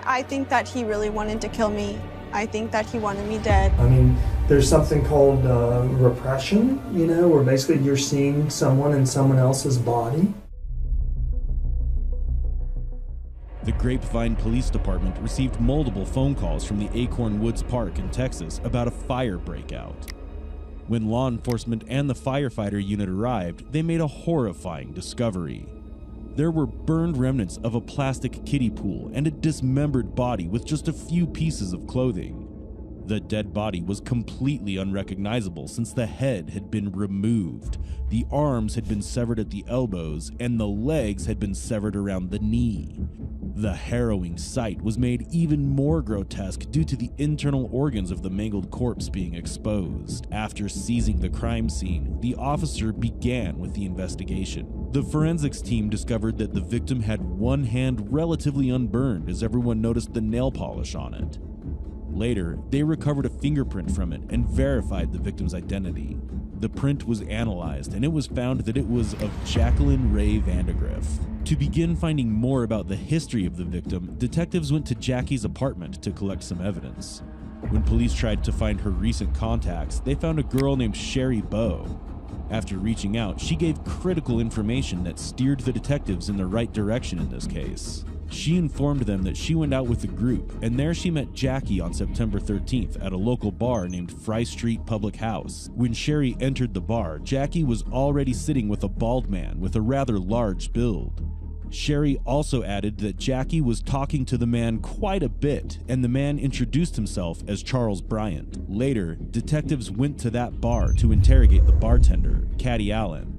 I think that he really wanted to kill me. I think that he wanted me dead. I mean, there's something called repression, you know, where basically you're seeing someone in someone else's body. The Grapevine Police Department received multiple phone calls from the Acorn Woods Park in Texas about a fire breakout. When law enforcement and the firefighter unit arrived, they made a horrifying discovery. There were burned remnants of a plastic kiddie pool and a dismembered body with just a few pieces of clothing. The dead body was completely unrecognizable since the head had been removed, the arms had been severed at the elbows, and the legs had been severed around the knee. The harrowing sight was made even more grotesque due to the internal organs of the mangled corpse being exposed. After seizing the crime scene, the officer began with the investigation. The forensics team discovered that the victim had one hand relatively unburned, as everyone noticed the nail polish on it. Later, they recovered a fingerprint from it and verified the victim's identity. The print was analyzed, and it was found that it was of Jacqueline Ray Vandegrift. To begin finding more about the history of the victim, detectives went to Jackie's apartment to collect some evidence. When police tried to find her recent contacts, they found a girl named Sherry Bowe. After reaching out, she gave critical information that steered the detectives in the right direction in this case. She informed them that she went out with a group, and there she met Jackie on September 13th at a local bar named Fry Street Public House. When Sherry entered the bar, Jackie was already sitting with a bald man with a rather large build. Sherry also added that Jackie was talking to the man quite a bit, and the man introduced himself as Charles Bryant. Later, detectives went to that bar to interrogate the bartender, Caddy Allen.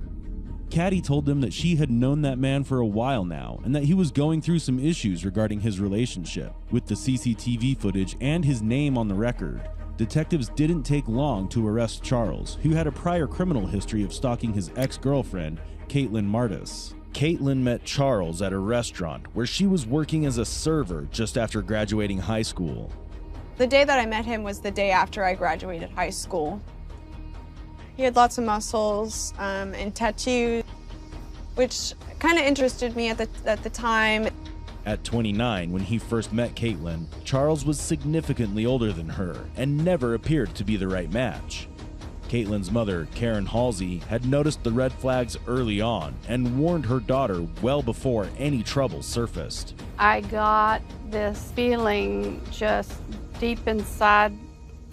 Caddy told them that she had known that man for a while now, and that he was going through some issues regarding his relationship. With the CCTV footage and his name on the record, detectives didn't take long to arrest Charles, who had a prior criminal history of stalking his ex-girlfriend, Caitlin Martis. Caitlin met Charles at a restaurant where she was working as a server just after graduating high school. The day that I met him was the day after I graduated high school. He had lots of muscles and tattoos, which kind of interested me at the time. At 29, when he first met Caitlin, Charles was significantly older than her and never appeared to be the right match. Caitlin's mother, Karen Halsey, had noticed the red flags early on and warned her daughter well before any trouble surfaced. I got this feeling just deep inside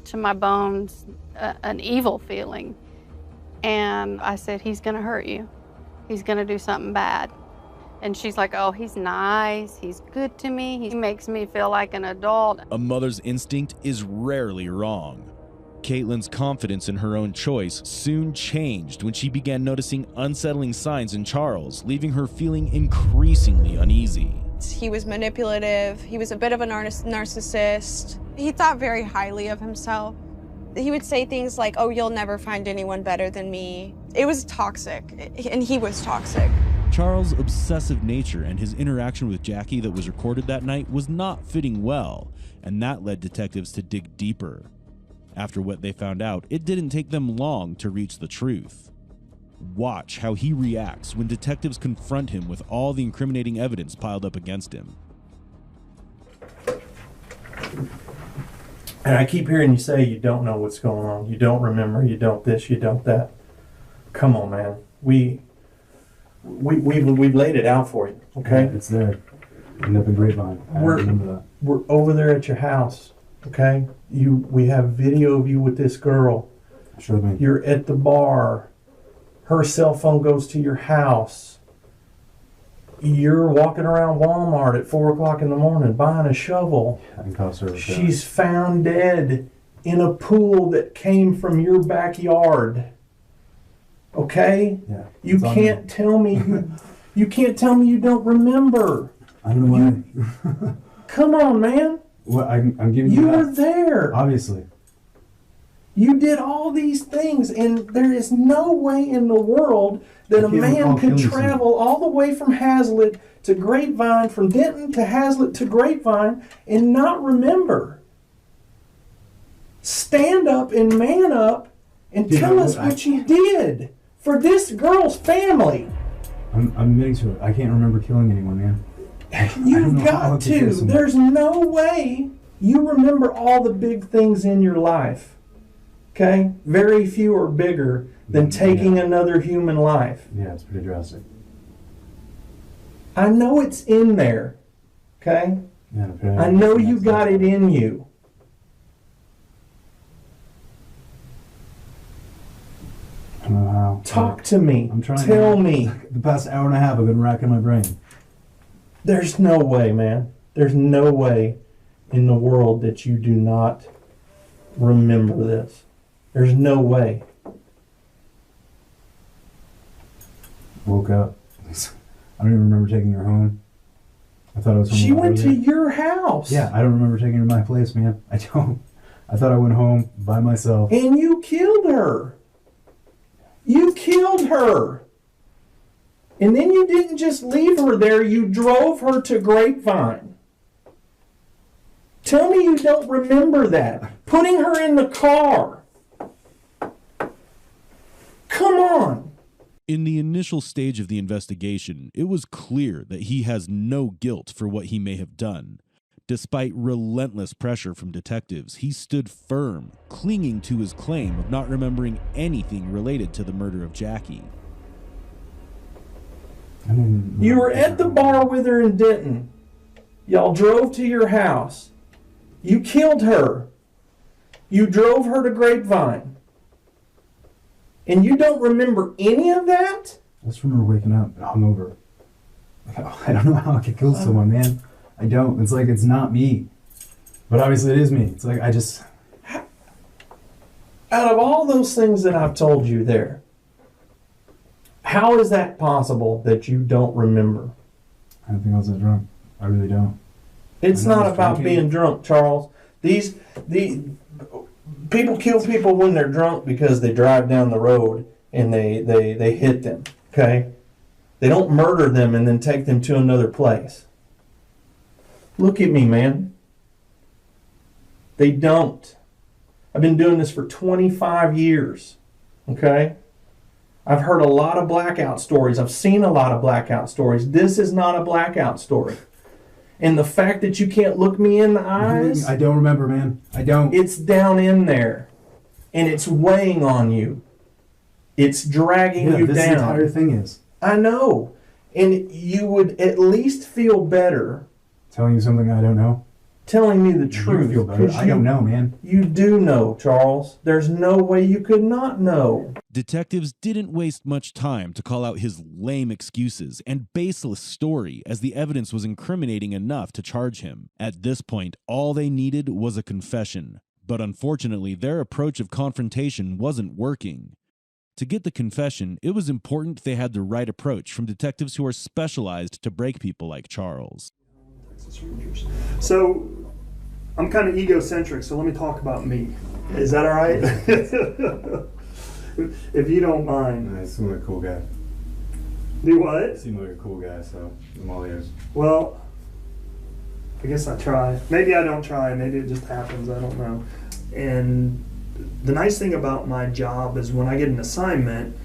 to my bones, an evil feeling. And I said, he's gonna hurt you. He's gonna do something bad. And she's like, oh, he's nice, he's good to me, he makes me feel like an adult. A mother's instinct is rarely wrong. Caitlin's confidence in her own choice soon changed when she began noticing unsettling signs in Charles, leaving her feeling increasingly uneasy. He was manipulative, he was a bit of a narcissist. He thought very highly of himself. He would say things like, oh, you'll never find anyone better than me. It was toxic, and he was toxic. Charles' obsessive nature and his interaction with Jackie that was recorded that night was not fitting well, and that led detectives to dig deeper. After what they found out, it didn't take them long to reach the truth. Watch how he reacts when detectives confront him with all the incriminating evidence piled up against him. And I keep hearing you say you don't know what's going on. You don't remember. You don't this. You don't that. Come on, man. We've laid it out for you. Okay. Yeah, it's there. In the Grapevine. We're over there at your house. Okay. We have video of you with this girl. Sure thing. You're at the bar. Her cell phone goes to your house. You're walking around Walmart at 4 o'clock in the morning buying a shovel. She's found dead in a pool that came from your backyard. Okay? Yeah. You can't tell me you can't tell me you don't remember. I don't know why. Come on, man. Well, I'm giving you You that. were there. Obviously. You did all these things, and there is no way in the world that a man could travel all the way from Hazlitt to Grapevine, from Denton to Hazlitt to Grapevine, and not remember. Stand up and man up and tell us what you did for this girl's family. I'm admitting to it. I can't remember killing anyone, man. You've got to. There's no way you remember all the big things in your life. Okay? Very few are bigger than taking another human life. Yeah, it's pretty drastic. I know it's in there. Okay? Yeah, I know you got it in you. I don't know how. Talk to me. I'm trying. Tell me. The past hour and a half, I've been racking my brain. There's no way, man. There's no way in the world that you do not remember this. There's no way. Woke up. I don't even remember taking her home. I thought it was home. She went to earlier. your house. Yeah, I don't remember taking her to my place, man. I don't. I thought I went home by myself. And you killed her. You killed her. And then you didn't just leave her there, you drove her to Grapevine. Tell me you don't remember that. Putting her in the car. Come on. In the initial stage of the investigation, it was clear that he has no guilt for what he may have done. Despite relentless pressure from detectives, he stood firm, clinging to his claim of not remembering anything related to the murder of Jackie. You were at the bar with her in Denton. Y'all drove to your house. You killed her. You drove her to Grapevine. And you don't remember any of that? I just remember waking up hungover. I don't know how I could kill someone, man. I don't. It's like, it's not me. But obviously it is me. It's like, I just... Out of all those things that I've told you there, how is that possible that you don't remember? I don't think I was that drunk. I really don't. It's not about being drunk, Charles. The people kill people when they're drunk because they drive down the road and they hit them, okay? They don't murder them and then take them to another place. Look at me, man. They don't. I've been doing this for 25 years, okay? I've heard a lot of blackout stories. I've seen a lot of blackout stories. This is not a blackout story. And the fact that you can't look me in the eyes... I don't remember, man. I don't. It's down in there. And it's weighing on you. It's dragging you this down. This entire thing is. I know. And you would at least feel better... Telling you something I don't know? Telling me the truth. You feel better. I don't know, man. You do know, Charles. There's no way you could not know. Detectives didn't waste much time to call out his lame excuses and baseless story, as the evidence was incriminating enough to charge him. At this point, all they needed was a confession. But unfortunately, their approach of confrontation wasn't working. To get the confession, it was important they had the right approach from detectives who are specialized to break people like Charles. So, I'm kind of egocentric, so let me talk about me. Is that all right? If you don't mind. I seem like a cool guy. Do what? You seem like a cool guy, so I'm all ears. Well, I guess I try. Maybe I don't try. Maybe it just happens. I don't know. And the nice thing about my job is when I get an assignment,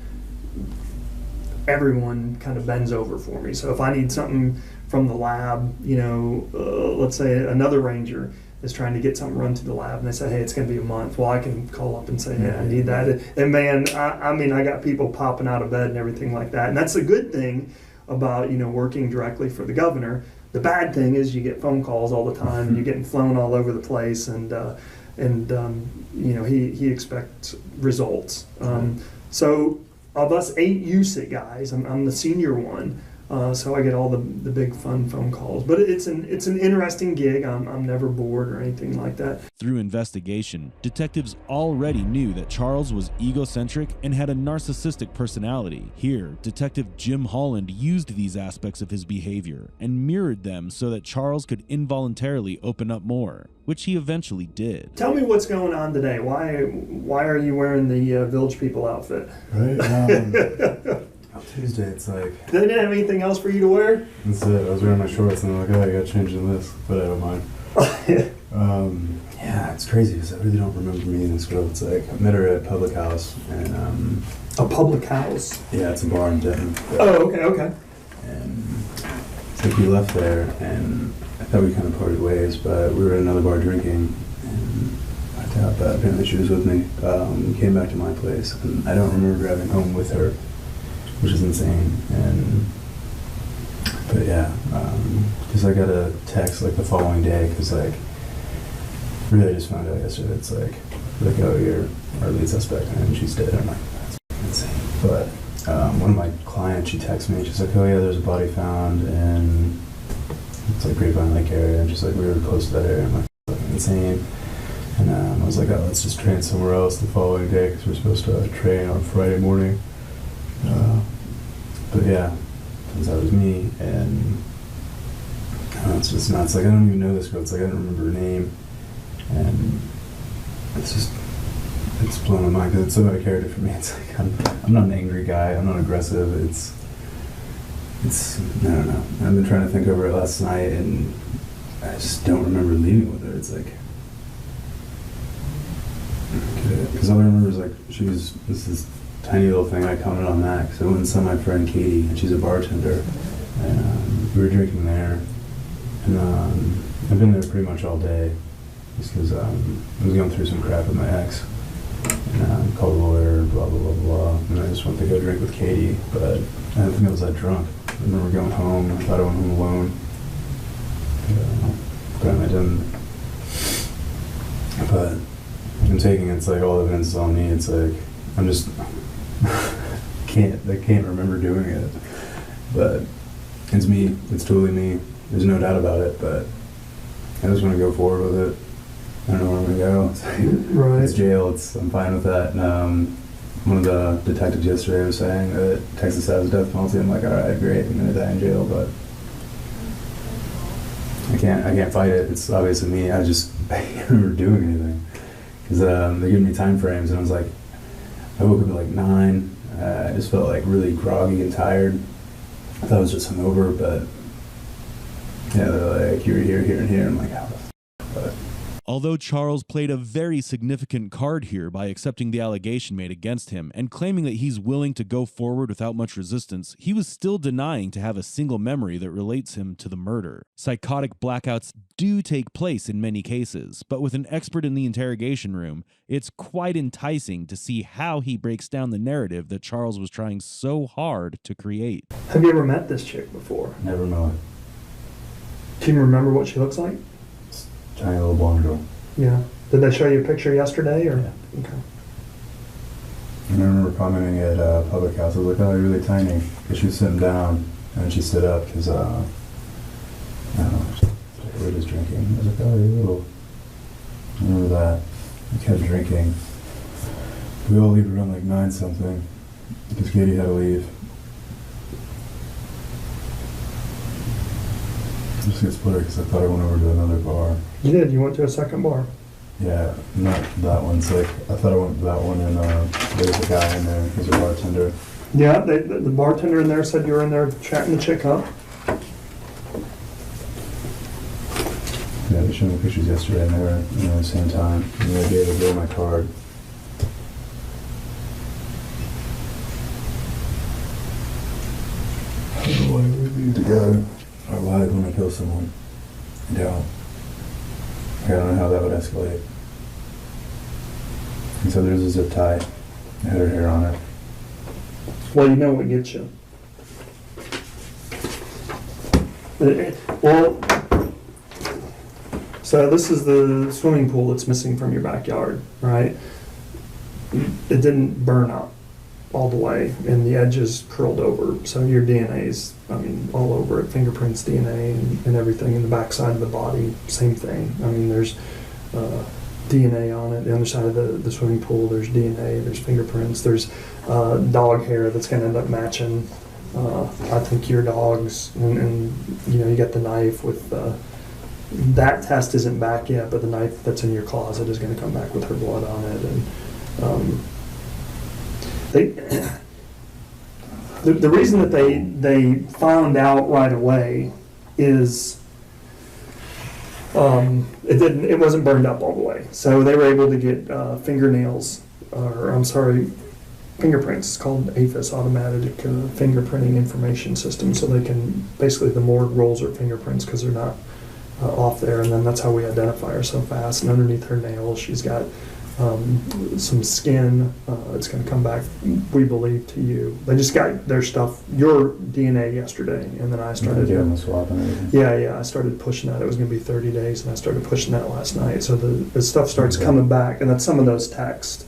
everyone kind of bends over for me. So if I need something from the lab, let's say another ranger is trying to get something run to the lab and they say, hey, it's going to be a month. Well, I can call up and say, hey, I need that. And man, I got people popping out of bed and everything like that. And that's a good thing about, working directly for the governor. The bad thing is you get phone calls all the time and you're getting flown all over the place and he expects results. So of us 8 USIT guys, I'm the senior one. So I get all the big fun phone calls, but it's an interesting gig. I'm never bored or anything like that. Through investigation, detectives already knew that Charles was egocentric and had a narcissistic personality. Here, Detective Jim Holland used these aspects of his behavior and mirrored them so that Charles could involuntarily open up more, which he eventually did. Tell me what's going on today. Why are you wearing the Village People outfit? Right. Tuesday, it's like... They didn't have anything else for you to wear? That's it. I was wearing my shorts and I'm like, oh, I got to change in this, but I don't mind. Yeah, it's crazy because I really don't remember meeting this girl. It's like, I met her at a public house and... A public house? Yeah, it's a bar in Denton. Oh, okay. And like we left there, and I thought we kind of parted ways, but we were at another bar drinking, and I doubt that apparently she was with me. We came back to my place, and I don't remember driving home with her, which is insane. But yeah, because I got a text like the following day, because like really I just found out yesterday. It's like oh, you're our lead suspect, and she's dead. I'm like, that's insane. But one of my clients, she texted me. She's like, oh yeah, there's a body found, and it's like Grapevine Lake area, and just like we were close to that area. I'm like, fucking insane. And I was like, oh, let's just train somewhere else the following day, because we're supposed to train on Friday morning. But yeah, turns out it was me, and I don't know, it's just nuts. Like I don't even know this girl. It's like I don't remember her name, and it's blown my mind because it's so out of character for me. It's like I'm not an angry guy. I'm not aggressive. It's I don't know. I've been trying to think over it last night, and I just don't remember leaving with her. It's like, because all I remember is like this tiny little thing. I commented on that because I went and saw my friend Katie, and she's a bartender, and we were drinking there, and I've been there pretty much all day, just because I was going through some crap with my ex, and called a lawyer, blah blah blah blah, and I just went to go drink with Katie, but I don't think I was that drunk. I remember going home. I thought I went home alone. Granted, I didn't. But I'm taking it's like all the evidence is on me. It's like I'm just I can't remember doing it. But it's me. It's totally me. There's no doubt about it. But I just want to go forward with it. I don't know where I'm gonna go. It's like, Right. It's jail. I'm fine with that. And, one of the detectives yesterday was saying that Texas has a death penalty. I'm like, all right, great. I'm gonna die in jail, but I can't fight it. It's obviously me. I can't remember doing anything because they gave me time frames, and I was like, I woke up at like 9. I just felt like really groggy and tired. I thought I was just hungover, but yeah, they're like, you're here, here, and here. I'm like, how the f***? But Although Charles played a very significant card here by accepting the allegation made against him and claiming that he's willing to go forward without much resistance, he was still denying to have a single memory that relates him to the murder. Psychotic blackouts do take place in many cases, but with an expert in the interrogation room, it's quite enticing to see how he breaks down the narrative that Charles was trying so hard to create. Have you ever met this chick before? never know it. Can you remember what she looks like? Tiny little blonde girl. Yeah. Did they show you a picture yesterday, or? Yeah. Okay. And I remember commenting at Public House, I was like, oh, you're really tiny. Because she was sitting down, and then she stood up, because, I don't know, we were just drinking. I was like, oh, you're little. I remember that. We kept drinking. We all leave around like 9 something, because Katie had to leave. I just get split because I thought I went over to another bar. You did. You went to a second bar. Yeah, not that one. It's like, I thought I went to that one, and there was a guy in there. He's a bartender. Yeah, the bartender in there said you were in there chatting the chick up. Yeah, they showed me pictures yesterday, and they were at the same time. And they gave a girl my card. I don't know why we leave together. Or why when I kill someone. I don't. I don't know how that would escalate. And so there's a zip tie. It had her hair on it. Well, you know what gets you. Well, so this is the swimming pool that's missing from your backyard, right? It didn't burn up all the way, and the edges curled over. So your DNA's, all over it. Fingerprints, DNA, and everything in the backside of the body, same thing. There's DNA on it. The other side of the swimming pool, there's DNA, there's fingerprints, there's dog hair that's going to end up matching, I think, your dog's. And you got the knife with, that test isn't back yet, but the knife that's in your closet is going to come back with her blood on it. And the reason that they found out right away is it wasn't burned up all the way, so they were able to get fingernails, or fingerprints. It's called AFIS, Automatic Fingerprinting Information System. So they can, basically the morgue rolls her fingerprints because they're not off there, and then that's how we identify her so fast. And underneath her nails, she's got some skin. It's going to come back, we believe, to you. They just got their stuff, your DNA yesterday, and then I started doing the swap and everything. Yeah, I started pushing that. It was going to be 30 days, and I started pushing that last night. So the stuff starts coming back, and that's some of those texts.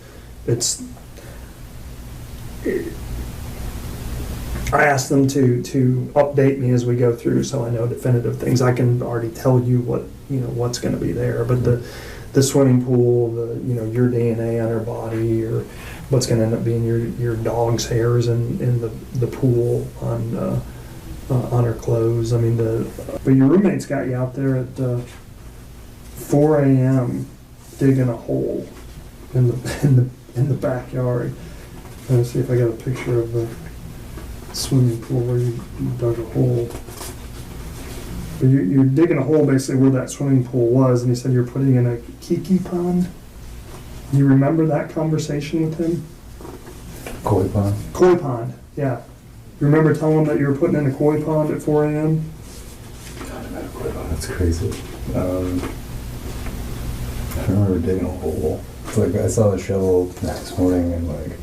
I asked them to update me as we go through, so I know definitive things. I can already tell you what's going to be there, but the swimming pool, your DNA on her body, or what's going to end up being your dog's hairs in the pool on her clothes. I mean, but your roommate's got you out there at 4 a.m. digging a hole in the backyard. Let's see if I got a picture of the swimming pool where you dug a hole. But you're digging a hole basically where that swimming pool was, and he said you're putting in a kiki pond. You remember that conversation with him? Koi pond? Koi pond, yeah. You remember telling him that you were putting in a koi pond at 4 a.m.? God, I koi pond, that's crazy. I remember digging a hole. It's like I saw the shovel next morning and like...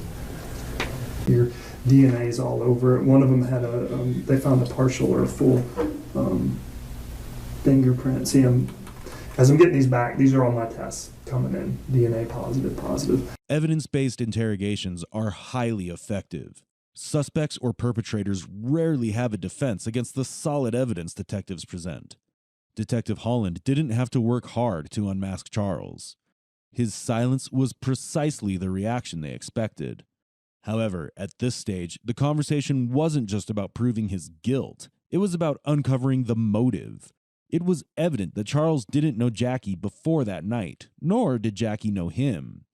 Your DNA's all over it. One of them had they found a partial or a full fingerprint. See, as I'm getting these back, these are all my tests coming in. DNA positive. Evidence-based interrogations are highly effective. Suspects or perpetrators rarely have a defense against the solid evidence detectives present. Detective Holland didn't have to work hard to unmask Charles. His silence was precisely the reaction they expected. However, at this stage, the conversation wasn't just about proving his guilt. It was about uncovering the motive. It was evident that Charles didn't know Jackie before that night, nor did Jackie know him.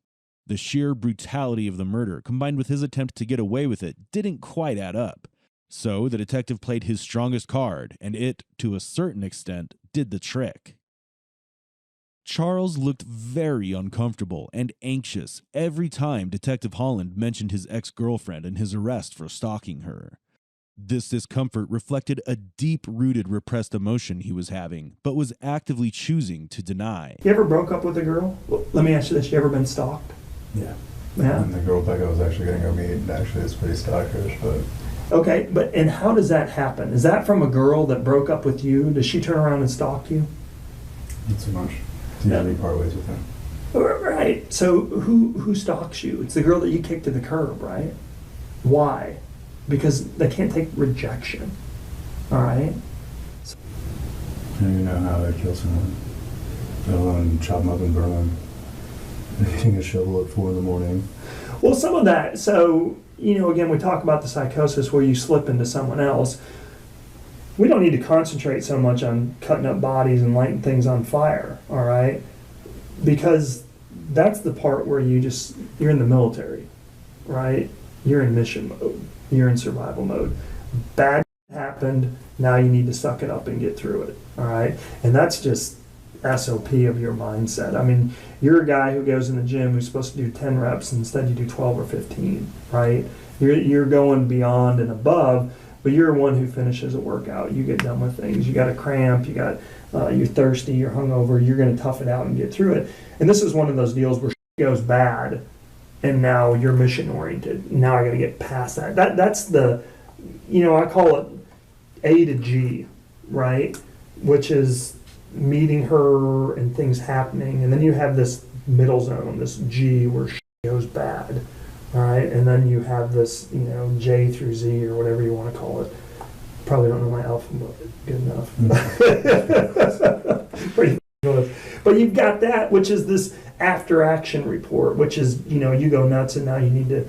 The sheer brutality of the murder, combined with his attempt to get away with it, didn't quite add up. So the detective played his strongest card, and it, to a certain extent, did the trick. Charles looked very uncomfortable and anxious every time Detective Holland mentioned his ex-girlfriend and his arrest for stalking her. This discomfort reflected a deep-rooted repressed emotion he was having, but was actively choosing to deny. You ever broke up with a girl? Well, let me ask you this, you ever been stalked? Yeah. Yeah? And the girl Becca was actually going to go meet, actually it's pretty stalkerish, but... Okay, and how does that happen? Is that from a girl that broke up with you? Does she turn around and stalk you? Not so much. Usually part ways with him. Right. So who stalks you? It's the girl that you kicked to the curb, right? Why? Because they can't take rejection. All right? I don't even know how to kill someone. Let alone chop them up and burn them. Eating a shovel at 4 in the morning. Well, some of that. So, again, we talk about the psychosis where you slip into someone else. We don't need to concentrate so much on cutting up bodies and lighting things on fire, all right? Because that's the part where you're in the military, right? You're in mission mode. You're in survival mode. Bad happened, now you need to suck it up and get through it, all right? And that's just SOP of your mindset. I mean, you're a guy who goes in the gym who's supposed to do 10 reps, and instead you do 12 or 15, right? You're going beyond and above. But you're one who finishes a workout. You get done with things. You got a cramp. You're thirsty. You're hungover. You're going to tough it out and get through it. And this is one of those deals where shit goes bad, and now you're mission oriented. Now I got to get past that. That's the, I call it A to G, right? Which is meeting her and things happening, and then you have this middle zone, this G where shit goes bad. All right, and then you have this, J through Z or whatever you want to call it. Probably don't know my alphabet good enough. Pretty good. But you've got that, which is this after action report, which is, you go nuts and now you need to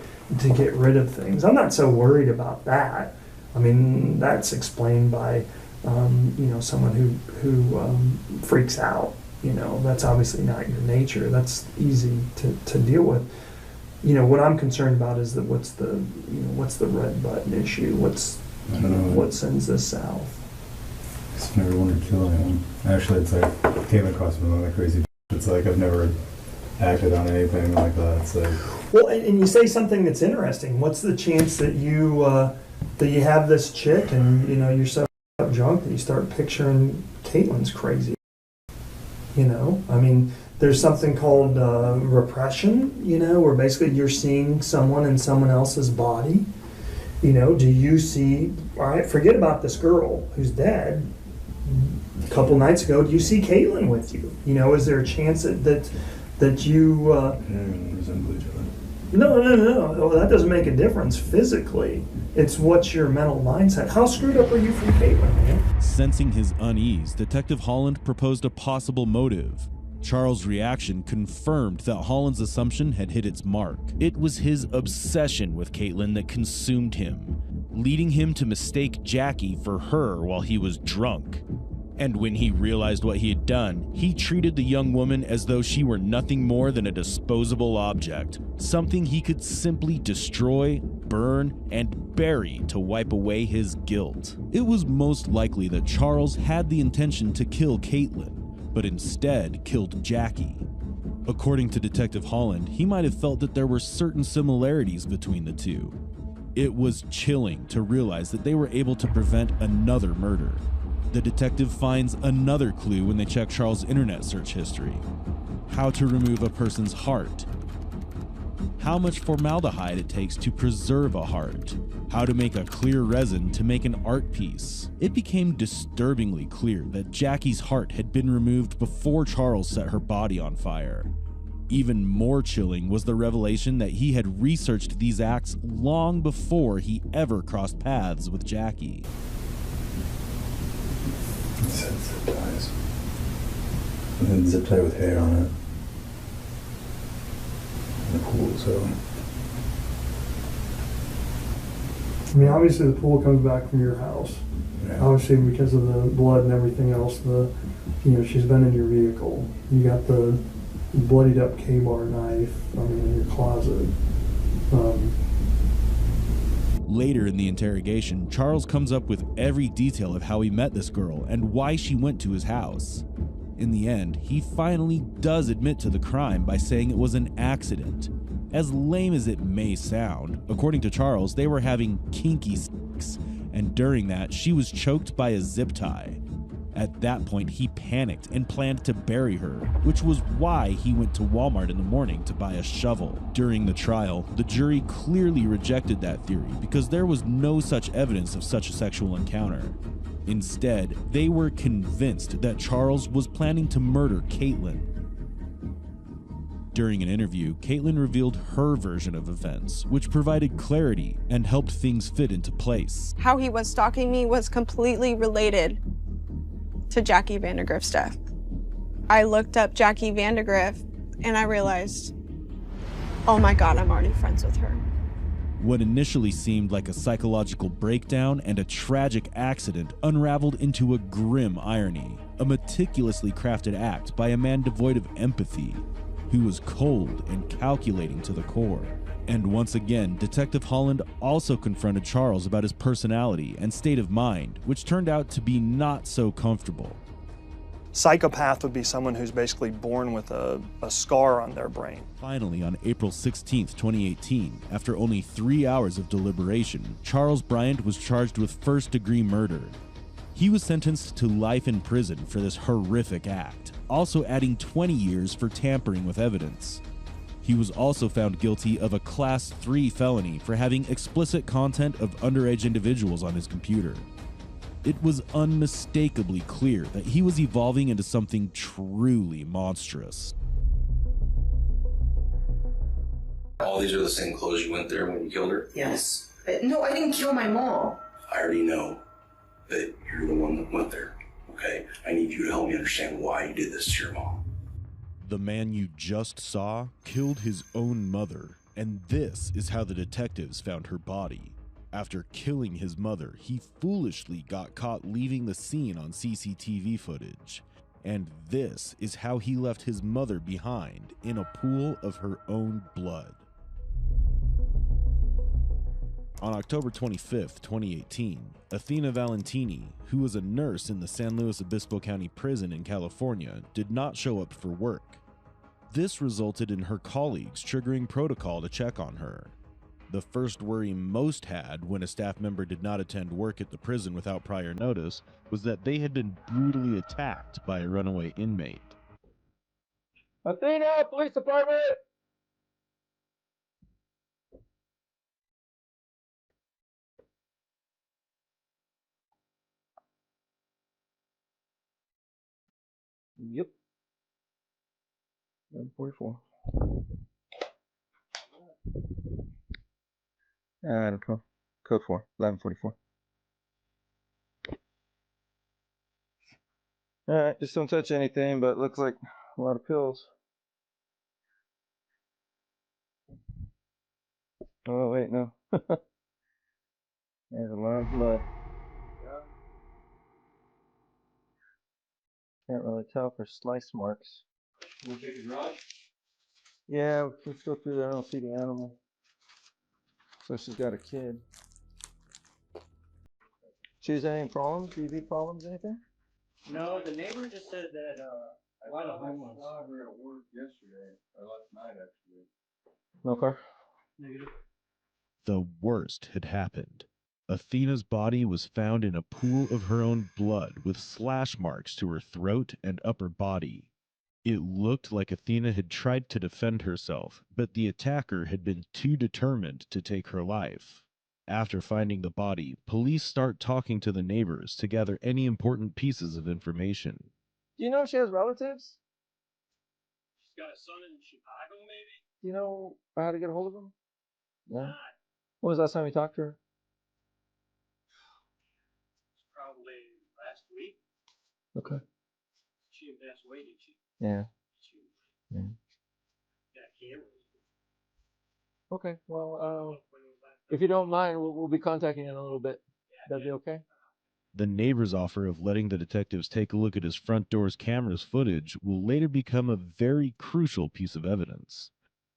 get rid of things. I'm not so worried about that. I mean, that's explained by, someone who freaks out. That's obviously not your nature. That's easy to deal with. What I'm concerned about is that what's the red button issue? What sends this south? I just never wanted to kill anyone. Actually, it's like came across me like crazy. It's like I've never acted on anything like that. It's like, Well, and you say something that's interesting. What's the chance that you have this chick and you're so drunk that you start picturing Caitlin's crazy? I mean, there's something called repression. Where basically you're seeing someone in someone else's body. Do you see? All right, forget about this girl who's dead. A couple nights ago, do you see Caitlin with you? Is there a chance that you resemble each other? No. Well, that doesn't make a difference physically. It's what's your mental mindset. How screwed up are you from Caitlin, man? Sensing his unease, Detective Holland proposed a possible motive. Charles' reaction confirmed that Holland's assumption had hit its mark. It was his obsession with Caitlin that consumed him, leading him to mistake Jackie for her while he was drunk. And when he realized what he had done, he treated the young woman as though she were nothing more than a disposable object, something he could simply destroy, burn, and bury to wipe away his guilt. It was most likely that Charles had the intention to kill Caitlin, but instead killed Jackie. According to Detective Holland, he might have felt that there were certain similarities between the two. It was chilling to realize that they were able to prevent another murder. The detective finds another clue when they check Charles' internet search history: how to remove a person's heart, how much formaldehyde it takes to preserve a heart, how to make a clear resin to make an art piece. It became disturbingly clear that Jackie's heart had been removed before Charles set her body on fire. Even more chilling was the revelation that he had researched these acts long before he ever crossed paths with Jackie. it said zip ties. And then zip tie with hair on it. In the pool, so. I mean, obviously the pool comes back from your house. Yeah. Obviously, because of the blood and everything else, she's been in your vehicle. You got the bloodied up K-bar knife, in your closet. Later in the interrogation, Charles comes up with every detail of how he met this girl and why she went to his house. In the end, he finally does admit to the crime by saying it was an accident. As lame as it may sound, according to Charles, they were having kinky sex, and during that, she was choked by a zip tie. At that point, he panicked and planned to bury her, which was why he went to Walmart in the morning to buy a shovel. During the trial, the jury clearly rejected that theory because there was no such evidence of such a sexual encounter. Instead, they were convinced that Charles was planning to murder Caitlin. During an interview, Caitlin revealed her version of events, which provided clarity and helped things fit into place. How he was stalking me was completely related to Jackie Vandergrift's death. I looked up Jackie Vandergrift and I realized, oh my God, I'm already friends with her. What initially seemed like a psychological breakdown and a tragic accident unraveled into a grim irony, a meticulously crafted act by a man devoid of empathy, who was cold and calculating to the core. And once again, Detective Holland also confronted Charles about his personality and state of mind, which turned out to be not so comfortable. Psychopath would be someone who's basically born with a scar on their brain. Finally, on April 16, 2018, after only 3 hours of deliberation, Charles Bryant was charged with first-degree murder. He was sentenced to life in prison for this horrific act, also adding 20 years for tampering with evidence. He was also found guilty of a Class 3 felony for having explicit content of underage individuals on his computer. It was unmistakably clear that he was evolving into something truly monstrous. All these are the same clothes you went there when you killed her? Yes. No, I didn't kill my mom. I already know that you're the one that went there, okay? I need you to help me understand why you did this to your mom. The man you just saw killed his own mother, and this is how the detectives found her body. After killing his mother, he foolishly got caught leaving the scene on CCTV footage. And this is how he left his mother behind in a pool of her own blood. On October 25, 2018, Athena Valentini, who was a nurse in the San Luis Obispo County Prison in California, did not show up for work. This resulted in her colleagues triggering protocol to check on her. The first worry most had when a staff member did not attend work at the prison without prior notice was that they had been brutally attacked by a runaway inmate. Athena, police department! Yep. 1144. I don't know. Code 4, 1144. Alright, just don't touch anything, but it looks like a lot of pills. Oh, wait, no. There's a lot of blood. Can't really tell for slice marks. We'll take a drive. Yeah, let's go through there. I don't see the animal. So she's got a kid. She's had any problems? DV problems, anything? No, the neighbor just said that I saw her at work yesterday, or last night actually. No car? negative. The worst had happened. Athena's body was found in a pool of her own blood with slash marks to her throat and upper body. It looked like Athena had tried to defend herself, but the attacker had been too determined to take her life. After finding the body, police start talking to the neighbors to gather any important pieces of information. Do you know if she has relatives? She's got a son in Chicago, maybe? Do you know how to get a hold of them? No. When was the last time you talked to her? It's probably last week. Okay. She had passed away, didn't she? Yeah. She Yeah. got cameras. Okay. Well, if you don't mind, we'll be contacting you in a little bit. That'd be okay? The neighbor's offer of letting the detectives take a look at his front door's camera's footage will later become a very crucial piece of evidence.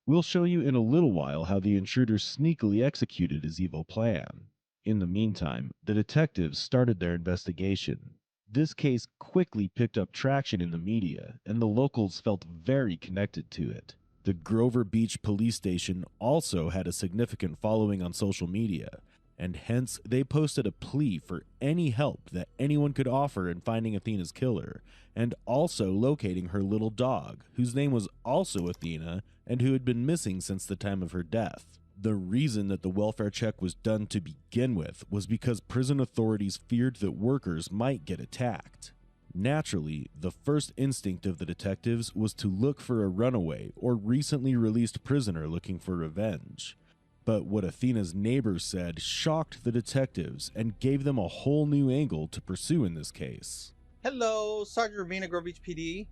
We'll show you in a little while how the intruder sneakily executed his evil plan. In the meantime, the detectives started their investigation. This case quickly picked up traction in the media, and the locals felt very connected to it. The Grover Beach police station also had a significant following on social media, and hence they posted a plea for any help that anyone could offer in finding Athena's killer, and also locating her little dog, whose name was also Athena, and who had been missing since the time of her death. The reason that the welfare check was done to begin with was because prison authorities feared that workers might get attacked. Naturally, the first instinct of the detectives was to look for a runaway or recently released prisoner looking for revenge. But what Athena's neighbors said shocked the detectives and gave them a whole new angle to pursue in this case. Hello, Sergeant Ravina, Grove Beach PD.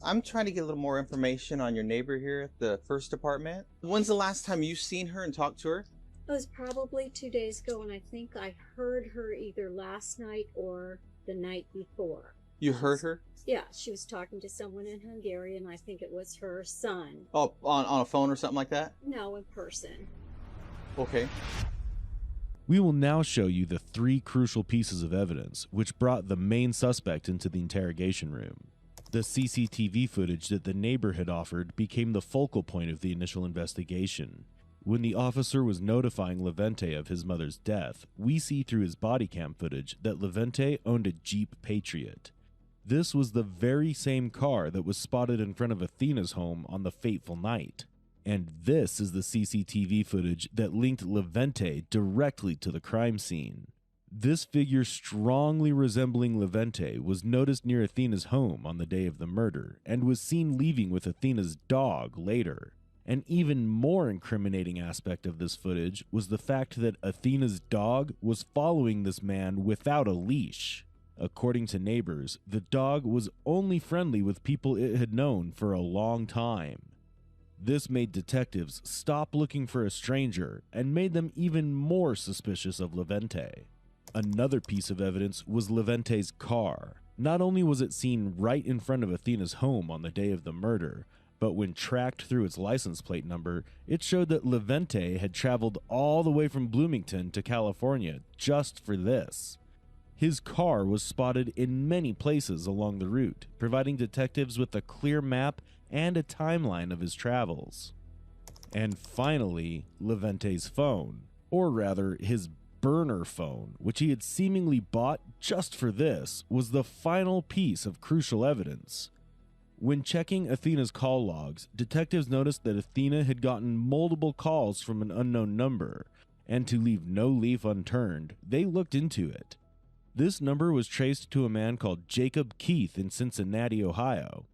I'm trying to get a little more information on your neighbor here at the first department. When's the last time you've seen her and talked to her? It was probably 2 days ago, and I think I heard her either last night or the night before. You heard her? Yeah, she was talking to someone in Hungary, and I think it was her son. Oh, on a phone or something like that? No, in person. Okay. We will now show you the 3 crucial pieces of evidence which brought the main suspect into the interrogation room. The CCTV footage that the neighbor had offered became the focal point of the initial investigation. When the officer was notifying Levente of his mother's death, we see through his body cam footage that Levente owned a Jeep Patriot. This was the very same car that was spotted in front of Athena's home on the fateful night. And this is the CCTV footage that linked Levente directly to the crime scene. This figure strongly resembling Levente was noticed near Athena's home on the day of the murder and was seen leaving with Athena's dog later. An even more incriminating aspect of this footage was the fact that Athena's dog was following this man without a leash. According to neighbors, the dog was only friendly with people it had known for a long time. This made detectives stop looking for a stranger and made them even more suspicious of Levente. Another piece of evidence was Levente's car. Not only was it seen right in front of Athena's home on the day of the murder, but when tracked through its license plate number, it showed that Levente had traveled all the way from Bloomington to California just for this. His car was spotted in many places along the route, providing detectives with a clear map and a timeline of his travels. And finally, Levente's phone, or rather his burner phone, which he had seemingly bought just for this, was the final piece of crucial evidence. When checking Athena's call logs, detectives noticed that Athena had gotten multiple calls from an unknown number, and to leave no leaf unturned, they looked into it. This number was traced to a man called Jacob Keith in Cincinnati, Ohio.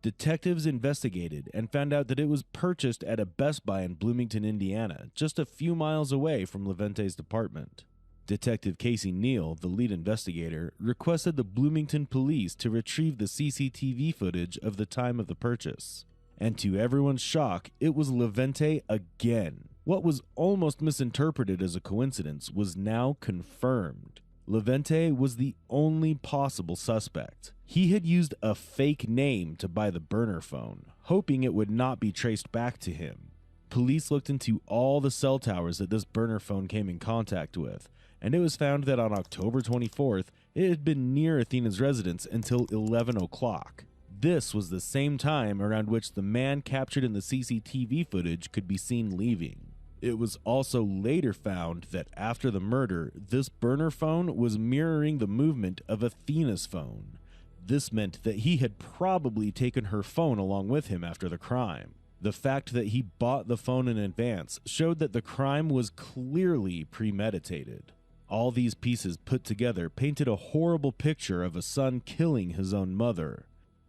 Detectives investigated and found out that it was purchased at a Best Buy in Bloomington, Indiana, just a few miles away from Levente's department. Detective Casey Neal, the lead investigator, requested the Bloomington police to retrieve the CCTV footage of the time of the purchase. And to everyone's shock, it was Levente again. What was almost misinterpreted as a coincidence was now confirmed. Levente was the only possible suspect. He had used a fake name to buy the burner phone, hoping it would not be traced back to him. Police looked into all the cell towers that this burner phone came in contact with, and it was found that on October 24th, it had been near Athena's residence until 11 o'clock. This was the same time around which the man captured in the CCTV footage could be seen leaving. It was also later found that after the murder, this burner phone was mirroring the movement of Athena's phone. This meant that he had probably taken her phone along with him after the crime. The fact that he bought the phone in advance showed that the crime was clearly premeditated. All these pieces put together painted a horrible picture of a son killing his own mother,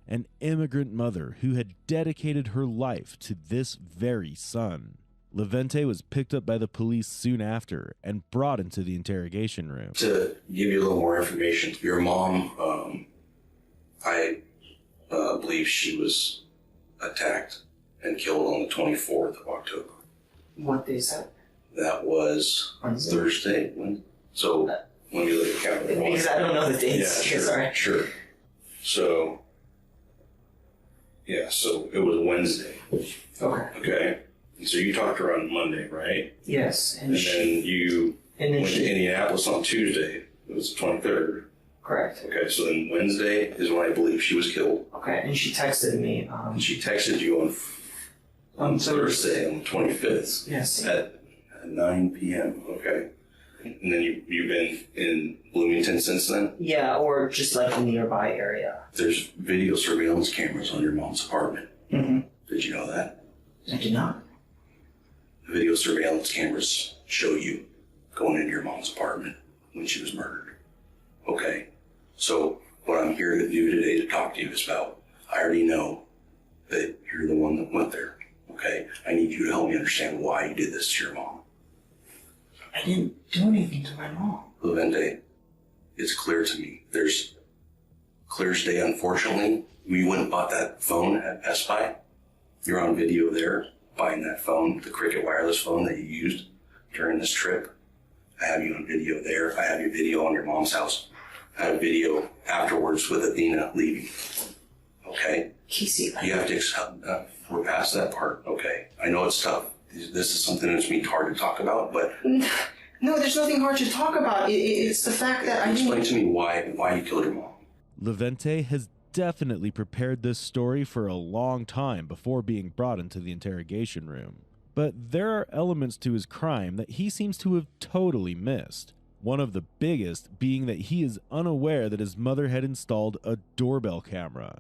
an immigrant mother who had dedicated her life to this very son. Levente was picked up by the police soon after and brought into the interrogation room. To give you a little more information, your mom, I believe she was attacked and killed on the 24th of October. What day is that? That was Wednesday. Thursday. So when you look at the calendar, Because I don't know the dates. Yeah, sure, Sorry. sure. So, yeah, so it was Wednesday. Okay. Okay. And so you talked to her on Monday, right? Yes. And then you went to Indianapolis on Tuesday. It was the 23rd. Correct. Okay, so then Wednesday is when I believe she was killed. Okay, and she texted me. And she texted you on Thursday, on the 25th. Yes. At 9 p.m. Okay. And then you've been in Bloomington since then? Yeah, or just like a nearby area. There's video surveillance cameras on your mom's apartment. Mm-hmm. Did you know that? I did not. The video surveillance cameras show you going into your mom's apartment when she was murdered. Okay. So what I'm here to do today to talk to you is about, I already know that you're the one that went there. Okay. I need you to help me understand why you did this to your mom. I didn't do anything to my mom. Levente, it's clear to me. There's clear as day, unfortunately. We went and bought that phone at Best Buy. You're on video there, buying that phone, the Cricket wireless phone that you used during this trip. I have you on video there. I have your video on your mom's house. I have video afterwards with Athena leaving. Okay? Casey, You have to accept, we're past that part. Okay. I know it's tough. This is something that's been hard to talk about, but... No, there's nothing hard to talk about. It's the fact that I didn't... Explain to me why you killed your mom. Levente has definitely prepared this story for a long time before being brought into the interrogation room. But there are elements to his crime that he seems to have totally missed. One of the biggest being that he is unaware that his mother had installed a doorbell camera.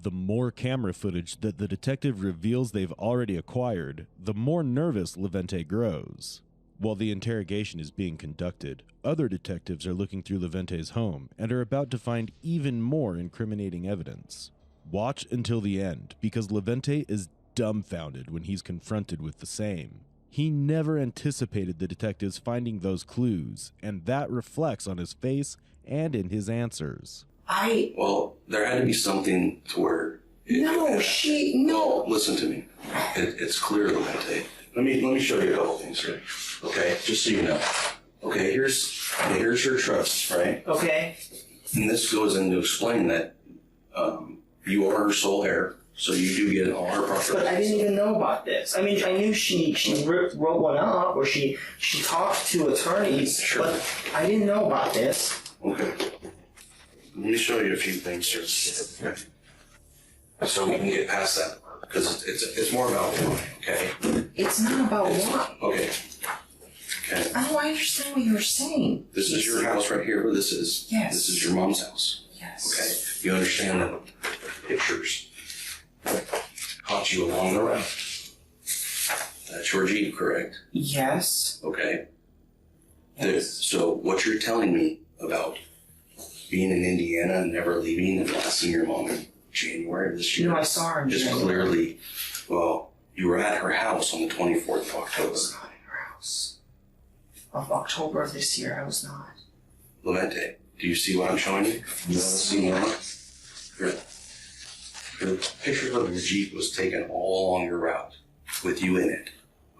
The more camera footage that the detective reveals they've already acquired, the more nervous Levente grows. While the interrogation is being conducted, other detectives are looking through Levente's home and are about to find even more incriminating evidence. Watch until the end, because Levente is dumbfounded when he's confronted with the same. He never anticipated the detectives finding those clues, and that reflects on his face and in his answers. Well, there had to be something to where... No. Listen to me. It's clear, Levente. Let me show you a couple things here. Okay, just so you know. Okay, here's her trust, right? Okay. And this goes in to explain that you are her sole heir, so you do get all her property. But I didn't even know about this. I mean, I knew she wrote one up, or she talked to attorneys, Sure. But I didn't know about this. Okay. Let me show you a few things here. Okay. So we can get past that part. Because it's more about why, okay? It's not about why. Okay. Okay. I don't understand what you're saying. This is your house right here, where this is. Yes. This is your mom's house. Yes. Okay. You understand that pictures caught you along the route. That's your Jeep, correct? Yes. Okay. Yes. So what you're telling me about being in Indiana and never leaving and not seeing your mom in January of this year. No, I saw her in is January. clearly, well, you were at her house on the 24th of I October. was not in her house. Of October of this year, I was not. Levente, do you see what I'm showing you? You want to see Norma? Your picture of your Jeep was taken all along your route with you in it.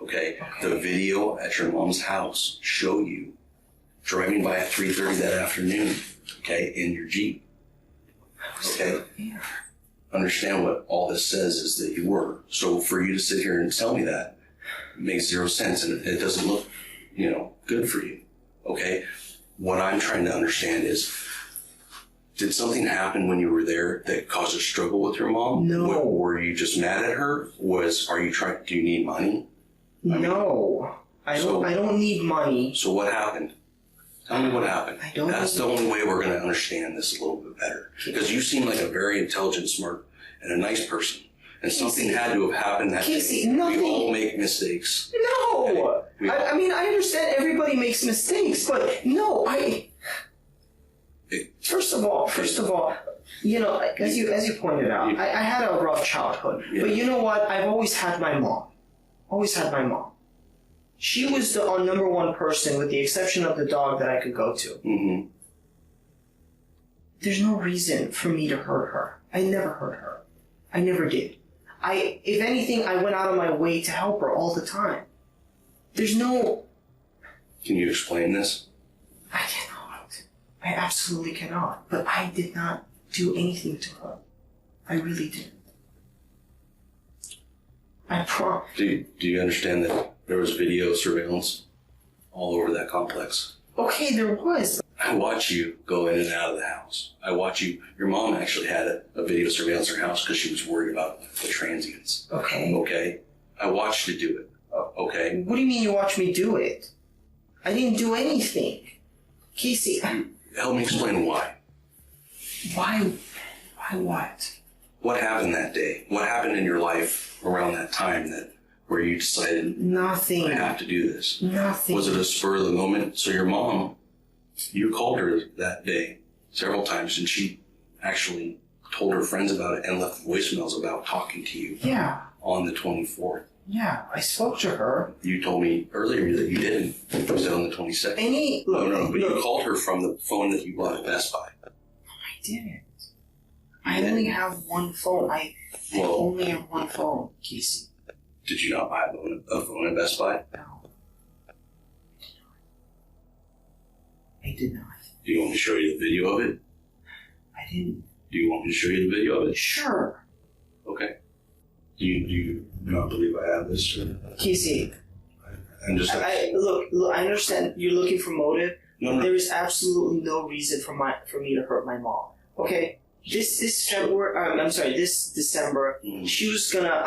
Okay? The video at your mom's house show you driving by at 3:30 that afternoon, okay, in your Jeep. Okay? Understand what all this says is that you were. So for you to sit here and tell me that makes zero sense, and it doesn't look, good for you. Okay? What I'm trying to understand is, did something happen when you were there that caused a struggle with your mom? No. Were you just mad at her? Do you need money? No. I don't need money. So what happened? Tell me what happened. That's the only way we're going to understand this a little bit better. Because you seem like a very intelligent, smart, and a nice person. And something had to have happened that Casey, day. nothing. We all make mistakes. No. I mean, I understand everybody makes mistakes, but no, First of all, as you pointed out, I had a rough childhood. Yeah. But you know what? I've always had my mom. Always had my mom. She was the number one person, with the exception of the dog, that I could go to. Mm-hmm. There's no reason for me to hurt her. I never hurt her. I never did. If anything, I went out of my way to help her all the time. There's no... Can you explain this? I cannot. I absolutely cannot. But I did not do anything to her. I really didn't. I promise. Do you understand that there was video surveillance all over that complex? Okay, there was. I watch you go in and out of the house. I watch you. Your mom actually had a video surveillance in her house because she was worried about the transients. Okay. Okay. I watched you do it. Okay. What do you mean you watched me do it? I didn't do anything. Casey. Help me explain why. Why what? What happened that day? What happened in your life around that time where you decided, nothing, I have to do this? Nothing. Was it a spur of the moment? So your mom, you called her that day several times, and she actually told her friends about it and left voicemails about talking to you. Yeah. On the 24th. Yeah, I spoke to her. You told me earlier that you didn't. You said on the 22nd. You called her from the phone that you bought at Best Buy. I didn't. I only have one phone. I only have one phone, Casey. Did you not buy a phone at Best Buy? No. I did not. Do you want me to show you the video of it? I didn't. Do you want me to show you the video of it? Sure. Okay. Do you not believe I have this? Or? Casey. I'm just look, I understand you're looking for motive. No. There is absolutely no reason for me to hurt my mom. Okay? This December, I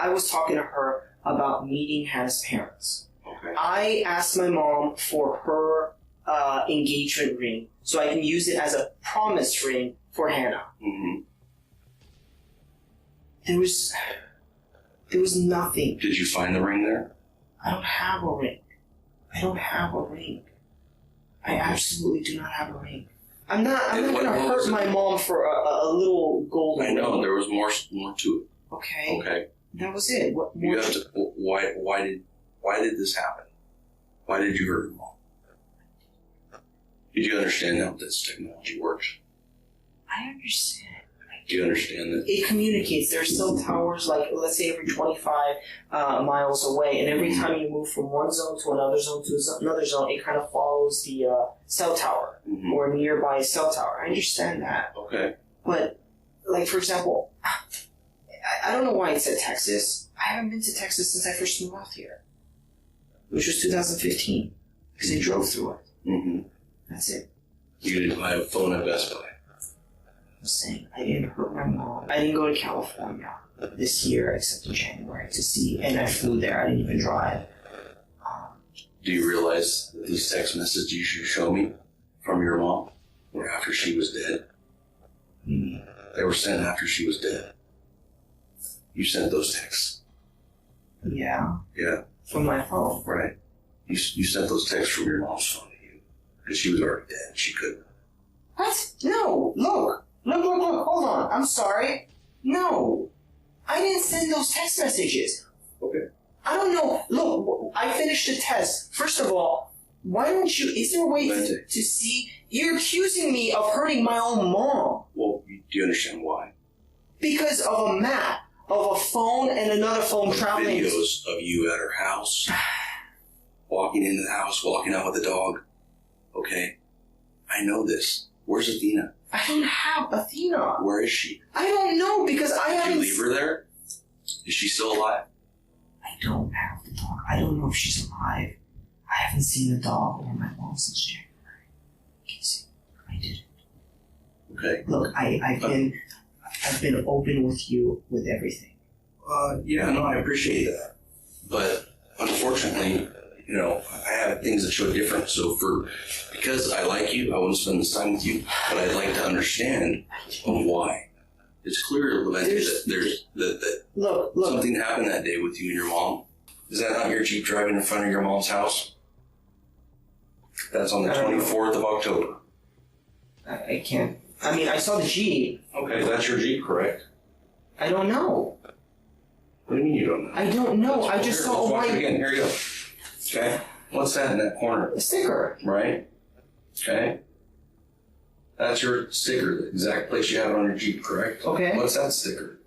was talking to her about meeting Hannah's parents. Okay. I asked my mom for her engagement ring so I can use it as a promise ring for Hannah. Mm-hmm. There was nothing. Did you find the ring there? I don't have a ring. I absolutely do not have a ring. I'm not going to hurt my mom for a little gold ring. I know, there was more to it. Okay. Okay. That was it. What you have to, why did this happen? Why did you hurt your mom? Did you understand how this technology works? I understand. Do you understand that? It communicates. There are cell towers, like, let's say every 25 miles away, and every time you move from one zone to another zone to another zone, it kind of follows the cell tower or nearby cell tower. I understand that. Okay. But, like, for example, I don't know why it said Texas. I haven't been to Texas since I first moved out here, which was 2015, because I drove through it. Mm-hmm. That's it. You didn't buy a phone at Best Buy. I'm saying I didn't hurt my mom. I didn't go to California. this year except in January to see, and I flew there. I didn't even drive. Do you realize that these text messages you show me from your mom were after she was dead? They were sent after she was dead. You sent those texts. Yeah. Yeah. From my phone. Right. You sent those texts from your mom's phone to you because she was already dead. She couldn't. What? No. Look. Hold on. I'm sorry. No. I didn't send those text messages. Okay. I don't know. Look, I finished the test. First of all, why don't you... Is there a way to see... You're accusing me of hurting my own mom. Well, do you understand why? Because of a map, of a phone and another phone traveling... Videos of you at her house, walking into the house, walking out with the dog. Okay? I know this. Where's Athena? I don't have Athena. Where is she? I don't know because I haven't... Did you leave her there? Is she still alive? I don't have the dog. I don't know if she's alive. I haven't seen the dog or my mom since January. Casey, I didn't. Okay. Look, I've been open with you with everything. Yeah, no, I appreciate that. But unfortunately, you know, I have things that show different. So because I like you, I want to spend this time with you, but I'd like to understand why. It's clear that look, something happened that day with you and your mom. Is that not your Jeep driving in front of your mom's house? That's on the 24th of October. I can't. I mean, I saw the Jeep. Okay, that's your Jeep, correct? I don't know. What do you mean you don't know? I don't know. I just saw a Let's watch white... it again. Here you go. Okay? What's that in that corner? A sticker. Right? Okay? That's your sticker, the exact place you have it on your Jeep, correct? Okay. What's that sticker?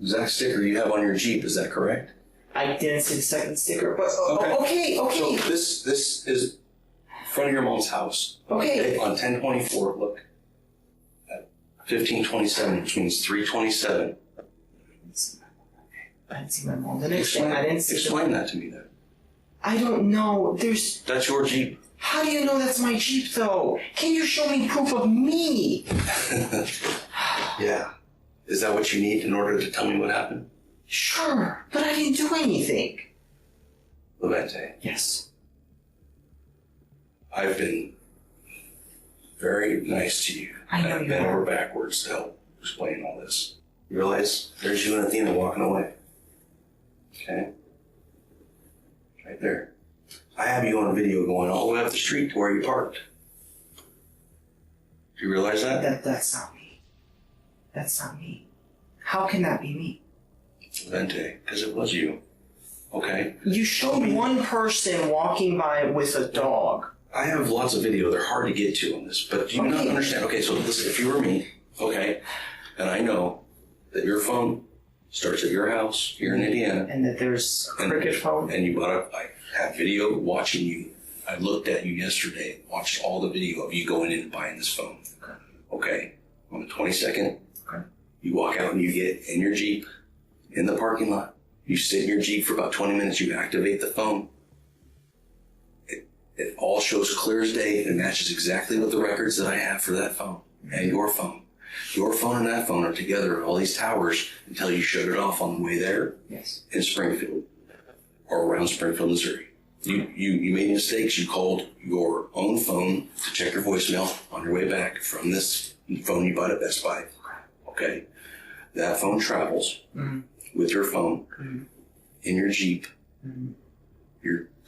Exact sticker you have on your Jeep, is that correct? I didn't see the second sticker, but... Okay. Okay. So this is in front of your mom's house. Okay. On 1024, look. At 1527, which means 327. I didn't see my mom. The next day, I didn't see... Explain that to me then. I don't know. There's... That's your Jeep. How do you know that's my Jeep, though? Can you show me proof of me? Yeah. Is that what you need in order to tell me what happened? Sure, but I didn't do anything. Levente. Yes. I've been very nice to you. I know I've you been have. over backwards to help explain all this. You realize there's you and Athena walking away. Okay? Right there. I have you on video going all the way up the street to where you parked. Do you realize that? That's not me. That's not me. How can that be me? Vente, because it was you. Okay? You showed one person walking by with a dog. I have lots of video. They're hard to get to on this, but do you not understand? Okay, so listen, if you were me, okay, and I know that your phone starts at your house here in Indiana. And that there's a cricket phone. And you I have video watching you. I looked at you yesterday, watched all the video of you going in and buying this phone. Okay? On the 22nd, you walk out and you get in your Jeep in the parking lot. You sit in your Jeep for about 20 minutes, you activate the phone. It all shows clear as day. It matches exactly with the records that I have for that phone and your phone. Your phone and that phone are together in all these towers until you shut it off on the way there. Yes. In Springfield or around Springfield, Missouri. You made mistakes. You called your own phone to check your voicemail on your way back from this phone you bought at Best Buy. Okay. That phone travels with your phone in your Jeep.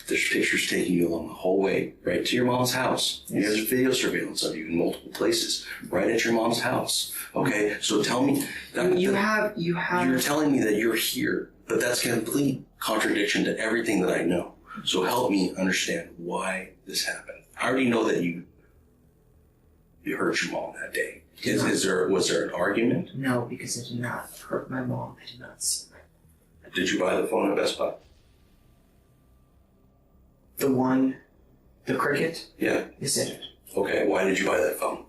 There's pictures taking you along the whole way, right to your mom's house. Yes. There's video surveillance of you in multiple places, right at your mom's house. Okay, so tell me. You're telling me that you're here, but that's a complete contradiction to everything that I know. So help me understand why this happened. I already know that you hurt your mom that day. Was there an argument? No, because I did not hurt my mom. I did not see her. Did you buy the phone at Best Buy? The cricket? Yeah. Yes, I did. Okay, why did you buy that phone?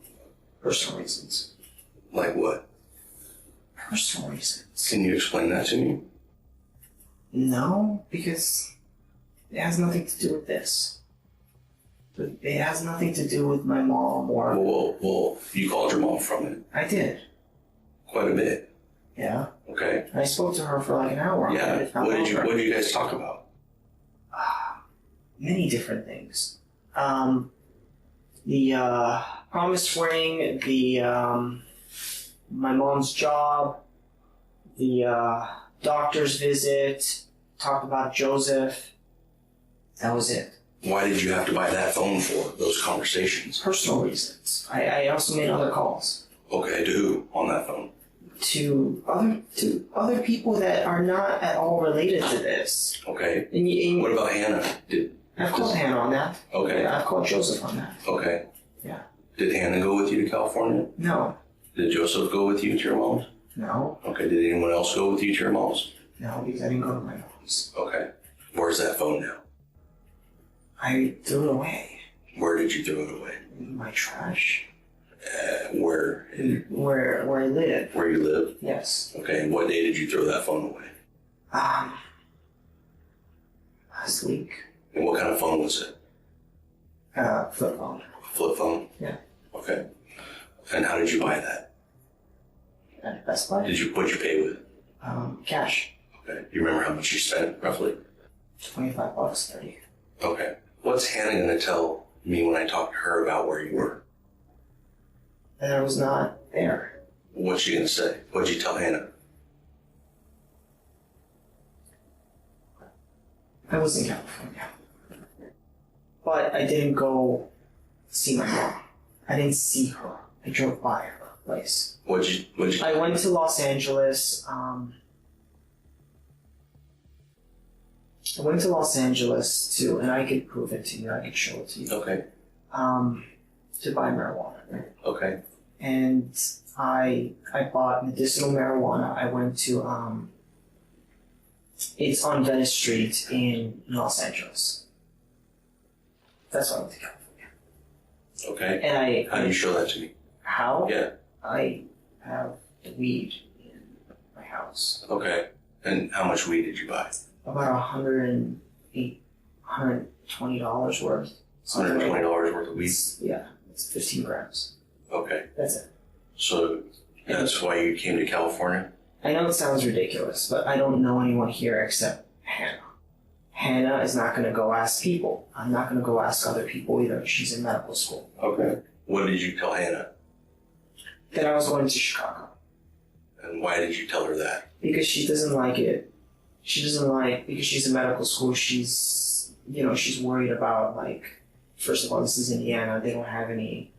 Personal reasons. Like what? Personal reasons. Can you explain that to me? No, because it has nothing to do with this. It has nothing to do with my mom or... Well, you called your mom from it. I did. Quite a bit. Yeah. Okay. And I spoke to her for like an hour. Yeah. What did you guys talk about? Many different things. The promised ring, the my mom's job, the doctor's visit, talked about Joseph. That was it. Why did you have to buy that phone for those conversations? Personal reasons. I also made other calls. Okay, to who on that phone? To other people that are not at all related to this. Okay. And what about Hannah? I've called Hannah on that. Okay. Yeah, I've called Joseph on that. Okay. Yeah. Did Hannah go with you to California? No. Did Joseph go with you to your mom's? No. Okay. Did anyone else go with you to your mom's? No, because I didn't go to my mom's. Okay. Where's that phone now? I threw it away. Where did you throw it away? In my trash. Where? Where I live. Where you live? Yes. Okay. And what day did you throw that phone away? Last week. And what kind of phone was it? Flip phone. Flip phone? Yeah. Okay. And how did you buy that? At Best Buy. What'd you pay with? Cash. Okay. You remember how much you spent, roughly? $25, 30. Okay. What's Hannah gonna tell me when I talk to her about where you were? And I was not there. What's she gonna say? What'd you tell Hannah? I was in California. But I didn't go see my mom. I didn't see her. I drove by her place. What'd you I went to Los Angeles. I went to Los Angeles to, and I could prove it to you. I could show it to you. Okay. To buy marijuana. Okay. And I bought medicinal marijuana. I went to it's on Venice Street in Los Angeles. That's why I went to California. Okay. And how do you show that to me? How? Yeah. I have the weed in my house. Okay. And how much weed did you buy? About $120 worth. $120 worth of weed? Yeah, it's 15 grams. Okay. That's it. So that's why you came to California? I know it sounds ridiculous, but I don't know anyone here except Hannah. Hannah is not going to go ask people. I'm not going to go ask other people either. She's in medical school. Okay. What did you tell Hannah? That I was going to Chicago. And why did you tell her that? Because she doesn't like it. She doesn't like, because she's in medical school, she's worried about, like, first of all, this is Indiana. They don't have any,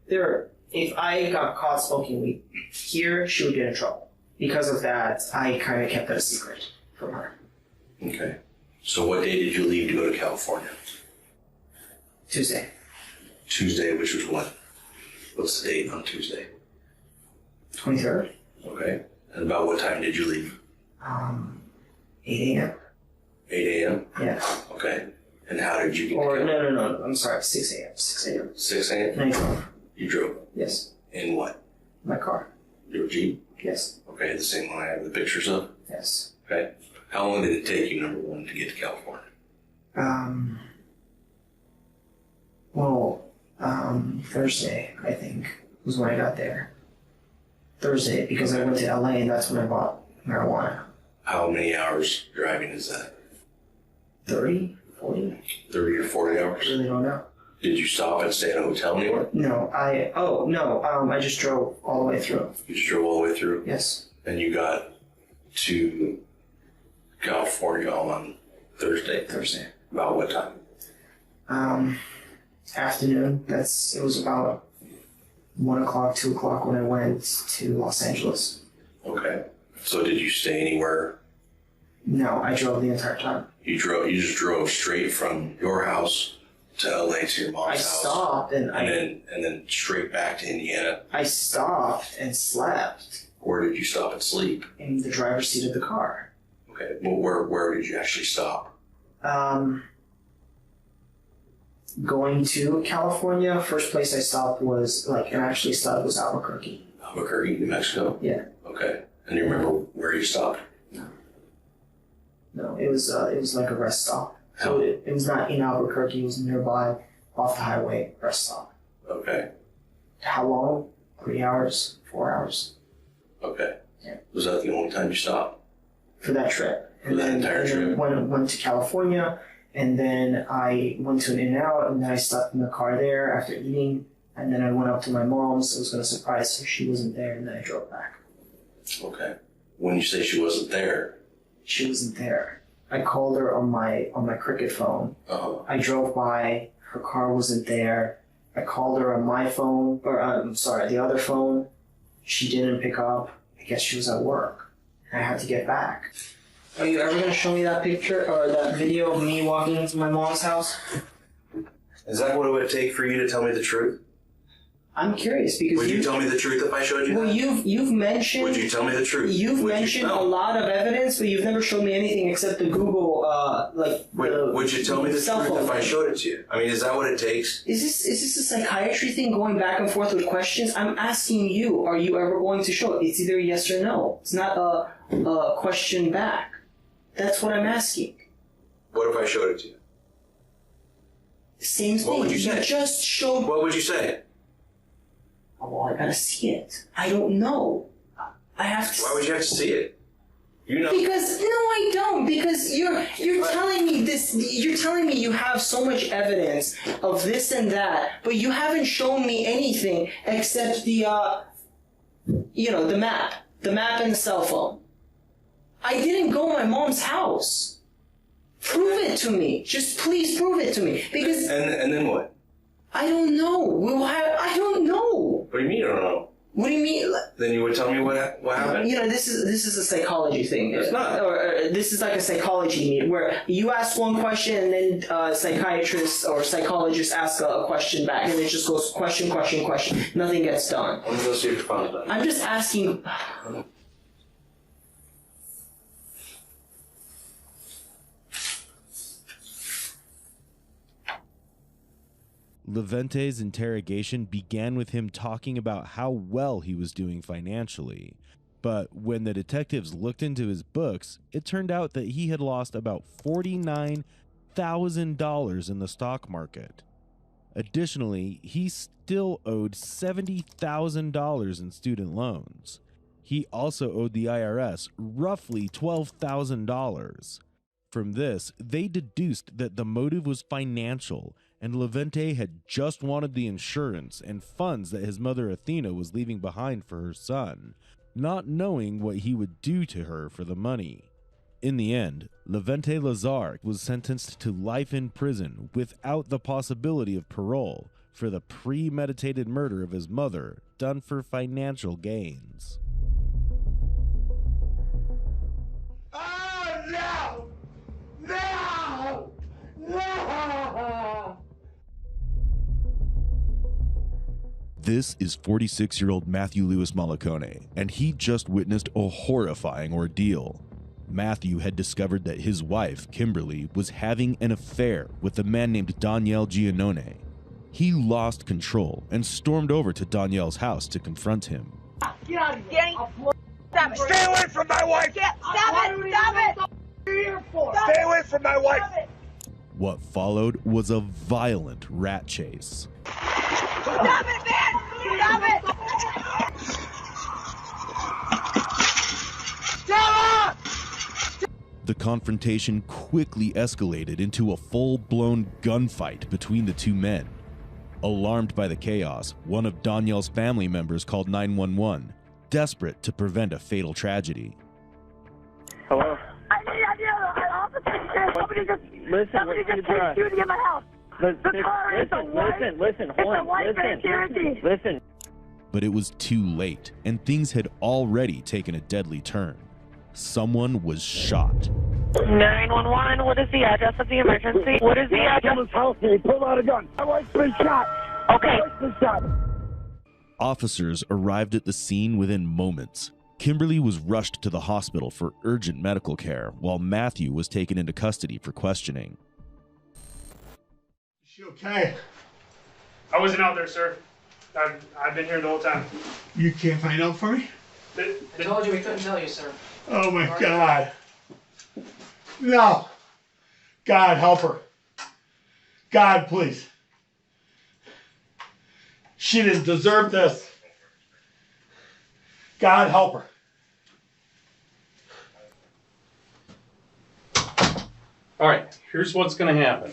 if I got caught smoking weed here, she would get in trouble. Because of that, I kind of kept that a secret from her. Okay. So what day did you leave to go to California? Tuesday. Tuesday, which was what? What's the date on Tuesday? 23rd. Okay. And about what time did you leave? 8 a.m. 8 a.m.? Yeah. Okay. And how did you get Or, to no, I'm sorry, 6 a.m. 6 a.m. 6 a.m.? 9 drove. You drove? Yes. In what? My car. Your Jeep? Yes. Okay, the same one I have the pictures of? Yes. Okay. How long did it take you, number one, to get to California? Thursday, I think, was when I got there. Thursday, because I went to LA and that's when I bought marijuana. How many hours driving is that? 30, 40? 30 or 40 hours? I really don't know. Did you stop and stay in a hotel anywhere? No, I just drove all the way through. You just drove all the way through? Yes. And you got to California on Thursday? Thursday. About what time? Afternoon. It was about 1 o'clock, 2 o'clock when I went to Los Angeles. Okay. So did you stay anywhere? No, I drove the entire time. You just drove straight from your house to LA to your mom's house. I stopped and then straight back to Indiana. I stopped and slept. Where did you stop and sleep? In the driver's seat of the car. Okay. Well, where did you actually stop? Going to California, first place I stopped was Albuquerque. Albuquerque, New Mexico? Yeah. Okay. And you remember where you stopped? No, it was like a rest stop. So it was not in Albuquerque, it was nearby, off the highway, rest stop. Okay. How long? 3 hours? 4 hours? Okay. Yeah. Was that the only time you stopped? For that trip. For that entire trip? Went to California, and then I went to an In-N-Out, and then I slept in the car there after eating, and then I went up to my mom's. I was going to surprise her. She wasn't there, and then I drove back. Okay. When you say she wasn't there? She wasn't there. I called her on my Cricket phone. Uh-huh. I drove by. Her car wasn't there. I called her on my phone, or I'm sorry, the other phone. She didn't pick up. I guess she was at work. I had to get back. Are you ever going to show me that picture or that video of me walking into my mom's house? Is that what it would take for you to tell me the truth? I'm curious because would you tell me the truth if I showed you well, that? you've mentioned. Would you tell me the truth? You've would mentioned you a lot of evidence, but you've never showed me anything except the Google would you tell me the truth if I showed it to you? I mean, is that what it takes? Is this a psychiatry thing going back and forth with questions? I'm asking you, are you ever going to show it? It's either yes or no. It's not a question back. That's what I'm asking. What if I showed it to you? Same thing. What would you say? You just showed. What would you say? Oh, well, I gotta see it. I don't know. I have to. Why would you have to see it? You know. Because no, I don't. Because you're telling me this. You're telling me you have so much evidence of this and that, but you haven't shown me anything except the the map and the cell phone. I didn't go to my mom's house. Prove it to me. Just please prove it to me. Because and then what? I don't know. I don't know. What do you mean you don't know? What do you mean? Then you would tell me what happened? You know, this is a psychology thing. It's not. Or this is like a psychology meet where you ask one question and then a psychiatrist or psychologist asks a question back, and it just goes question. Nothing gets done. Let me go see if your phone's done. I'm just asking. Levente's interrogation began with him talking about how well he was doing financially. But when the detectives looked into his books, it turned out that he had lost about $49,000 in the stock market. Additionally, he still owed $70,000 in student loans. He also owed the IRS roughly $12,000. From this, they deduced that the motive was financial, and Levente had just wanted the insurance and funds that his mother Athena was leaving behind for her son, not knowing what he would do to her for the money. In the end, Levente Lazar was sentenced to life in prison without the possibility of parole for the premeditated murder of his mother done for financial gains. Oh, no! No! No! This is 46-year-old Matthew Lewis Malacone, and he just witnessed a horrifying ordeal. Matthew had discovered that his wife, Kimberly, was having an affair with a man named Daniel Giannone. He lost control and stormed over to Daniel's house to confront him. Get out of here! Stop it! Stay away from my wife! Stop it! Stop it! Stay away from my wife! What followed was a violent rat chase. Stop it, man! Stop it! Stop! The confrontation quickly escalated into a full-blown gunfight between the two men. Alarmed by the chaos, one of Daniel's family members called 911, desperate to prevent a fatal tragedy. Hello? I need an officer. Somebody just chased shooting in my house. The car is a white. Listen, listen. But it was too late, and things had already taken a deadly turn. Someone was shot. 911, what is the address of the emergency? What is the address? House, he pulled out a gun. My wife's been shot. Okay. My wife's been shot. Officers arrived at the scene within moments. Kimberly was rushed to the hospital for urgent medical care, while Matthew was taken into custody for questioning. Is she okay? I wasn't out there, sir. I've been here the whole time. You can't find out for me? I told you we couldn't tell you, sir. Oh my God. No. God, help her. God, please. She didn't deserve this. God, help her. All right, here's what's going to happen.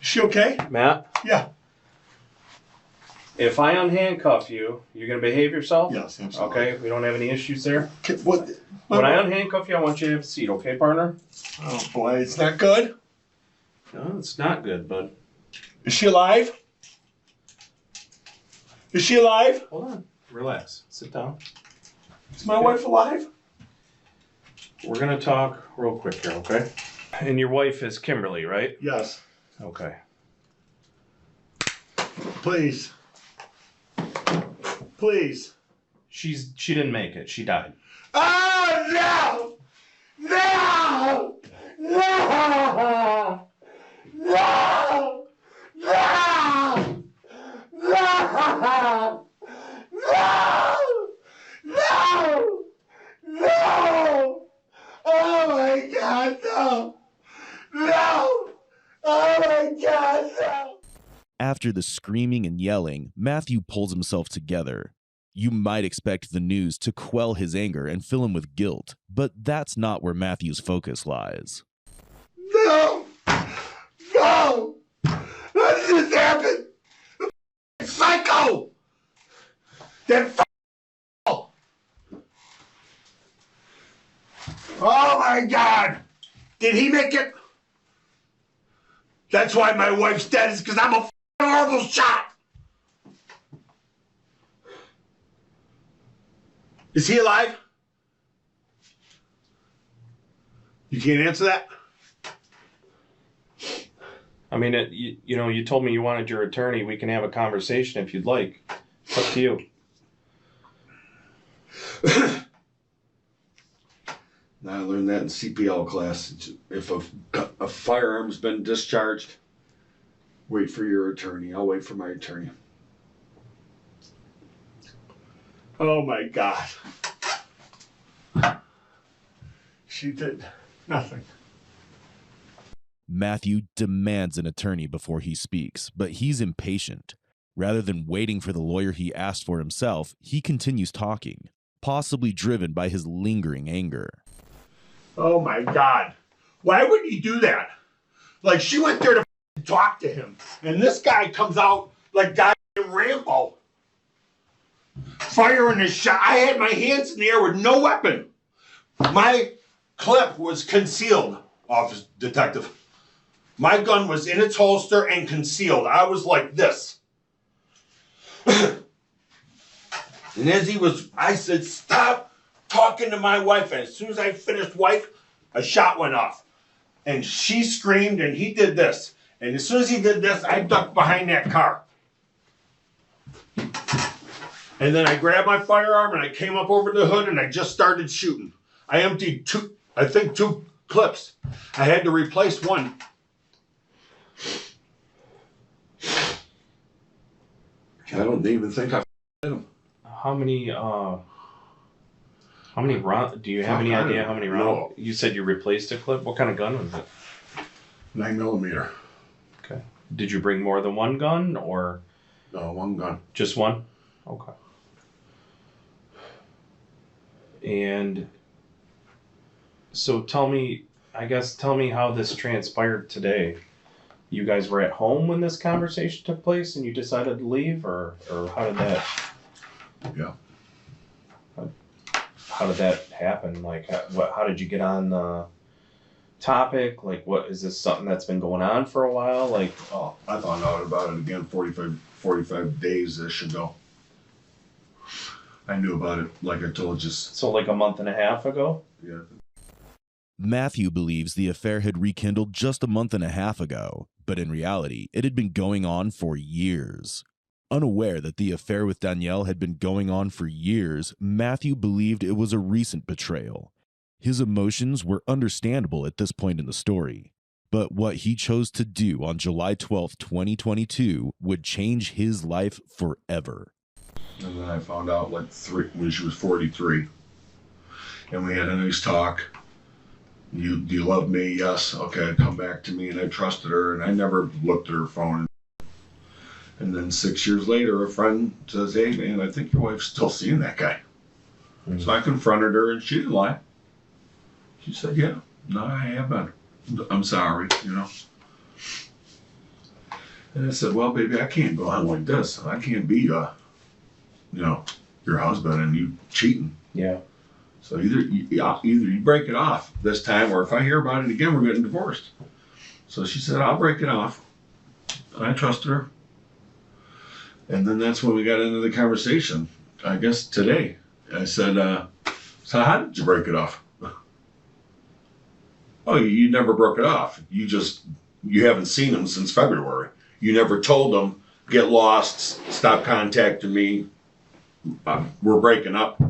Is she okay? Matt? Yeah. If I unhandcuff you, you're going to behave yourself? Yes, absolutely. Okay, we don't have any issues there? What? When I unhandcuff you, I want you to have a seat, okay, partner? Oh, boy, it's not good. No, it's not good, but... Is she alive? Is she alive? Hold on. Relax. Sit down. Is my wife alive? We're going to talk real quick here, okay? And your wife is Kimberly, right? Yes. Okay. Please. Please. She didn't make it. She died. Oh, no! No! No! No! No! No! No! No! No! Oh my God, no! No! Oh my God, no! After the screaming and yelling, Matthew pulls himself together. You might expect the news to quell his anger and fill him with guilt, but that's not where Matthew's focus lies. No! No! What just happened? Psycho! That Oh my God! Did he make it? That's why my wife's dead, is because I'm a horrible shot! Is he alive? You can't answer that? I mean, you told me you wanted your attorney. We can have a conversation if you'd like. It's up to you. I learned that in CPL class. If a firearm's been discharged, wait for your attorney. I'll wait for my attorney. Oh my God. She did nothing. Matthew demands an attorney before he speaks, but he's impatient. Rather than waiting for the lawyer he asked for himself, he continues talking, possibly driven by his lingering anger. Oh my God. Why would he do that? Like, she went there to talk to him, and this guy comes out like goddamn Rambo. Firing his shot. I had my hands in the air with no weapon. My clip was concealed, Officer Detective. My gun was in its holster and concealed. I was like this. And as I said, stop talking to my wife. And as soon as I finished wife, a shot went off. And she screamed and he did this. And as soon as he did this, I ducked behind that car. And then I grabbed my firearm and I came up over the hood and I just started shooting. I emptied two clips. I had to replace one. I don't even think I hit him. How many rounds? Do you have any idea how many rounds? No. You said you replaced a clip. What kind of gun was it? 9mm. Okay. Did you bring more than one gun or? No, one gun. Just one? Okay. And so tell me how this transpired today. You guys were at home when this conversation took place and you decided to leave, or how did that? Yeah. How did that happen? Like, how did you get on the topic? Like, what is this something that's been going on for a while? Like, oh, I found out about it again 45 days-ish ago. I knew about it, like I told you. So like a month and a half ago? Yeah. Matthew believes the affair had rekindled just a month and a half ago, but in reality, it had been going on for years. Unaware that the affair with Danielle had been going on for years, Matthew believed it was a recent betrayal. His emotions were understandable at this point in the story, but what he chose to do on July 12th, 2022 would change his life forever. And then I found out when she was 43. And we had a nice talk. Do you love me? Yes. Okay, come back to me. And I trusted her, and I never looked at her phone. And then 6 years later, a friend says, hey, man, I think your wife's still seeing that guy. So I confronted her, and she didn't lie. She said, yeah, no, I have been. I'm sorry, you know. And I said, well, baby, I can't go on like this. I can't be, you know, your husband and you cheating. Yeah. So either you break it off this time, or if I hear about it again, we're getting divorced. So she said, I'll break it off. And I trusted her. And then that's when we got into the conversation, I guess today. I said, so how did you break it off? Oh, you never broke it off. You haven't seen him since February. You never told him, get lost, stop contacting me, we're breaking up.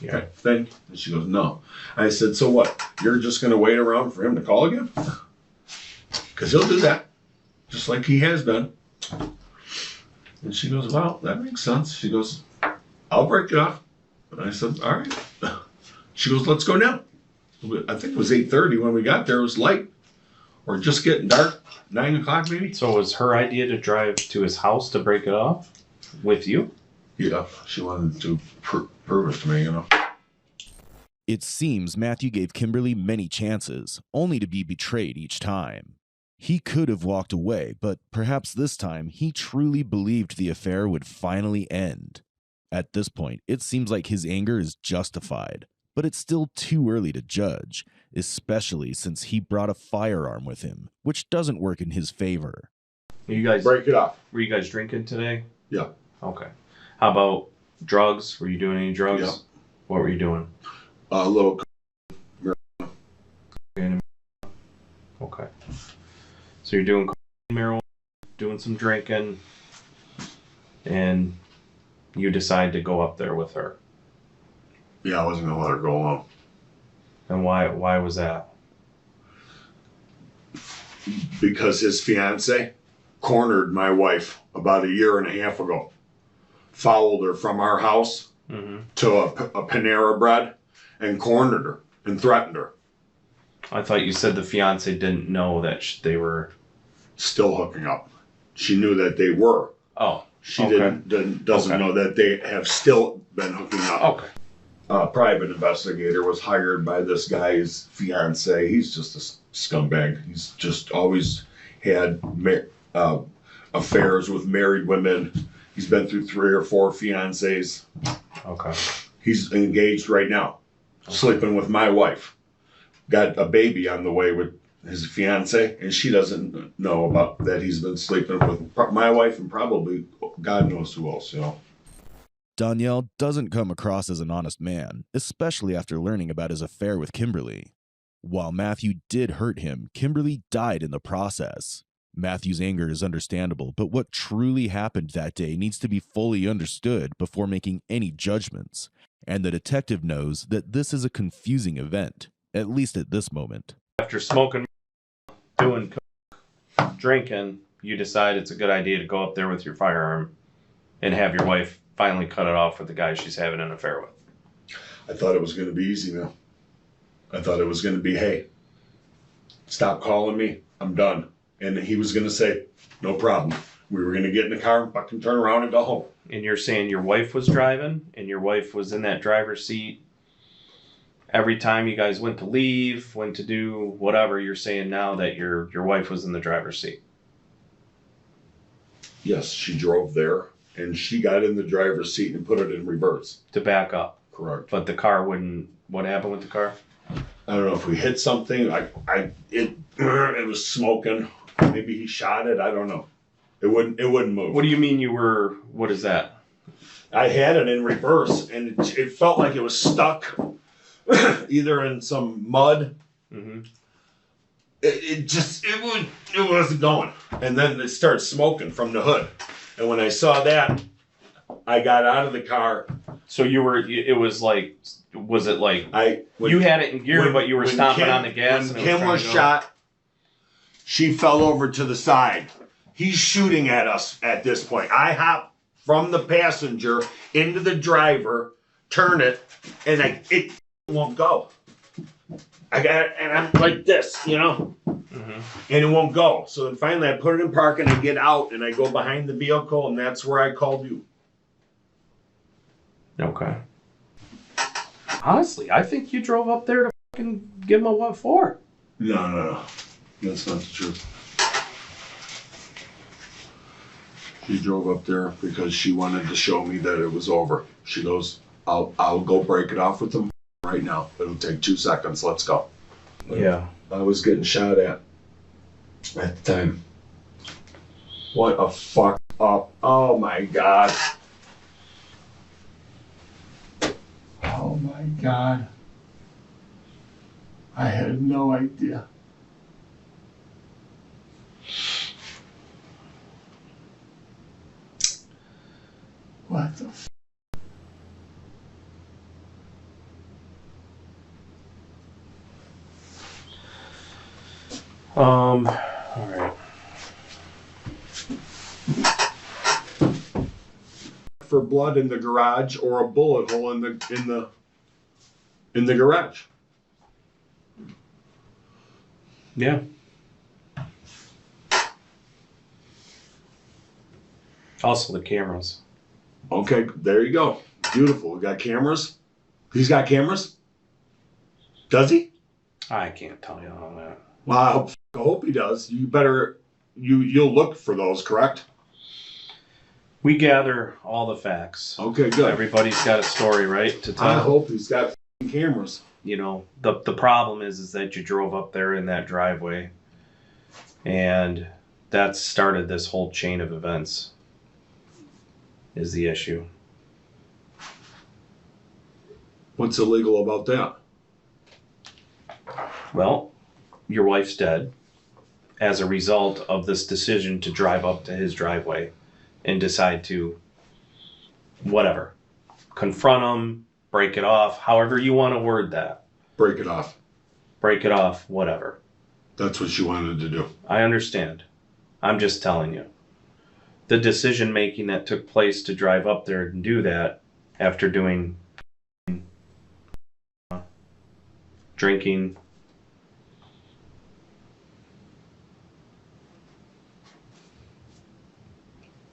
Yeah. Okay, then she goes, no. I said, so what? You're just going to wait around for him to call again? Because he'll do that, just like he has been. And she goes, well, that makes sense. She goes, I'll break it off. And I said, all right. She goes, let's go now. I think it was 8:30 when we got there. It was light, or just getting dark, 9 o'clock maybe. So it was her idea to drive to his house to break it off with you? Yeah, she wanted to prove it to me, you know. It seems Matthew gave Kimberly many chances, only to be betrayed each time. He could have walked away, but perhaps this time he truly believed the affair would finally end. At this point, it seems like his anger is justified, but it's still too early to judge, especially since he brought a firearm with him, which doesn't work in his favor. You guys break it off. Were you guys drinking today? Yeah. Okay. How about drugs? Were you doing any drugs? Yeah. What were you doing? A little. Okay. So you're doing marijuana, doing some drinking, and you decide to go up there with her. Yeah, I wasn't gonna let her go alone. And why was that? Because his fiance cornered my wife about a year and a half ago. Followed her from our house to a Panera Bread and cornered her and threatened her. I thought you said the fiance didn't know that they were still hooking up. She knew that they were. Oh. She doesn't know that they have still been hooking up. Okay. A private investigator was hired by this guy's fiance. He's just a scumbag. He's just always had affairs with married women. He's been through 3 or 4 fiancés. Okay. He's engaged right now, sleeping with my wife. Got a baby on the way with his fiance, and she doesn't know about that he's been sleeping with my wife and probably God knows who else, you know. Danielle doesn't come across as an honest man, especially after learning about his affair with Kimberly. While Matthew did hurt him, Kimberly died in the process. Matthew's anger is understandable, but what truly happened that day needs to be fully understood before making any judgments. And the detective knows that this is a confusing event, at least at this moment. After smoking, doing drinking, you decide it's a good idea to go up there with your firearm and have your wife finally cut it off with the guy she's having an affair with. I thought it was going to be easy now. I thought it was going to be, hey, stop calling me. I'm done. And he was going to say, no problem. We were going to get in the car and fucking turn around and go home. And you're saying your wife was driving and your wife was in that driver's seat every time you guys went to leave, went to do whatever. You're saying now that your wife was in the driver's seat. Yes, she drove there and she got in the driver's seat and put it in reverse. To back up. Correct. But the car wouldn't, what happened with the car? I don't know if we hit something. It was smoking. Maybe he shot it. I don't know. It wouldn't move. What do you mean you were, what is that? I had it in reverse and it felt like it was stuck either in some mud. Mm-hmm. It wasn't going. And then it started smoking from the hood. And when I saw that, I got out of the car. So was it like, you had it in gear, but you were stomping on the gas? When Kim was shot, she fell over to the side. He's shooting at us at this point. I hop from the passenger into the driver, turn it, and it won't go. I got it, and I'm like this, you know? Mm-hmm. And it won't go. So then finally I put it in park and I get out and I go behind the vehicle and that's where I called you. Okay. Honestly, I think you drove up there to fucking give him a what for? No. That's not the truth. She drove up there because she wanted to show me that it was over. She goes, I'll go break it off with them right now. It'll take 2 seconds. Let's go. Yeah. I was getting shot at the time. What a fuck up. Oh my God. Oh my God. I had no idea. What the f? All right. For blood in the garage or a bullet hole in the garage. Yeah. Also the cameras. Okay, there you go. Beautiful. We got cameras. He's got cameras? Does he? I can't tell you all that. Well, I hope he does. You better, you'll look for those, correct? We gather all the facts. Okay, good. Everybody's got a story, right, to tell. I hope he's got cameras. You know, the problem is that you drove up there in that driveway, and that started this whole chain of events, is the issue. What's illegal about that? Well, your wife's dead as a result of this decision to drive up to his driveway and decide to, whatever, confront him, break it off, however you want to word that. Break it off. Break it off, whatever. That's what you wanted to do. I understand. I'm just telling you. The decision making that took place to drive up there and do that after doing drinking.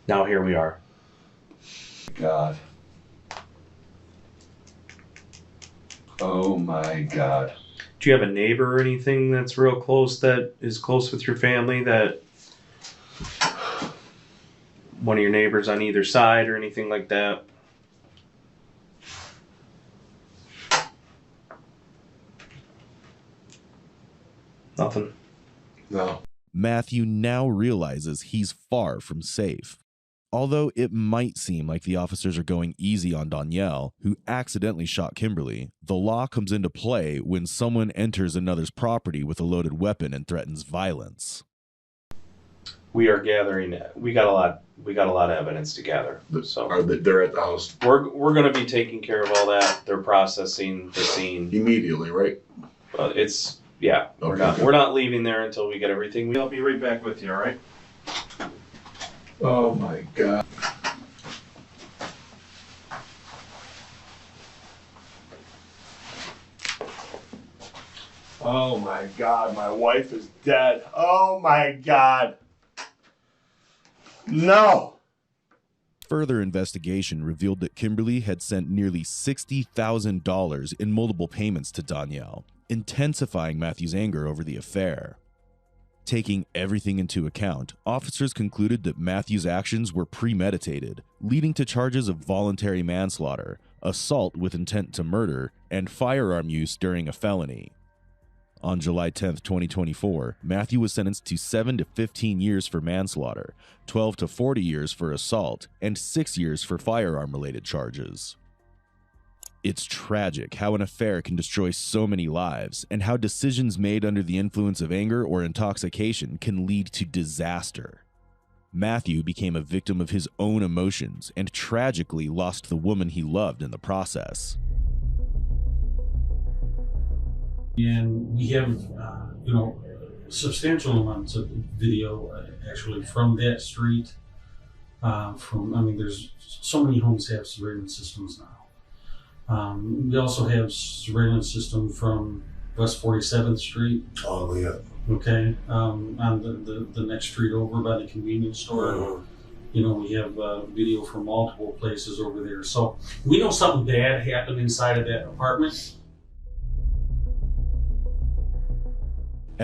Now here we are. God. Oh my God. Do you have a neighbor or anything that's real close, that is close with your family, that one of your neighbors on either side or anything like that? Nothing. No. Matthew now realizes he's far from safe. Although it might seem like the officers are going easy on Danielle, who accidentally shot Kimberly, the law comes into play when someone enters another's property with a loaded weapon and threatens violence. We are gathering. We got a lot of evidence to gather. So They're at the house we're going to be taking care of all that. They're processing the scene immediately, right? It's yeah. Okay, we're not leaving there until we get everything. I'll be right back with you. All right. Oh my God. Oh my God, my wife is dead. Oh my God. No. Further investigation revealed that Kimberly had sent nearly $60,000 in multiple payments to Danielle, intensifying Matthew's anger over the affair. Taking everything into account, officers concluded that Matthew's actions were premeditated, leading to charges of voluntary manslaughter, assault with intent to murder, and firearm use during a felony. On July 10, 2024, Matthew was sentenced to 7 to 15 years for manslaughter, 12 to 40 years for assault, and 6 years for firearm-related charges. It's tragic how an affair can destroy so many lives, and how decisions made under the influence of anger or intoxication can lead to disaster. Matthew became a victim of his own emotions and tragically lost the woman he loved in the process. And we have, substantial amounts of video actually from that street. There's so many homes have surveillance systems now. We also have surveillance system from West 47th Street. Oh yeah. Okay, on the next street over by the convenience store. We have video from multiple places over there. So we know something bad happened inside of that apartment.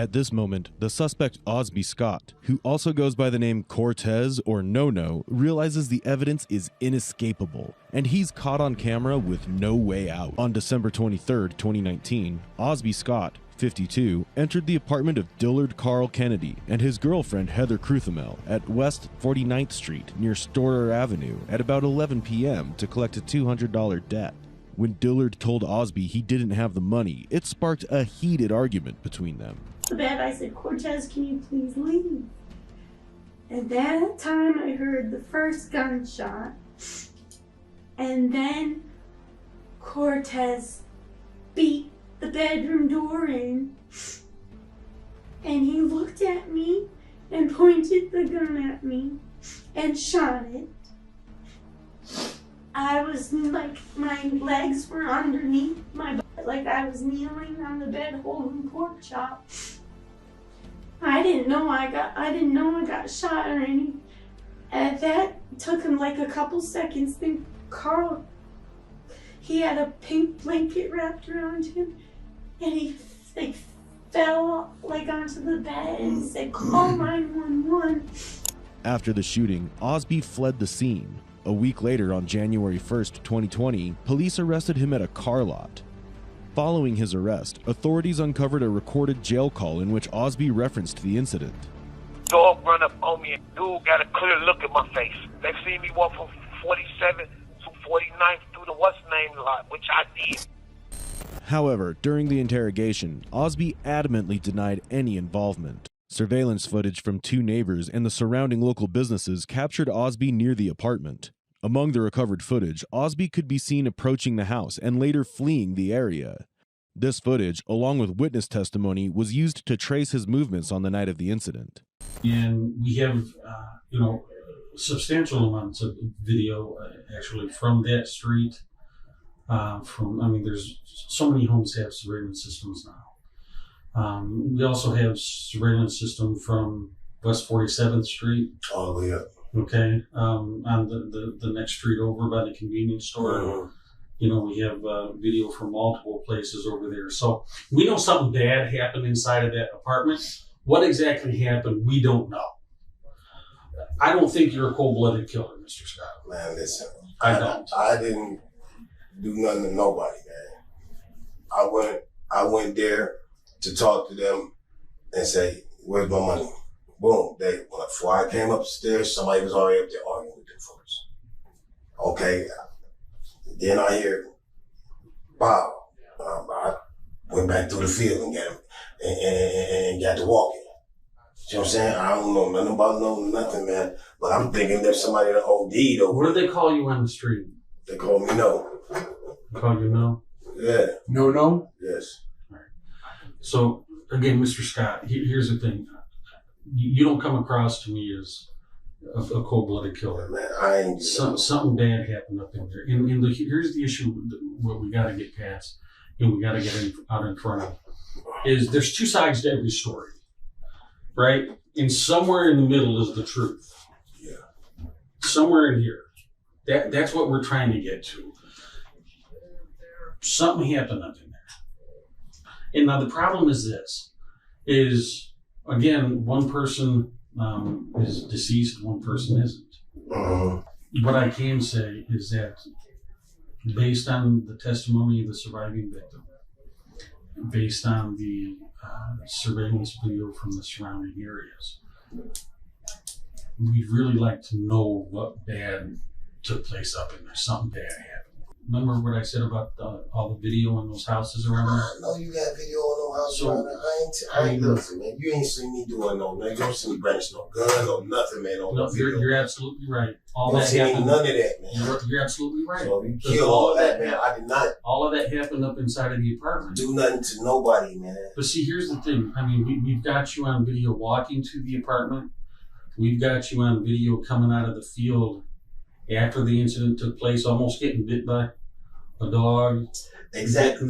At this moment, the suspect Osby Scott, who also goes by the name Cortez or No-No, realizes the evidence is inescapable, and he's caught on camera with no way out. On December 23, 2019, Osby Scott, 52, entered the apartment of Dillard Carl Kennedy and his girlfriend Heather Kruthamel at West 49th Street near Storer Avenue at about 11 p.m. to collect a $200 debt. When Dillard told Osby he didn't have the money, it sparked a heated argument between them. The bed, I said, Cortez, can you please leave? At that time, I heard the first gunshot, and then Cortez beat the bedroom door in, and he looked at me and pointed the gun at me and shot it. I was like, my legs were underneath my butt, like I was kneeling on the bed holding pork chop. I didn't know I got shot or anything. And that took him like a couple seconds. Then Carl, he had a pink blanket wrapped around him, and he like fell like onto the bed and said, "Call 911." After the shooting, Osby fled the scene. A week later, on January 1st, 2020, police arrested him at a car lot. Following his arrest, authorities uncovered a recorded jail call in which Osby referenced the incident. Dog run up on me and dude got a clear look at my face. They see me walk from 47 to 49th through the what's name lot, which I did. However, during the interrogation, Osby adamantly denied any involvement. Surveillance footage from two neighbors and the surrounding local businesses captured Osby near the apartment. Among the recovered footage, Osby could be seen approaching the house and later fleeing the area. This footage, along with witness testimony, was used to trace his movements on the night of the incident. And we have, substantial amounts of video actually from that street. There's so many homes have surveillance systems now. We also have surveillance system from West 47th Street. All the way up. Okay, on the next street over by the convenience store. We have video from multiple places over there. So we know something bad happened inside of that apartment. What exactly happened, we don't know. I don't think you're a cold-blooded killer, Mr. Scott. Man, listen. I didn't do nothing to nobody, man. I went there to talk to them and say, "Where's my money?" Boom. Before I came upstairs, somebody was already up there arguing with them folks. Okay. Then I hear, "Wow." I went back through the field and got him and got to walking. You know what I'm saying? I don't know nothing about nothing, man. But I'm thinking there's somebody that OD'd over. What do they call you on the street? They call me No. They call you No? Yeah. No? Yes. All right. So, again, Mr. Scott, here's the thing. You don't come across to me as a cold-blooded killer. Man, I ain't. Something bad happened up in there. Here's the issue, what we got to get past, and we got to get out in front of, is there's two sides to every story, right? And somewhere in the middle is the truth. Yeah. Somewhere in here. That's what we're trying to get to. Something happened up in there. And now the problem is this, is, again, one person is deceased, one person isn't. What I can say is that based on the testimony of the surviving victim, based on the surveillance video from the surrounding areas, we'd really like to know what bad took place up in there. Something bad happened. Remember what I said about all the video in those houses around there? I know you got video on no house around there. I ain't listen, man. You ain't seen me doing no nothing. You don't see me brandish no gun or nothing, man. On No, the video. you're absolutely right. All You don't that see happened. none of that, man. You're absolutely right. So you Because kill all that, man. I did not All of that happened up inside of the apartment. do nothing to nobody, man. But see, here's the thing. I mean, we've got you on video walking to the apartment. We've got you on video coming out of the field after the incident took place, almost getting bit by a dog. Exactly.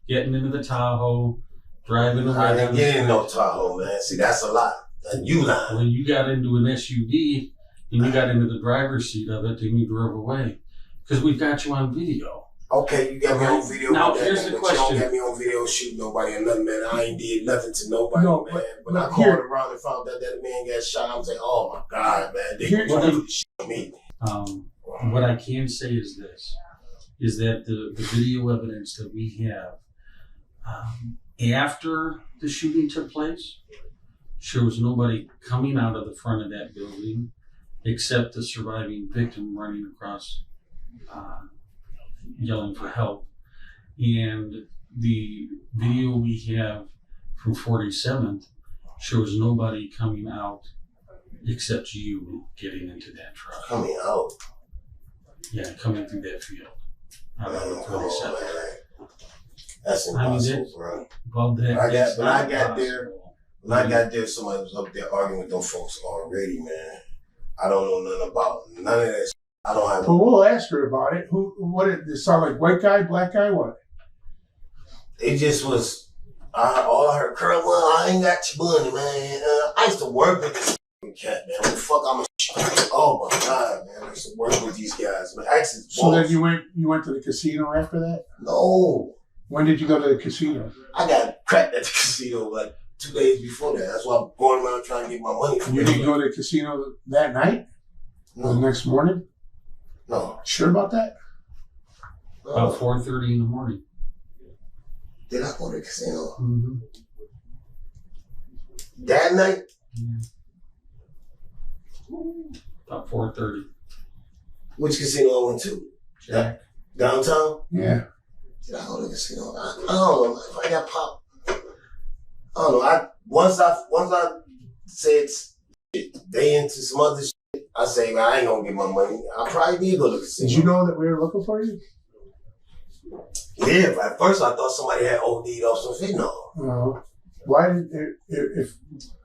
Getting into the Tahoe, driving away. I didn't get in no Tahoe, man. See, that's a lie. You lying. When you got into an SUV and you got into the driver's seat of it, and you drove away. Because we've got you on video. Okay, you got me on video. Now, with that, here's the but question. You don't got me on video shooting nobody or nothing, man. I ain't did nothing to nobody, No, man. When but I called here- around and found out that a man got shot, I'm saying, oh my God, man. They Here- trying to do this shit on me. What I can say is this, is that the video evidence that we have after the shooting took place shows nobody coming out of the front of that building except the surviving victim running across yelling for help. And the video we have from 47th shows nobody coming out except you getting into that truck. Coming out? Yeah, coming through that field. Out of the 47th. That's impossible, bro. Well, When I got impossible. there, somebody was up there arguing with them folks already, man. I don't know nothing about none of that shit. I don't have. Well, we'll ask her about it. What did it sound like? White guy, black guy, what? It just was. All I heard, Curl, well, I ain't got your money, man. I used to work with this cat, man. What the fuck, I'm a. Oh my God, man! I used to work with these guys, man. Actually, So then you went to the casino after that? No. When did you go to the casino? I got cracked at the casino like 2 days before that. That's why I'm going around trying to get my money from You didn't go to the casino that night? No. The next morning? No. Sure about that? About 4:30 in the morning. Did I go to the casino? Mm-hmm. That night? About 4:30. Which casino I went to? Jack. Downtown? Yeah. Did I go to the casino? I don't know if I got popped. I don't know. Once I said shit, they into some other shit, I say, man, I ain't gonna get my money. I probably did go to the casino. Did you know that we were looking for you? Yeah, but at first I thought somebody had OD'd off some fentanyl. Why did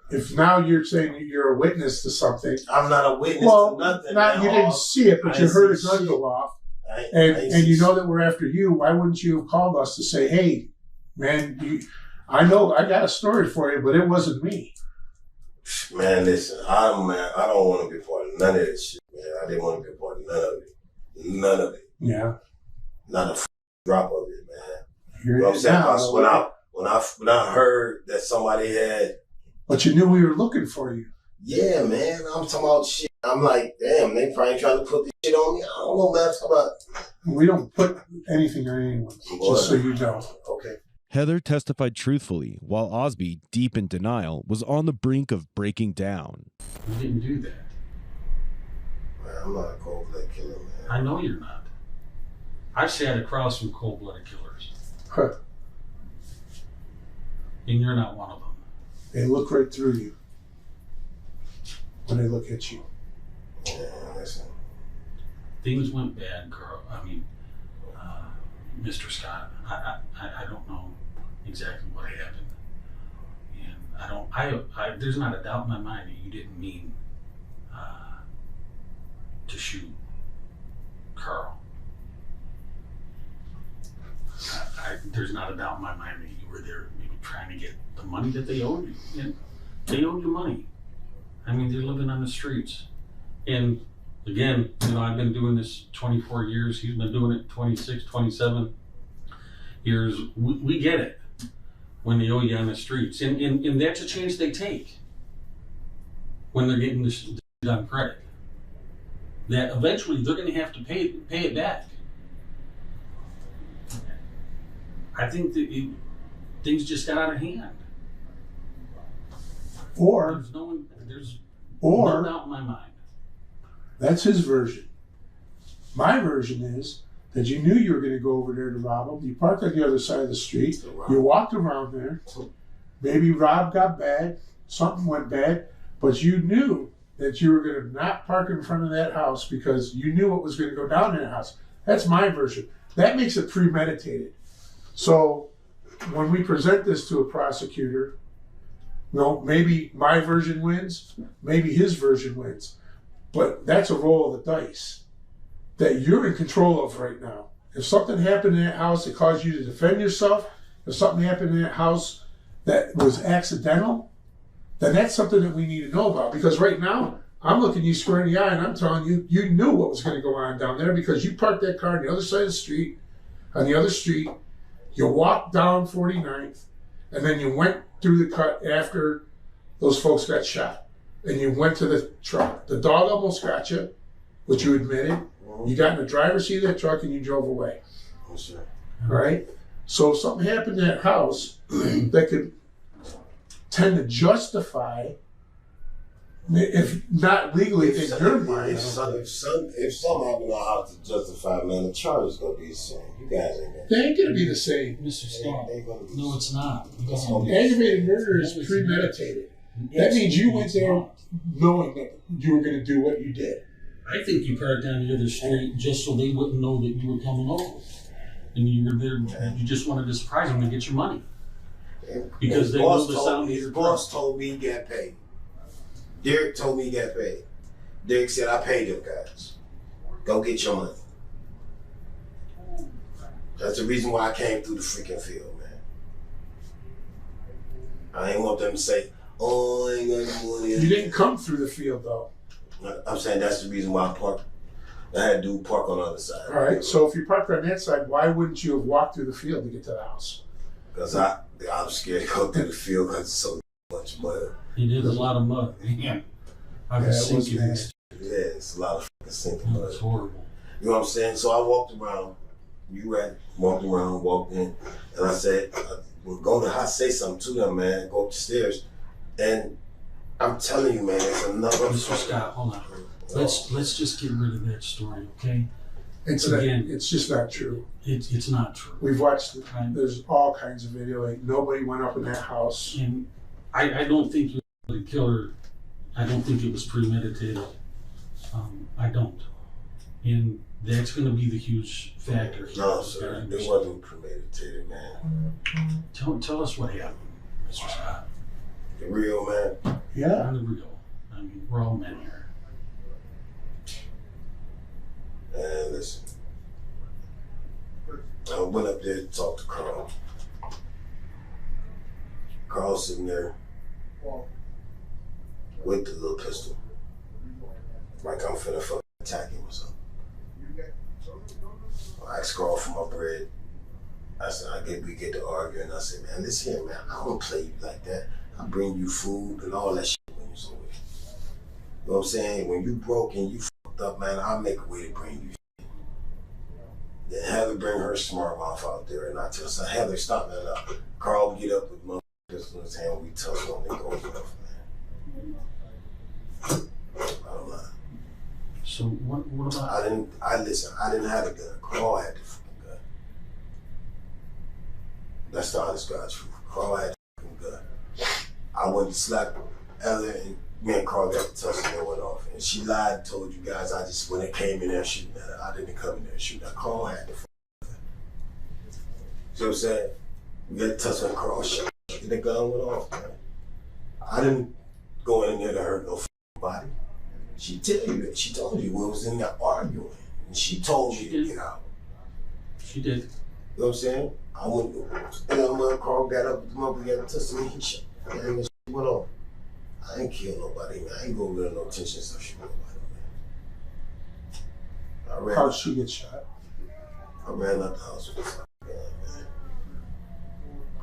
if now you're saying you're a witness to something? I'm not a witness to nothing. You didn't see it, but you heard a gun go off. And you know that we're after you. Why wouldn't you have called us to say, hey, man, I know I got a story for you, but it wasn't me. Man, listen, I don't want to be part of none of this shit, man. I didn't want to be a part of none of it. None of it. Yeah. Not a drop of it, man. Here You know what it I'm is saying? now. When I heard that somebody had. But you knew we were looking for you. Yeah, man. I'm talking about shit. I'm like, damn, they probably trying to put this shit on me. I don't know, man. I'm about. We don't put anything on anyone, just so you know. Okay. Heather testified truthfully, while Osby, deep in denial, was on the brink of breaking down. You didn't do that. Man, I'm not a cold-blooded killer, man. I know you're not. I've sat across from cold-blooded killers. Huh. And you're not one of them. They look right through you when they look at you. Yeah, listen. Things went bad, Carl. Mr. Scott. I don't know exactly what happened, and there's not a doubt in my mind that you didn't mean to shoot Carl. There's not a doubt in my mind that you were there maybe trying to get the money that they owed you. And they owed you money. I mean, they're living on the streets. And again, I've been doing this 24 years. He's been doing it 26, 27 years. We get it when they owe you on the streets. And that's a chance they take when they're getting this on credit. That eventually they're going to have to pay it back. I think that things just got out of hand. Or there's no doubt in my mind. That's his version. My version is that you knew you were going to go over there to rob him. You parked on the other side of the street. You walked around there. Maybe Rob got bad. Something went bad. But you knew that you were going to not park in front of that house because you knew what was going to go down in that house. That's my version. That makes it premeditated. So when we present this to a prosecutor, maybe my version wins, maybe his version wins. But that's a roll of the dice that you're in control of right now. If something happened in that house that caused you to defend yourself, if something happened in that house that was accidental, then that's something that we need to know about. Because right now, I'm looking you square in the eye and I'm telling you, you knew what was going to go on down there because you parked that car on the other side of the street on the other street. You walked down 49th, and then you went through the cut after those folks got shot. And you went to the truck. The dog almost got you, which you admitted. You got in the driver's seat of that truck and you drove away. Sure. All right? So if something happened in that house that could tend to justify, if not legally, in your mind. If something happened in the house to justify, man, the charge is going to be the same. You guys ain't going to. They ain't going to be the same. Mr. Scott, no, it's not. Aggravated murder is premeditated. That means you went there knowing that you were going to do what you did. I think you parked down the other street just so they wouldn't know that you were coming over. And you were there, you just wanted to surprise them to get your money. Because they know the sound of your His boss told me he got paid. Derek told me he got paid. Derek said, I paid them guys. Go get your money. That's the reason why I came through the freaking field, man. I ain't want them to say, oh, I ain't got no money. You didn't come through the field, though. I'm saying that's the reason why I parked. I had to park on the other side. All right, so if you parked on that side, why wouldn't you have walked through the field to get to the house? Because I was scared to go through the field because it's so much mud. It is a lot of mud. Yeah. I was sinking. Yeah, it's a lot of fucking sinking mud. It's horrible. You know what I'm saying? So I walked around. Walked around, walked in, and I said, "We'll go to." I say something to them, man. Go up the stairs, and I'm telling you, man, it's another. Mr. Scott, hold on. Let's just get rid of that story, okay? It's just not true. It's not true. We've watched it. There's all kinds of video. Like nobody went up in that house. And I don't think you were the killer. I don't think it was premeditated. I don't. And that's going to be the huge factor here. No, sir, it wasn't premeditated, man. Tell us what happened, Mr. Scott. The real, man. Yeah. The real. I mean, we're all men here. And listen, I went up there to talk to Carl. Carl's sitting there with the little pistol. Like I'm finna fucking attack him or something. I asked Carl for my bread. I said, we get to arguing. I said, man, listen here, man, I don't play you like that. I bring you food and all that shit when you're somewhere. You know what I'm saying? When you broke and you fucked up, man, I'll make a way to bring you shit. Then Heather bring her smart mouth out there and I tell her, Heather, stop that up. Carl would get up with my pistol in his hand, we tussle and it goes off, man. I don't know. So what about? I didn't have a gun. Carl had the fucking gun. That's the honest God's truth. Carl had the fucking gun. I went to slap Heather and me and Carl got the tussle and it went off. And she lied and told you guys when it came in there shooting at her, I didn't come in there shooting at her. Carl had the fucking gun. See what I'm saying? We got the tussle and Carl shot. And the gun went off, man. I didn't go in there to hurt no fucking body. She tell you that. She told you we was in there arguing. And she told me to get out. She did. You know what I'm saying? I went, and Carl got up, we got to tussle me, he shot. And shit went on. I ain't kill nobody, man. I ain't gonna let no tension stuff shoot nobody, man. How'd she get shot? I ran out the house with a fucking gun,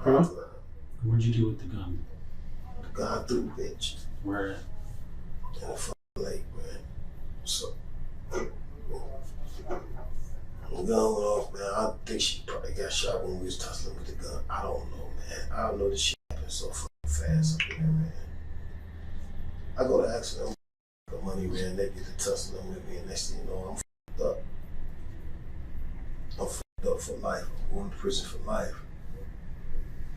man. Huh? What'd you do with the gun? The gun threw the bitch. Where at? In the fucking lake, man. So, the gun went off, man. I think she probably got shot when we was tussling with the gun. I don't know, man. I don't know this shit happened so fucking fast up in there, man. I go to ask them for money, man. They get to tussling with me, and next thing you know, I'm fucked up. I'm fucked up for life. I'm going to prison for life.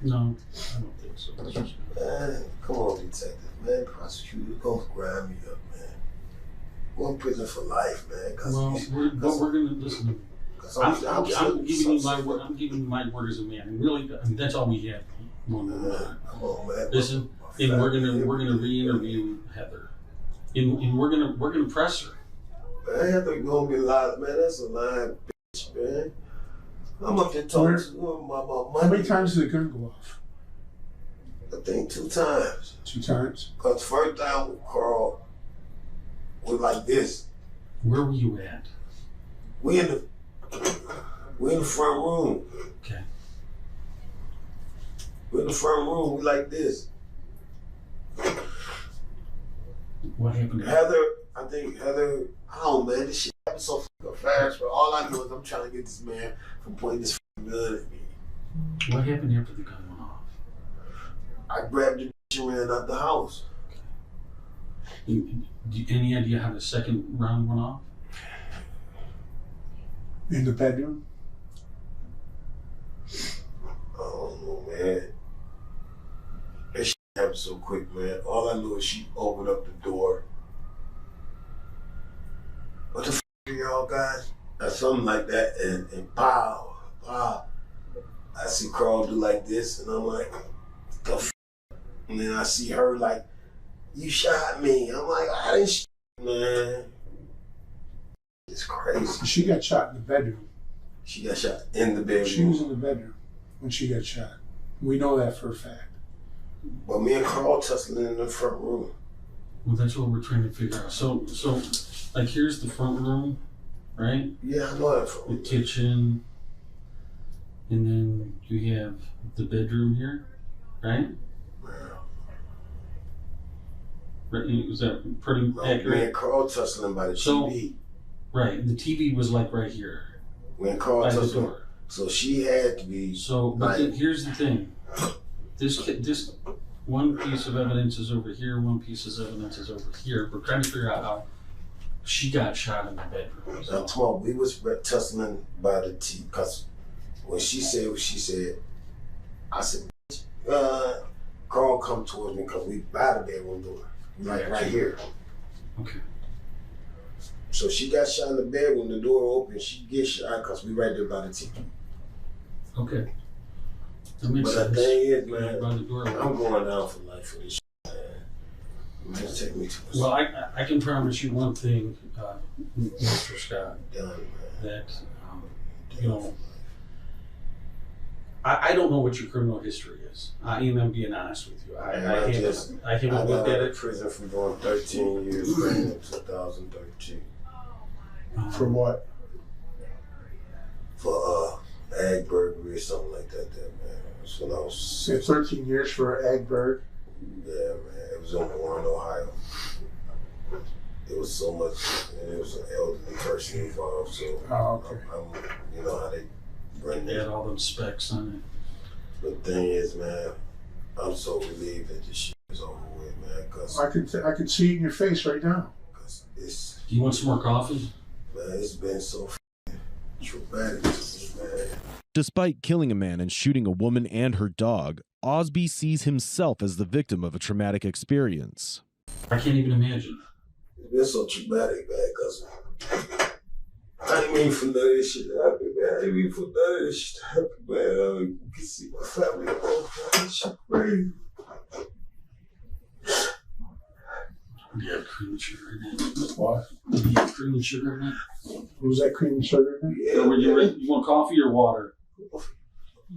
No, I don't think so. Man, come on, detective. Man, prosecutor, gonna grind me up, man. I'm going to prison for life, man. We're gonna listen. I'm giving you my word. I'm giving you my word as a man. And really, I mean, that's all we have. Come on, man. Listen, and we're gonna re-interview Heather, and we're gonna press her. Man, Heather gonna be lying, man. That's a lying bitch, man. I'm up there talking to my money. How many times did the gun go off? I think 2 times. 2 times? Because first time with Carl was like this. Where were you at? We in the We're in the front room. Okay. We're in the front room. We like this. What happened? Heather, I don't know, man, this shit happened so fucking fast, but all I know is I'm trying to get this man from pointing this fucking gun at me. What happened after the gun went off? I grabbed the bitch and ran out the house. Any idea how the second round went off? In the bedroom? I don't know, man. That shit happened so quick, man. All I know is she opened up the door. What the f are y'all guys? Or something like that, and pow, pow. I see Carl do like this, and I'm like, what the f? And then I see her like, you shot me. I'm like, I didn't shoot, man. It's crazy. She got shot in the bedroom. She got shot in the bedroom. She was in the bedroom when she got shot. We know that for a fact. But me and Carl tussling in the front room. Well, that's what we're trying to figure out. So, like, here's the front room, right? Yeah, I know that front room. The kitchen, and then you have the bedroom here, right? Right, is that pretty accurate? Me and Carl tussling by the TV. Right, the TV was like right here. Me and Carl by the tussling. door. So she had to be. So, but like, then here's the thing. This one piece of evidence is over here. One piece of evidence is over here. We're trying to figure out how she got shot in the bedroom. I'm talking, we was tussling by the TV because when she said what she said, I said, Carl come towards me because we by the bedroom door. Like right here. Okay. So she got shot in the bedroom, the door open, she gets shot because we right there by the TV. Okay. That makes But sense. the thing is, man, By the door. I'm going down for life for this shit, man. Man, take me to Well, I can promise you one thing, Mr. Scott, that you know, I don't know what your criminal history is. I'm being honest with you. I haven't looked at it. Prison from doing 13 years, in 2013. For what? For ag burglary or something like that, man. That's when I was 13 years for ag burg. Yeah, man. It was in Warren, Ohio. It was so much, and it was an elderly person involved. So, you know how they bring They had all them specs on it. The thing is, man, I'm so relieved that this shit is over with, man. Cause I could see it in your face right now. It's, Do you want some more coffee? Man, it's been so traumatic to me, man. Despite killing a man and shooting a woman and her dog, Osby sees himself as the victim of a traumatic experience. I can't even imagine. It's been so traumatic, man, because I didn't mean for none of this shit to happen, man. I didn't mean for none of this shit to happen, man. You can see my family all this shit crazy. Do you have cream and sugar in it? What? Do you have cream and sugar in it? Was that cream and sugar in it? Yeah, you want coffee or water?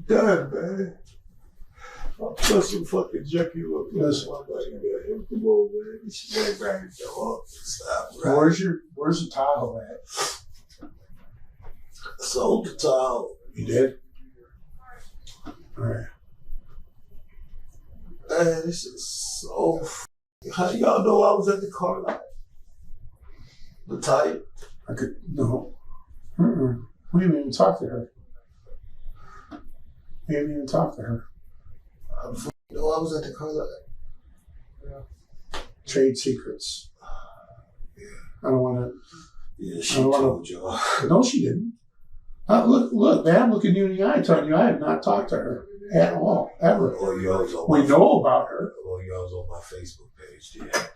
Done, man. I'll put some fucking junkie look. Listen. Come on, man. This shit ain't right. Stop, right? Where's the Tahoe at? Sold the Tahoe. You did? Alright. Man, this is so. How do y'all know I was at the car lot? The type? I could, no. We didn't even talk to her. We didn't even talk to her. No, I was at the car lot. Yeah. Trade secrets. Yeah. I don't want to. Yeah, she told y'all. No, she didn't. Look, man, I'm looking you in the eye telling you I have not talked to her at all, ever. Oh, we know about her. Oh, y'all's on my Facebook page, yeah.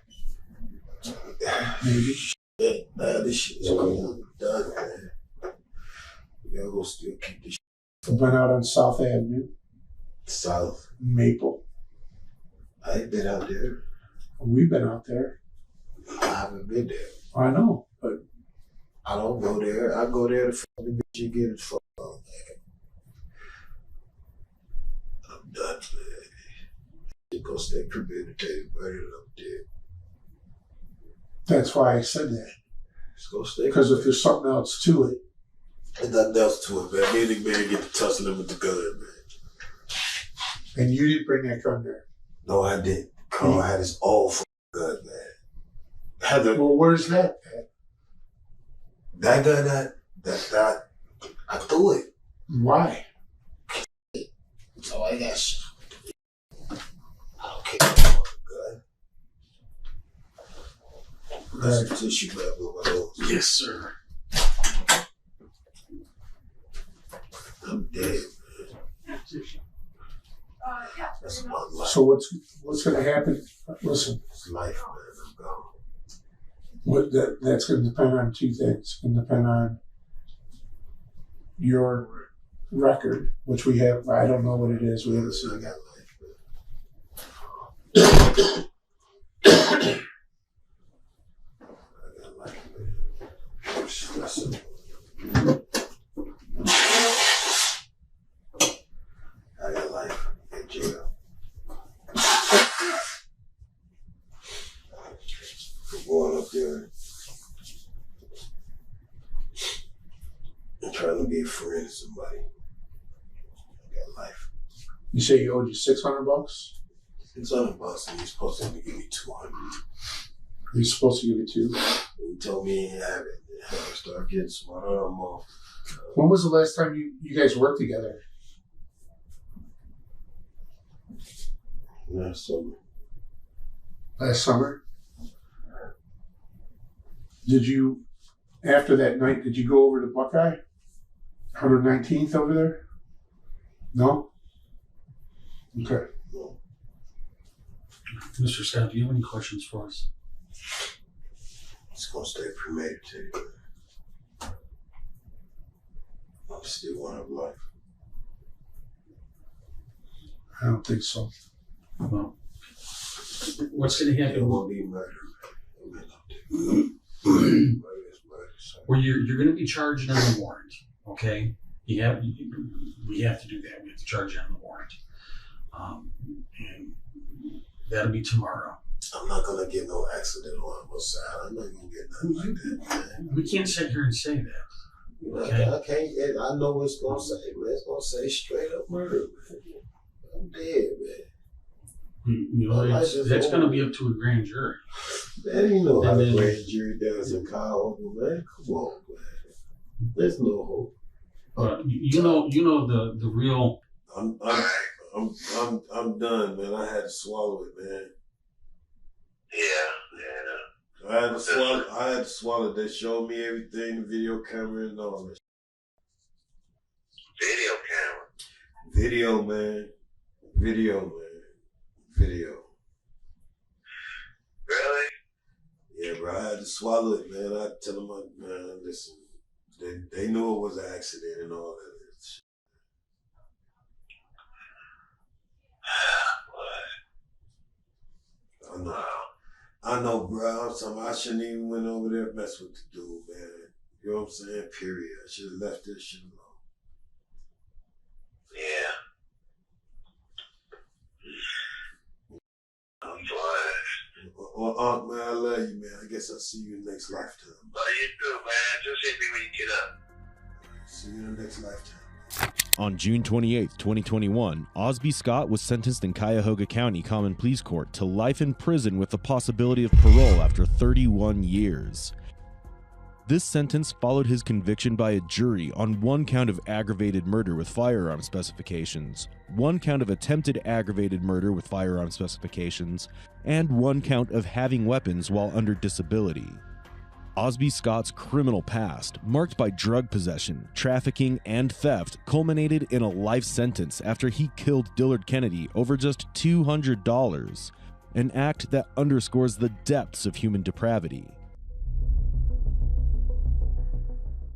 Maybe. Shit, man, this shit is done, man. Y'all gonna still keep this shit. Went out on South Avenue. South? Maple. I ain't been out there. We've been out there. I haven't been there. I know, but I don't go there. I go there to fuck the bitch you get it fuck on, man. I'm done, man. You gonna stay premeditated murder and I'm dead. That's why I said that. Just gonna stay. Because if there's something else to it, There's nothing else to it, man. Me and the man get to tussling him with the gun, man. And you didn't bring that gun there? No, I didn't. Carl had his own gun, man. Well, where's that? That gun, I threw it. Why? So I got shot. I don't care about the gun. That's a tissue bag with my nose. Yes, sir. I'm dead, man. That's my life. So what's going to happen? Listen. It's life, man. I'm gone. That's going to depend on two things. It's going to depend on your record, which we have. I don't know what it is. We haven't seen. I got life, man. Listen. I got life in jail. I'm going up there and trying to be a friend to somebody. I got life. You say you owed you $600? $600, and you're supposed to give me $200. You're supposed to give me $200? He told me he didn't have it. I started getting smarter and more. When was the last time you guys worked together? Last summer. Last summer? Did you, after that night, did you go over to Buckeye? 119th over there? No? Okay. Mr. Scott, do you have any questions for us? It's going to stay premeditated. I still want to have life. I don't think so. Well, what's going to happen? It won't be murder. Well, you're going to be charged on the warrant, okay? We have to do that. We have to charge you on the warrant. And that'll be tomorrow. I'm not going to get no accident on my side. I'm not going to get nothing like that, man. We can't sit here and say that. Okay. I can't. I know what it's going to say, man. It's going to say straight up murder, man. I'm dead, man. You know, that's going to be up to a grand jury. Man, you know how the grand jury does in Kyle, man. Come on, man. There's no hope. You know the real. I'm done, man. I had to swallow it, man. Yeah. I had to swallow. They showed me everything, the video camera and all that. Video, man. Video. Really? Yeah, bro. I had to swallow it, man. I tell them, man, listen. They knew it was an accident and all that. I know, bro. I shouldn't even went over there and mess with the dude, man. You know what I'm saying? Period. I should have left this shit alone. Yeah. I'm glad. Well, man, I love you, man. I guess I'll see you in the next lifetime. Love you too, man. Just hit me when you get up. See you in the next lifetime. On June 28, 2021, Osby Scott was sentenced in Cuyahoga County Common Pleas Court to life in prison with the possibility of parole after 31 years. This sentence followed his conviction by a jury on one count of aggravated murder with firearm specifications, one count of attempted aggravated murder with firearm specifications, and one count of having weapons while under disability. Osby Scott's criminal past, marked by drug possession, trafficking, and theft, culminated in a life sentence after he killed Dillard Kennedy over just $200, an act that underscores the depths of human depravity.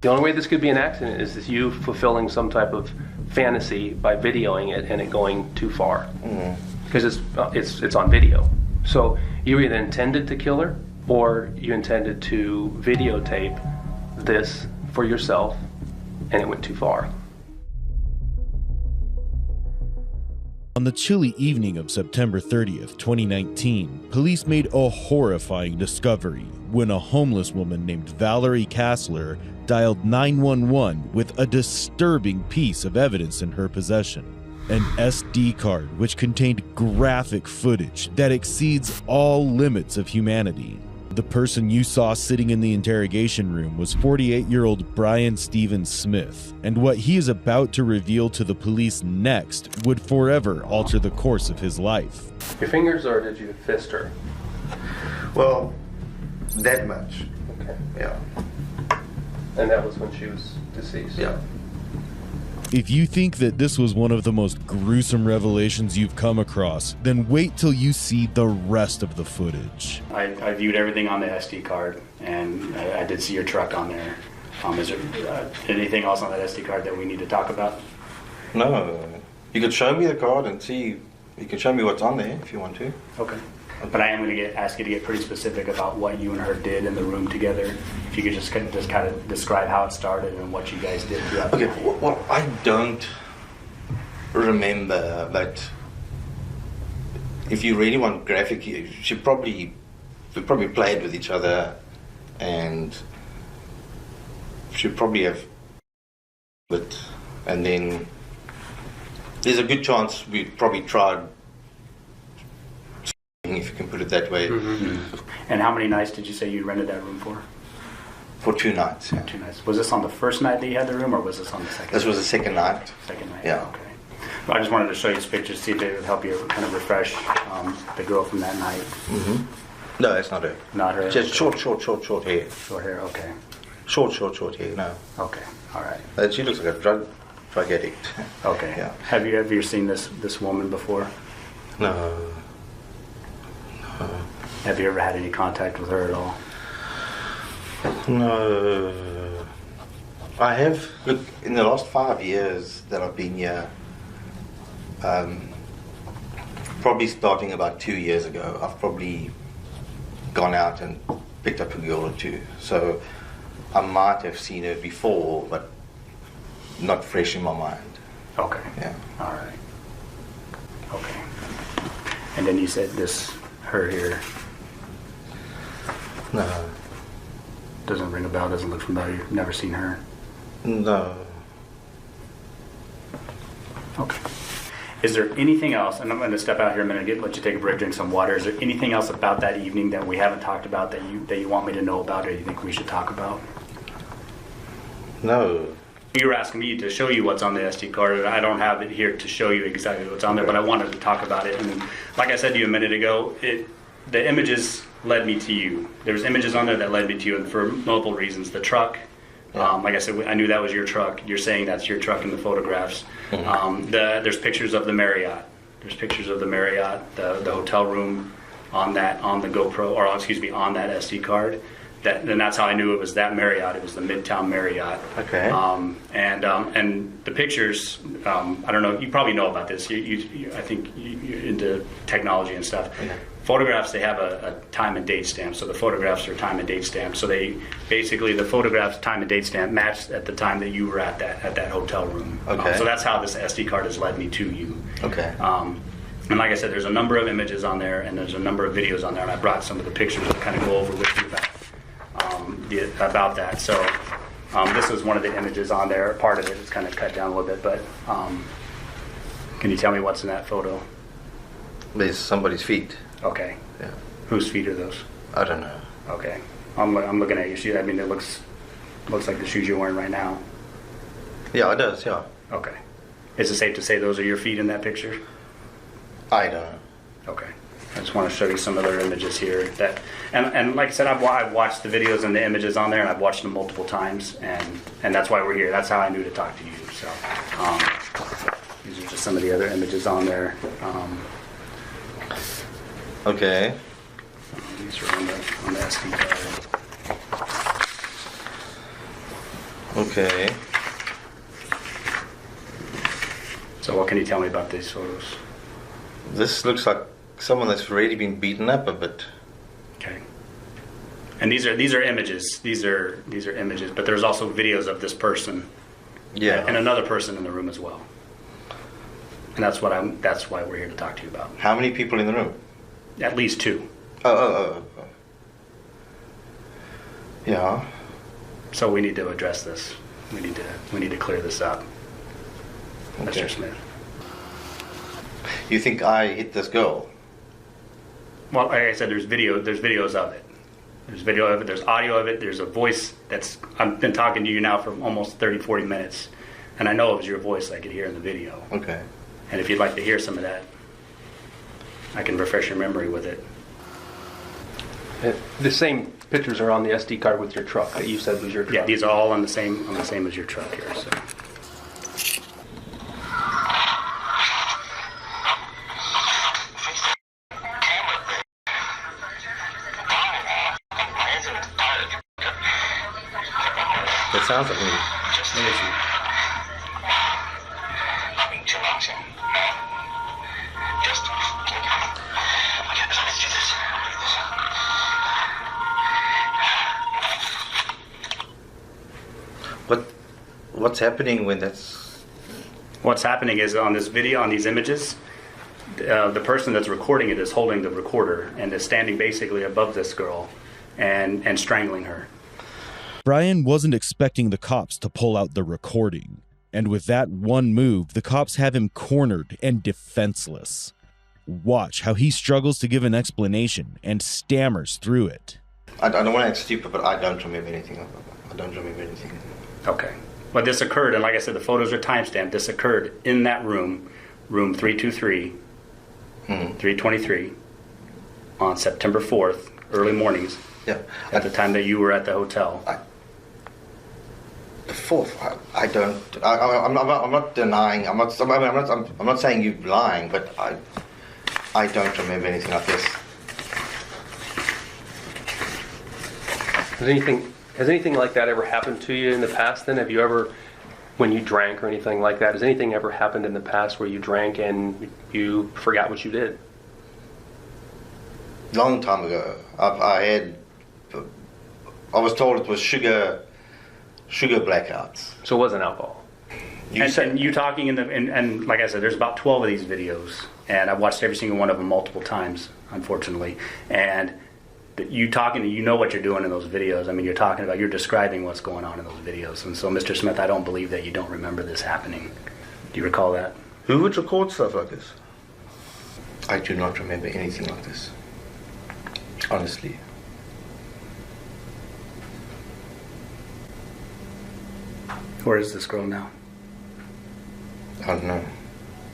The only way this could be an accident is you fulfilling some type of fantasy by videoing it and it going too far. Because it's on video. So you either intended to kill her or you intended to videotape this for yourself and it went too far. On the chilly evening of September 30th, 2019, police made a horrifying discovery when a homeless woman named Valerie Kassler dialed 911 with a disturbing piece of evidence in her possession. An SD card which contained graphic footage that exceeds all limits of humanity. The person you saw sitting in the interrogation room was 48-year-old Brian Stephen Smith, and what he is about to reveal to the police next would forever alter the course of his life. Your fingers, or did you fist her? Well, that much. Okay. Yeah. And that was when she was deceased? Yeah. If you think that this was one of the most gruesome revelations you've come across, then wait till you see the rest of the footage. I viewed everything on the SD card, and I did see your truck on there. Is there anything else on that SD card that we need to talk about? No. You could show me the card and see. You can show me what's on there if you want to. Okay. But I am going to ask you to get pretty specific about what you and her did in the room together. If you could just kind of describe how it started and what you guys did throughout the night. Well, I don't remember, but if you really want graphic, we probably played with each other, and should probably have it, and then there's a good chance we probably tried, if you can put it that way. Mm-hmm. And how many nights did you say you rented that room for? For 2 nights. Yeah. 2 nights. Was this on the first night that you had the room, or was this on the second? This was the second night. Second night. Yeah. Okay. Well, I just wanted to show you this picture, see if it would help you kind of refresh the girl from that night. Mm-hmm. No, it's not her. Not her. Just short hair. Short hair. Okay. Short hair. No. Okay. All right. She looks like a drug addict. Okay. Yeah. Have you seen this woman before? No. Have you ever had any contact with her at all? No. I have. Look, in the last 5 years that I've been here, probably starting about 2 years ago, I've probably gone out and picked up a girl or two. So I might have seen her before, but not fresh in my mind. Okay. Yeah. All right. Okay. And then you said her here. No. Doesn't ring a bell, doesn't look familiar. You've never seen her? No. Okay. Is there anything else, and I'm going to step out here a minute, let you take a break, drink some water. Is there anything else about that evening that we haven't talked about that you want me to know about, or you think we should talk about? No. You were asking me to show you what's on the SD card, and I don't have it here to show you exactly what's on there, but I wanted to talk about it. And like I said to you a minute ago, the images led me to you. There's images on there that led me to you, and for multiple reasons. The truck, like I said, I knew that was your truck. You're saying that's your truck in the photographs. Mm-hmm. There's pictures of the Marriott. There's pictures of the Marriott, the hotel room on the GoPro, or excuse me, on that SD card. And that's how I knew it was that Marriott. It was the Midtown Marriott. Okay. And the pictures, I don't know. You probably know about this. I think you're into technology and stuff. Yeah. Photographs, they have a time and date stamp. So the photographs are time and date stamped. So they basically, the photographs time and date stamp matched at the time that you were at that hotel room. Okay. So that's how this SD card has led me to you. Okay. And like I said, there's a number of images on there, and there's a number of videos on there, and I brought some of the pictures to kind of go over with you about that. So this is one of the images on there. Part of it is kind of cut down a little bit, but can you tell me what's in that photo? There's somebody's feet. Okay. Yeah. Whose feet are those? I don't know. Okay. I'm looking at your shoes. I mean, it looks like the shoes you're wearing right now. Yeah, it does. Yeah. Okay. Is it safe to say those are your feet in that picture? I don't know. Okay. I just want to show you some other images here and like I said, I've watched the videos and the images on there, and I've watched them multiple times, and that's why we're here. That's how I knew to talk to you. So these are just some of the other images on there. Okay. These are on the SD card. Okay. So what can you tell me about these photos? This looks like someone that's already been beaten up a bit. Okay. And these are images. These are images, but there's also videos of this person. Yeah. And another person in the room as well. And that's why we're here to talk to you about. How many people in the room? At least 2. Oh. Yeah. So we need to address this. We need to clear this up. Okay. Mr. Smith. You think I hit this girl? Well, like I said, there's videos of it. There's video of it, there's audio of it, there's a voice I've been talking to you now for almost 30, 40 minutes. And I know it was your voice I could hear in the video. Okay. And if you'd like to hear some of that, I can refresh your memory with it. The same pictures are on the SD card with your truck that you said was your truck. Yeah, these are all on the same as your truck here. So. It sounds like me. What's happening when that's... What's happening is on this video, on these images, the person that's recording it is holding the recorder and is standing basically above this girl and strangling her. Brian wasn't expecting the cops to pull out the recording, and with that one move, the cops have him cornered and defenseless. Watch how he struggles to give an explanation and stammers through it. I don't want to act stupid, but I don't remember anything. I don't remember anything. Okay. Well, this occurred, and like I said, the photos are timestamped. This occurred in that room 323, 323, on September 4th, early mornings. Yeah. At the time that you were at the hotel. The 4th. I'm not denying. I'm not saying you're lying, but I don't remember anything like this. Has anything like that ever happened to you in the past then? Have you ever, when you drank or anything like that, has anything ever happened in the past where you drank and you forgot what you did? Long time ago, I was told it was sugar blackouts. So it wasn't alcohol. And you talking and like I said, there's about 12 of these videos, and I've watched every single one of them multiple times, unfortunately. And you talking, you know what you're doing in those videos. I mean, you're describing what's going on in those videos. And so, Mr. Smith, I don't believe that you don't remember this happening. Do you recall that? Who would record stuff like this? I do not remember anything like this. Honestly. Where is this girl now? I don't know.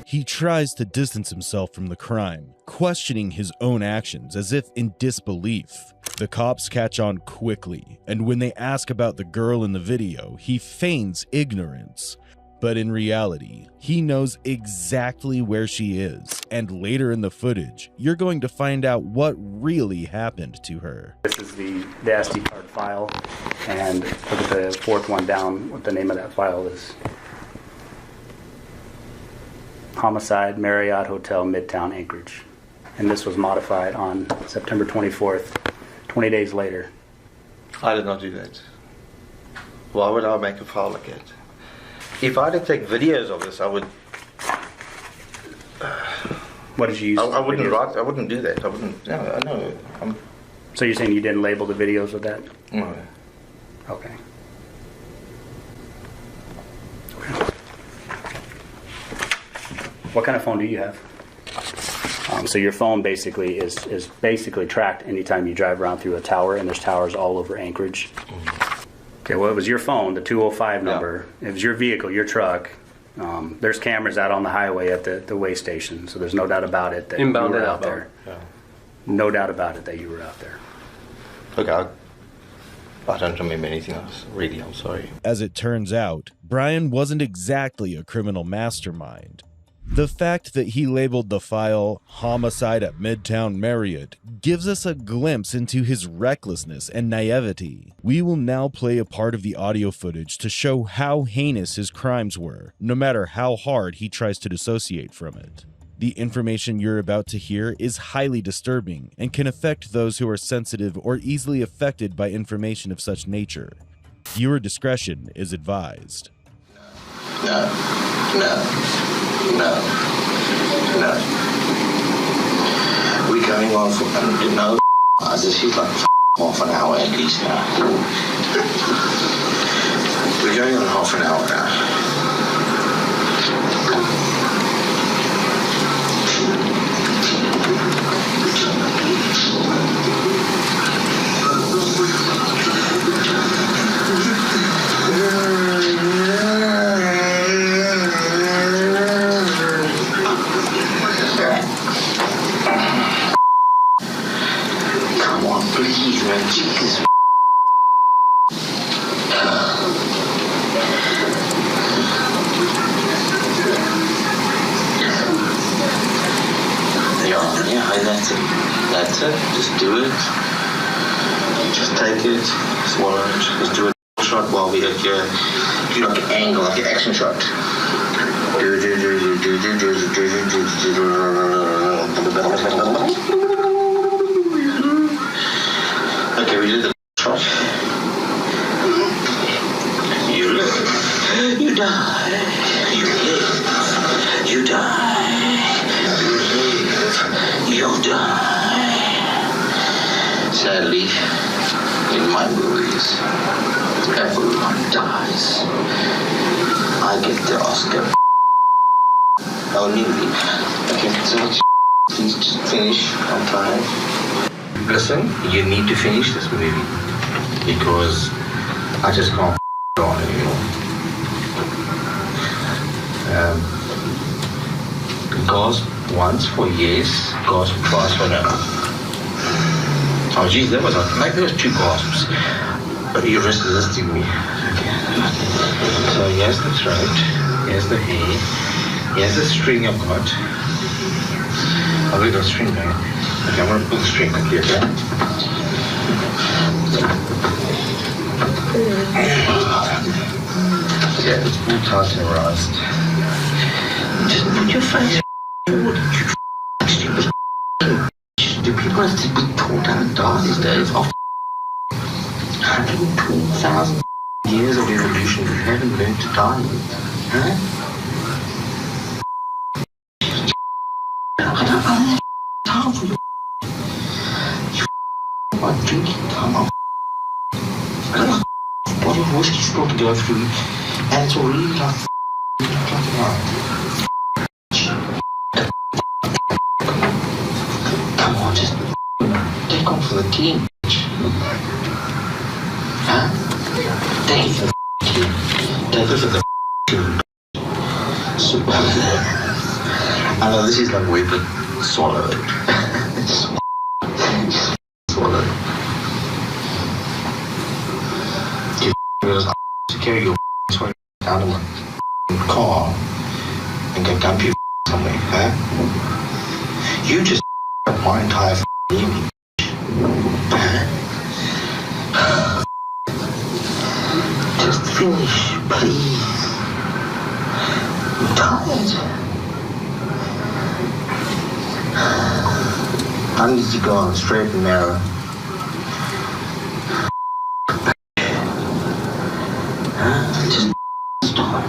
He tries to distance himself from the crime, questioning his own actions as if in disbelief. The cops catch on quickly, and when they ask about the girl in the video, he feigns ignorance. But in reality, he knows exactly where she is, and later in the footage, you're going to find out what really happened to her. This is the SD card file, and look at the 4th one down. What the name of that file is. Homicide, Marriott Hotel, Midtown, Anchorage. And this was modified on September 24th, 20 days later. I did not do that. Why would I make a file like that? If I had to take videos of this, I would... What did you use? I wouldn't write. I wouldn't do that. I wouldn't... No. So you're saying you didn't label the videos with that? No. Okay. What kind of phone do you have? So your phone basically is basically tracked anytime you drive around through a tower, and there's towers all over Anchorage. Okay, well, it was your phone, the 205 number. Yeah. It was your vehicle, your truck. There's cameras out on the highway at the way station, so there's no doubt about it that inbound you were and out outbound. there. Yeah. No doubt about it that you were out there. Okay, I don't remember anything else. Really, I'm sorry. As it turns out, Brian wasn't exactly a criminal mastermind. The fact that he labeled the file Homicide at Midtown Marriott gives us a glimpse into his recklessness and naivety. We will now play a part of the audio footage to show how heinous his crimes were, no matter how hard he tries to dissociate from it. The information you're about to hear is highly disturbing and can affect those who are sensitive or easily affected by information of such nature. Viewer discretion is advised. No. No. We're going on for, no, this is like half an hour at least now. We're going on half an hour now. Come on, please, man, Jesus. Yeah, that's it. That's it. Just do it. Just take it. Swallow it. Just do a shot while we're here. Do like an angle, like an action shot. Okay, we did the shot. You live. You die. You live. You die. You die. Sadly, in my movies, everyone dies. I get the Oscar. Only me. Okay, so please just finish on time. Listen, you need to finish this movie because I just can't go on anymore. Gasp once for yes, gasp twice for no. Oh geez, that was maybe it was 2 gasps. But you're resisting me. Okay. So here's the throat, here's the hair, here's the string I've got. I've got a string there. Okay, I'm gonna pull the string quickly, okay? Yeah, it's all tightened. Just put your face forward, you stupid. Do people have to be taught how to die these days? After 120,000 years of evolution, we haven't learned to die yet. Huh? I don't have time for you. I'm drinking time. I've got a bottle of whiskey still to go through, and it's already like come on, just take on for the team. Huh? Take it for the team. Take it for the team. I know this is like weird, but swallow it. Swallow it. You to carry your out of my car and go dump you somewhere, huh? You just up my entire evening. Just finish, please. I'm tired. I need to go on straight and narrow. Just stop.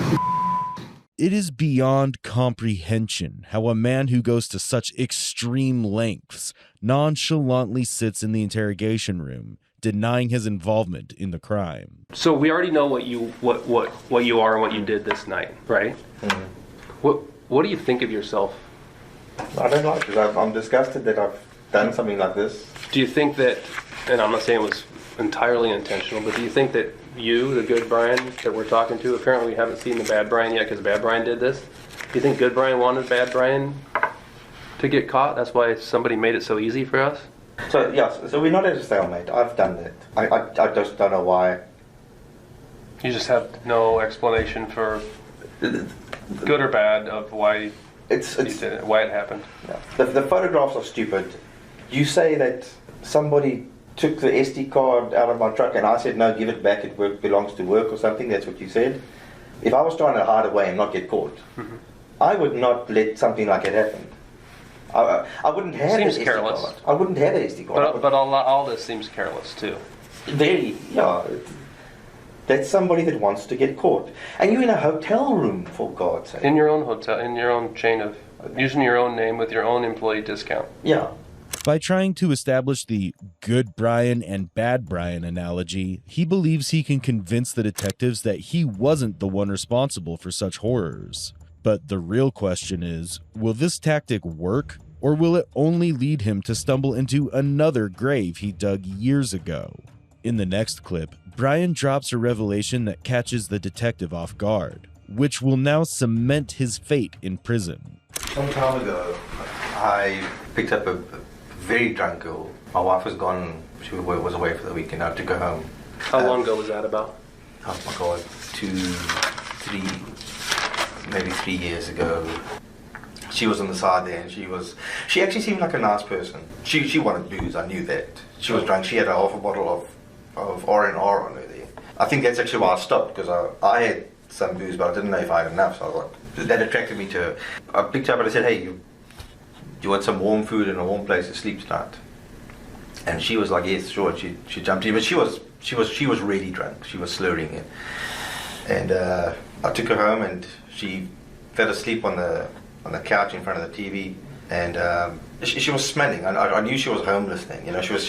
It is beyond comprehension how a man who goes to such extreme lengths nonchalantly sits in the interrogation room, denying his involvement in the crime. So we already know what you are and what you did this night, right? Mm-hmm. What do you think of yourself? I don't like it. I'm disgusted that I've done something like this. Do you think that, and I'm not saying it was entirely intentional, but do you think that you, the good Brian that we're talking to, apparently we haven't seen the bad Brian yet because bad Brian did this. Do you think good Brian wanted bad Brian to get caught? That's why somebody made it so easy for us? So, yes, so we're not at a stalemate. I've done that. I just don't know why. You just have no explanation for good or bad of why why it happened. No. The photographs are stupid. You say that somebody took the SD card out of my truck and I said, no, give it back, it belongs to work or something. That's what you said. If I was trying to hide away and not get caught, I would not let something like it happen. I wouldn't have seems an careless. SD card. I wouldn't have an SD card. But all this seems careless too. Very, yeah. That's somebody that wants to get caught. And you're in a hotel room, for God's sake. In your own hotel, in your own chain of Using your own name with your own employee discount. Yeah. By trying to establish the good Brian and bad Brian analogy, he believes he can convince the detectives that he wasn't the one responsible for such horrors. But the real question is, will this tactic work, or will it only lead him to stumble into another grave he dug years ago? In the next clip, Brian drops a revelation that catches the detective off guard, which will now cement his fate in prison. Some time ago, I picked up a very drunk girl. My wife was gone. She was away for the weekend. I took her home. How long ago was that about? Oh my God, 3 years ago. She was on the side there, and she actually seemed like a nice person. She wanted booze, I knew that. She was drunk. She had a half a bottle of R&R on her there. I think that's actually why I stopped, because I had some booze, but I didn't know if I had enough, so I was like, that attracted me to her. I picked her up and I said, hey, do you want some warm food and a warm place to sleep tonight? And she was like, yes, sure. She jumped in, but she was really drunk. She was slurring it. And I took her home, and she fell asleep on the couch in front of the TV. And she was smelling. I knew she was homeless then. You know, she was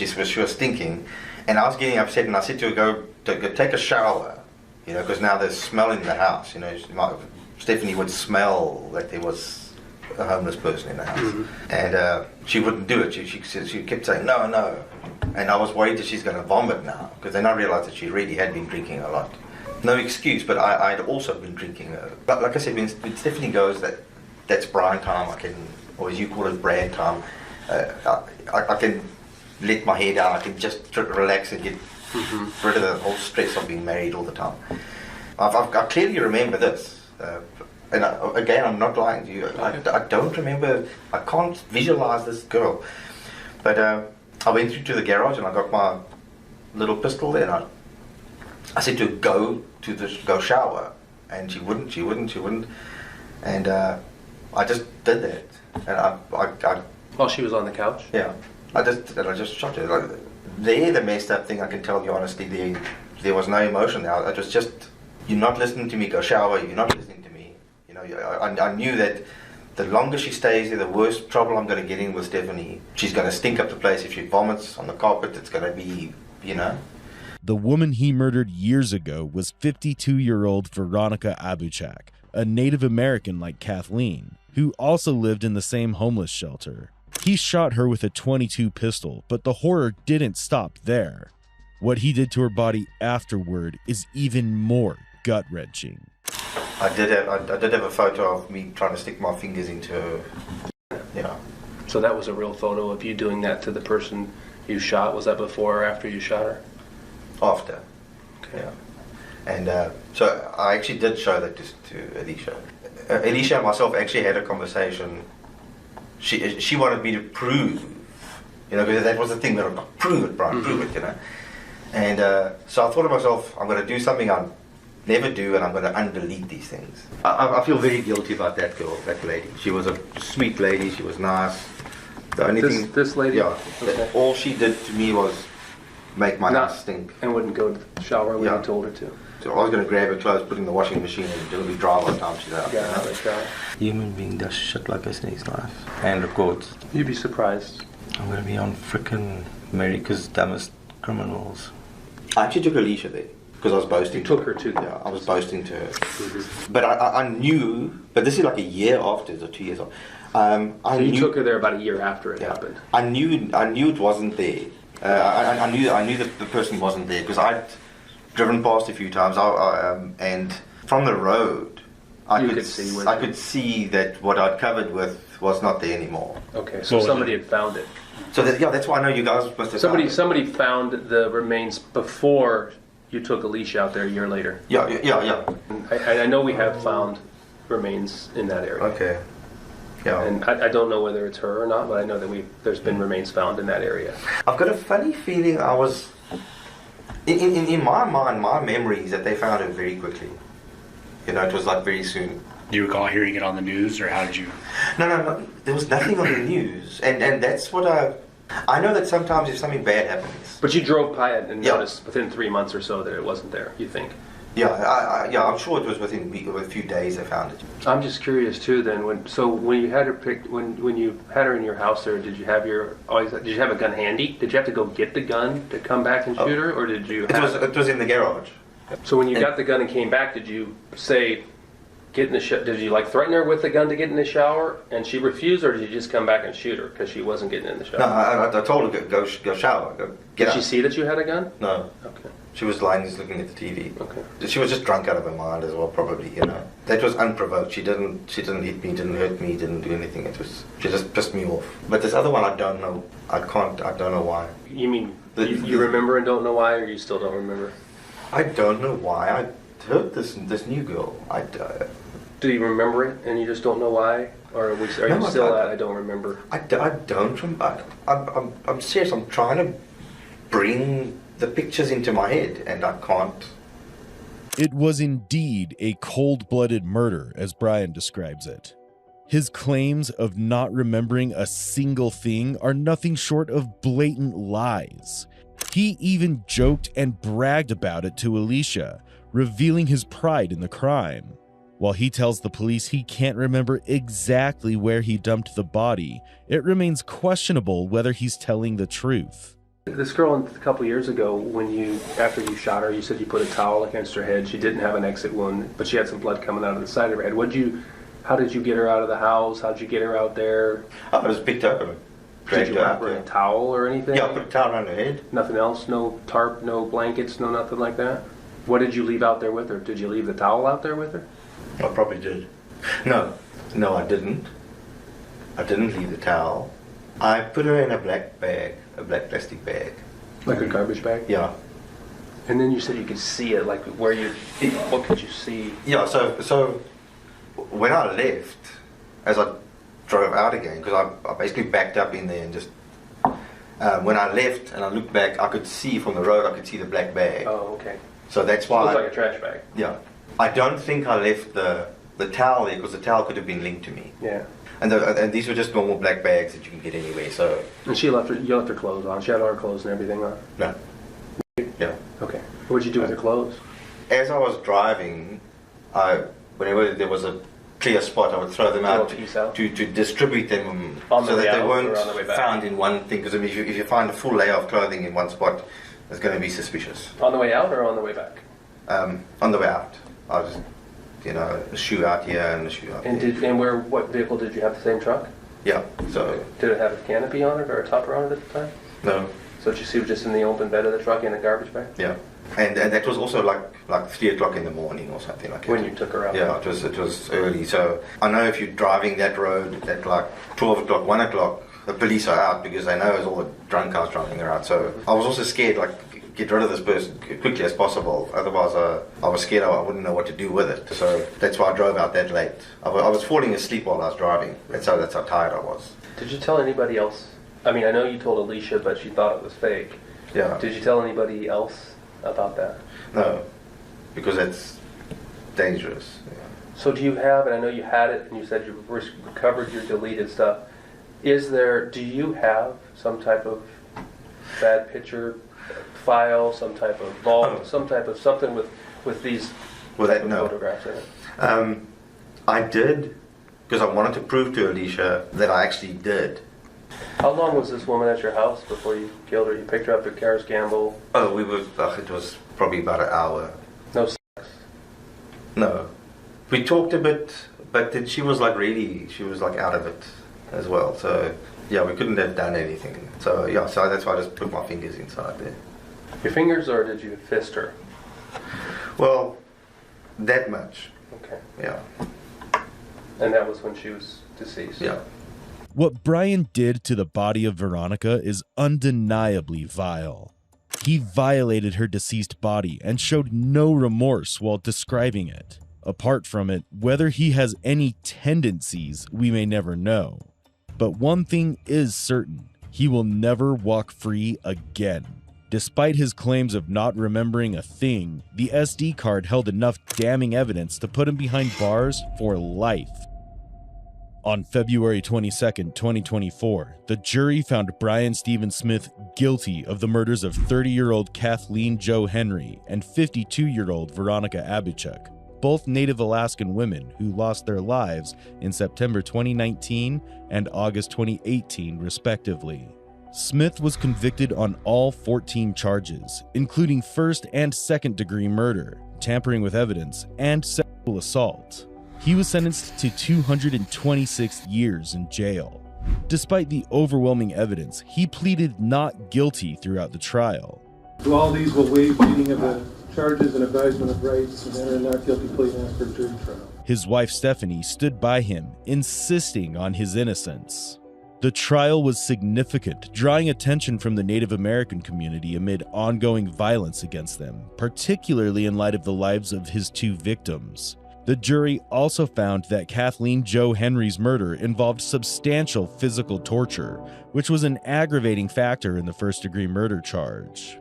stinking. And I was getting upset, and I said to her, go take a shower. You know, because now there's smell in the house. You know, Stephanie would smell like there was a homeless person in the house. Mm-hmm. And she wouldn't do it. She kept saying, no. And I was worried that she's going to vomit now, because then I realized that she really had been drinking a lot. No excuse, but I'd also been drinking. But like I said, when Stephanie goes, that's Brian time, or as you call it, Brad time, I can let my hair down, I can just relax and get rid of the whole stress of being married all the time. I clearly remember this. And again, I'm not lying to you. I don't remember, I can't visualize this girl. But I went through to the garage and I got my little pistol there, and I said to her, go shower. And she wouldn't. And I just did that. And I while she was on the couch? Yeah. I just shot her. Like, the messed up thing, I can tell you honestly, there was no emotion there. I was just, you're not listening to me, go shower, you're not listening to me. You know, I knew that the longer she stays there, the worse trouble I'm going to get in with Stephanie. She's going to stink up the place. If she vomits on the carpet, it's going to be, you know. The woman he murdered years ago was 52-year-old Veronica Abuchak, a Native American like Kathleen, who also lived in the same homeless shelter. He shot her with a .22 pistol, but the horror didn't stop there. What he did to her body afterward is even more gut-wrenching. I did have a photo of me trying to stick my fingers into her. Yeah. So that was a real photo of you doing that to the person you shot. Was that before or after you shot her? After. Okay. Yeah. And so I actually did show that to Alicia. Alicia and myself actually had a conversation. She wanted me to prove, you know, because that was the thing, that prove it, Brian, prove it, you know. And so I thought to myself, I'm going to do something I never do, and I'm going to undelete these things. I feel very guilty about that girl, that lady. She was a sweet lady. She was nice. The only thing, this lady, yeah, okay. All she did to me was make my house stink. And wouldn't go to the shower when you told her to. So I was going to grab her clothes, put in the washing machine, and it'll be dry by the time she's out. Yeah, that's right. Human being does shit like this in his life, and records. You'd be surprised. I'm going to be on frickin' America's Dumbest Criminals. I actually took Alicia there because I was boasting. You took her too. Yeah, I was boasting to her. Mm-hmm. But I knew. But this is like a year after, or 2 years after. So you took her there about a year after it happened. I knew it wasn't there. I knew that the person wasn't there because I'd driven past a few times. And from the road, I could see that what I'd covered with was not there anymore. Okay, so somebody had found it. So that's why I know you guys must have somebody found the remains before you took Alicia out there a year later. Yeah. I know we have found remains in that area. Okay. Yeah. And I don't know whether it's her or not, but I know that there's been remains found in that area. I've got a funny feeling I was in my mind, my memory is that they found her very quickly. You know, it was like very soon. Do you recall hearing it on the news, or how did you? No. There was nothing on the news, and that's what I know that sometimes if something bad happens. But you drove by it and noticed within 3 months or so that it wasn't there. You think? Yeah, yeah, I'm sure it was within a few days I found it. I'm just curious too. Then, when you had her picked, when you had her in your house there, did you have did you have a gun handy? Did you have to go get the gun to come back and shoot her, or did you? It was in the garage. So when you got the gun and came back, did you say, get in the did you like threaten her with the gun to get in the shower, and she refused, or did you just come back and shoot her because she wasn't getting in the shower? No, I told her go shower, go get Did up. she see that you had a gun? No. Okay. She was lying, just looking at the TV. Okay. She was just drunk out of her mind as well, probably. You know, that was unprovoked. She didn't hit me, didn't hurt me, didn't do anything. She just pissed me off. But this other one, I don't know. I don't know why. You mean you remember and don't know why, or you still don't remember? I don't know why. I hurt this new girl. Do you remember it and you just don't know why, or are you still at I don't remember? I don't remember. I'm serious. I'm trying to bring the pictures into my head, and I can't. It was indeed a cold-blooded murder, as Brian describes it. His claims of not remembering a single thing are nothing short of blatant lies. He even joked and bragged about it to Alicia, revealing his pride in the crime. While he tells the police he can't remember exactly where he dumped the body, it remains questionable whether he's telling the truth. This girl a couple years ago, after you shot her, you said you put a towel against her head. She didn't have an exit wound, but she had some blood coming out of the side of her head. How did you get her out of the house? How did you get her out there? I was picked up and Did you wrap her in a towel or anything? Yeah, I put a towel around her head. Nothing else? No tarp, no blankets, no nothing like that? What did you leave out there with her? Did you leave the towel out there with her? I probably did. No, I didn't. I didn't leave the towel. I put her in a black bag, a black plastic bag. Like a garbage bag? Yeah. And then you said you could see it, like what could you see? Yeah, so when I left, as I drove out again, because I basically backed up in there and just, when I left and I looked back, I could see from the road, I could see the black bag. Oh, okay. So that's why. It looks like a trash bag. Yeah. I don't think I left the towel there because the towel could have been linked to me. Yeah. And these were just normal black bags that you can get anywhere. So. And you left her clothes on. She had all her clothes and everything on. No. Yeah. Okay. What did you do with her clothes? As I was driving, whenever there was a clear spot, I would throw them out to distribute them so that they weren't found in one thing. Because if you find a full layer of clothing in one spot, it's going to be suspicious. On the way out or on the way back? On the way out. I was, a shoe out here and a shoe out there. What vehicle did you have? The same truck? Yeah. So. Did it have a canopy on it or a topper on it at the time? No. So she was just in the open bed of the truck in a garbage bag? Yeah. And that was also like 3 o'clock in the morning or something like that. When you took her out? Yeah, it was early. So I know if you're driving that road at like 12 o'clock, 1 o'clock, the police are out because they know it's all the drunk cars driving around. So I was also scared, get rid of this person quickly as possible. Otherwise, I was scared I wouldn't know what to do with it. So that's why I drove out that late. I was falling asleep while I was driving. That's how tired I was. Did you tell anybody else? I mean, I know you told Alicia, but she thought it was fake. Yeah. Did you tell anybody else about that? No, because it's dangerous. Yeah. So do you have, and I know you had it, and you said you recovered your deleted stuff. Do you have some type of bad picture file, some type of vault, some type of something with these photographs in it? I did, because I wanted to prove to Alicia that I actually did. How long was this woman at your house before you killed her? You picked her up at Karis Gamble? Oh, it was probably about an hour. No sex? No. We talked a bit, but then she was out of it as well. So, yeah, we couldn't have done anything. So, yeah, so that's why I just put my fingers inside there. Your fingers, or did you fist her? Well, that much. Okay. Yeah. And that was when she was deceased? Yeah. What Brian did to the body of Veronica is undeniably vile. He violated her deceased body and showed no remorse while describing it. Apart from it, whether he has any tendencies, we may never know. But one thing is certain, he will never walk free again. Despite his claims of not remembering a thing, the SD card held enough damning evidence to put him behind bars for life. On February 22, 2024, the jury found Brian Stephen Smith guilty of the murders of 30-year-old Kathleen Jo Henry and 52-year-old Veronica Abuchuk, both Native Alaskan women who lost their lives in September 2019 and August 2018, respectively. Smith was convicted on all 14 charges, including first and second-degree murder, tampering with evidence, and sexual assault. He was sentenced to 226 years in jail. Despite the overwhelming evidence, he pleaded not guilty throughout the trial. To all these will waive reading of the charges and advisement of rights and enter a not guilty plea after jury trial. His wife Stephanie stood by him, insisting on his innocence. The trial was significant, drawing attention from the Native American community amid ongoing violence against them, particularly in light of the lives of his two victims. The jury also found that Kathleen Jo Henry's murder involved substantial physical torture, which was an aggravating factor in the first-degree murder charge.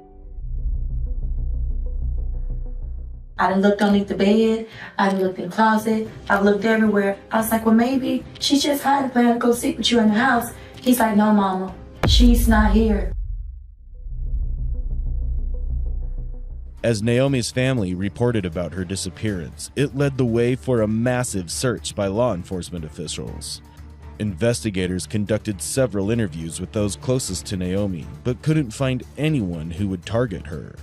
I done looked underneath the bed, I done looked in the closet, I've looked everywhere. I was like, well, maybe she's just hiding, planning to go sleep with you in the house. He's like, no, mama, she's not here. As Naomi's family reported about her disappearance, it led the way for a massive search by law enforcement officials. Investigators conducted several interviews with those closest to Naomi, but couldn't find anyone who would target her.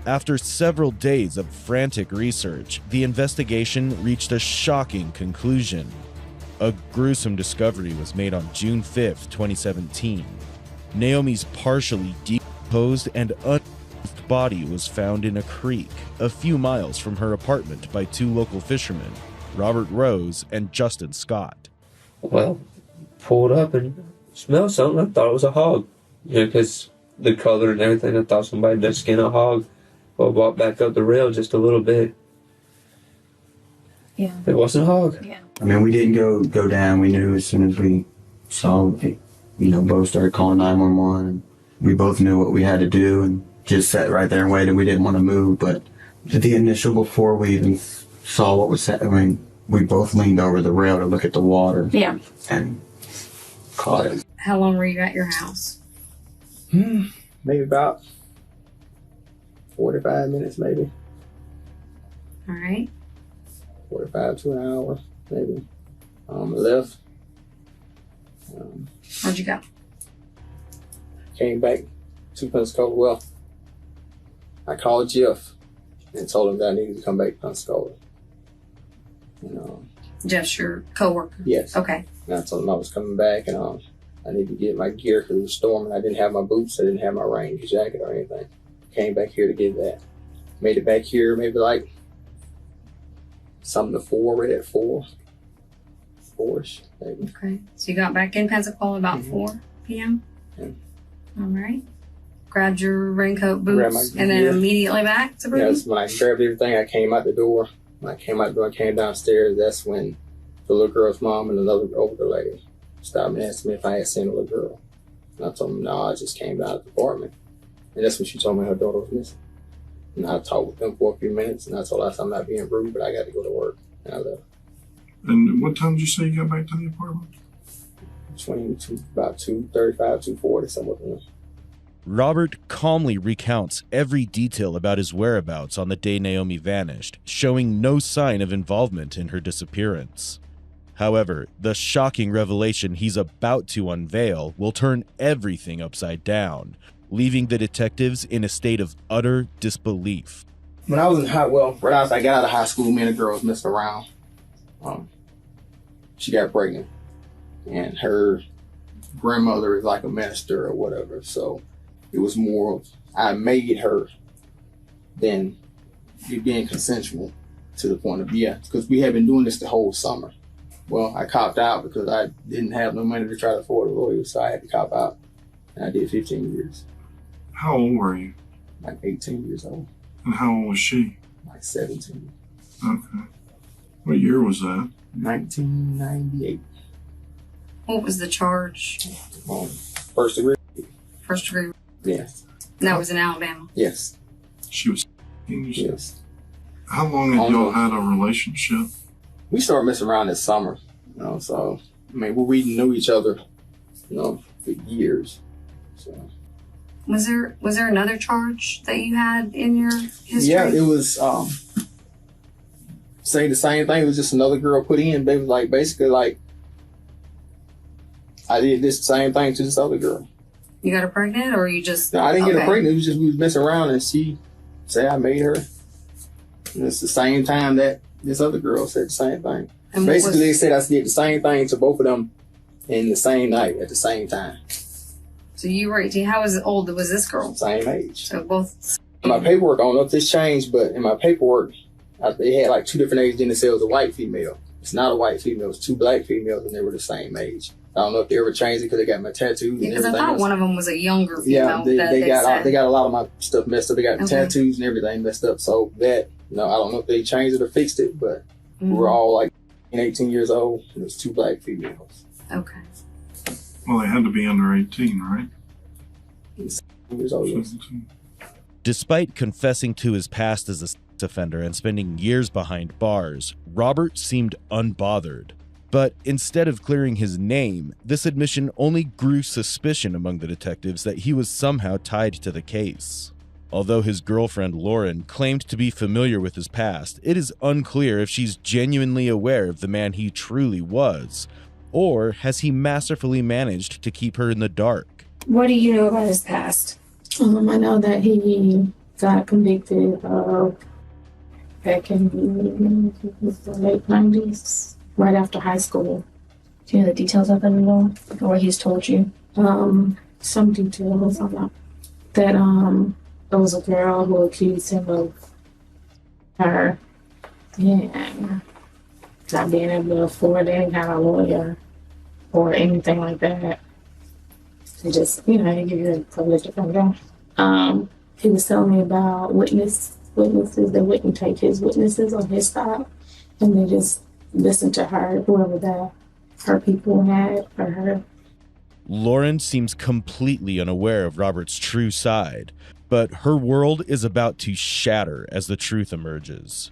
After several days of frantic research, the investigation reached a shocking conclusion. A gruesome discovery was made on June 5, 2017. Naomi's partially decomposed and body was found in a creek a few miles from her apartment by two local fishermen, Robert Rose and Justin Scott. Well, pulled up and smelled something. I thought it was a hog. You know, because the color and everything, I thought somebody just skinned a hog. Well, walked back up the rail just a little bit. Yeah. It wasn't a hog. Yeah. I mean, we didn't go down. We knew as soon as we saw it, both started calling 911. And we both knew what we had to do and just sat right there and waited. We didn't want to move, but the initial, before we even saw what was happening, we both leaned over the rail to look at the water. Yeah. And caught it. How long were you at your house? Maybe about 45 minutes, maybe. All right. 45 to an hour, maybe. I left. Where'd you go? Came back to Pensacola. Well, I called Jeff and told him that I needed to come back to Pensacola. Jeff's your co-worker? Yes. Okay. And I told him I was coming back and I needed to get my gear because it was storming. I didn't have my boots. I didn't have my rain jacket or anything. Came back here to get that. Made it back here maybe like something to 4, right at 4-ish, maybe. Okay. So you got back in Pensacola about 4 p.m.? Yeah. All right. Grabbed your raincoat, boots, and then gear. Immediately back to Brady? Yes, when I grabbed everything, I came out the door. When I came out the door, I came downstairs. That's when the little girl's mom and another older lady stopped me and asked me if I had seen the little girl. And I told them, no, I just came down to the apartment. And that's when she told me her daughter was missing. And I talked with them for a few minutes, and I told her I'm not being rude, but I got to go to work. And I left. And what time did you say you got back to the apartment? About 2:35, 2:40, somewhere there. Robert calmly recounts every detail about his whereabouts on the day Naomi vanished, showing no sign of involvement in her disappearance. However, the shocking revelation he's about to unveil will turn everything upside down, leaving the detectives in a state of utter disbelief. When I was in right after I got out of high school, me and a girl was messing around. She got pregnant, and her grandmother is like a minister or whatever, so it was more of I made her than it being consensual to the point of, because we had been doing this the whole summer. Well, I copped out because I didn't have no money to try to afford a lawyer, so I had to cop out, and I did 15 years. How old were you? Like 18 years old. And how old was she? Like 17. Okay. What year was that? 1998. What was the charge? First degree. First degree. Yes. And that was in Alabama. Yes. She was 18 years old? Yes. How long had y'all had a relationship? We started messing around this summer, so I mean, we knew each other, for years. So. Was there another charge that you had in your history? Yeah, it was say the same thing. It was just another girl put in. They was like basically like I did this same thing to this other girl. You got her pregnant, or you just? No, I didn't get her pregnant. It was just we was messing around, and she said I made her. And it's the same time that this other girl said the same thing. And basically, they said I did the same thing to both of them in the same night at the same time. So you were 18. How old was this girl? Same age. So both. In my paperwork, I don't know if this changed, but in my paperwork, they had like 2 different ages. Then it said it was a white female. It's not a white female. It's 2 black females, and they were the same age. I don't know if they ever changed it because they got my tattoos. Because I thought one of them was a younger female. Yeah, they got a lot of my stuff messed up. They got tattoos and everything messed up. So that, I don't know if they changed it or fixed it, but we were all like 18 years old, and it was 2 black females. Okay. Well, they had to be under 18, right? Years old. Despite confessing to his past as a sex offender and spending years behind bars, Robert seemed unbothered. But instead of clearing his name, this admission only grew suspicion among the detectives that he was somehow tied to the case. Although his girlfriend Lauren claimed to be familiar with his past, it is unclear if she's genuinely aware of the man he truly was, or has he masterfully managed to keep her in the dark. What do you know about his past? I know that he got convicted back in the late 90s, right after high school. Do you know the details of it at all? Or what he's told you? Some details on that. That there was a girl who accused him of her and not being able to afford any kind of lawyer or anything like that. And just, he give you a privilege to come down. He was telling me about witnesses that wouldn't take his witnesses on his side, and they just listened to her, whoever that her people had for her. Lauren seems completely unaware of Robert's true side, but her world is about to shatter as the truth emerges.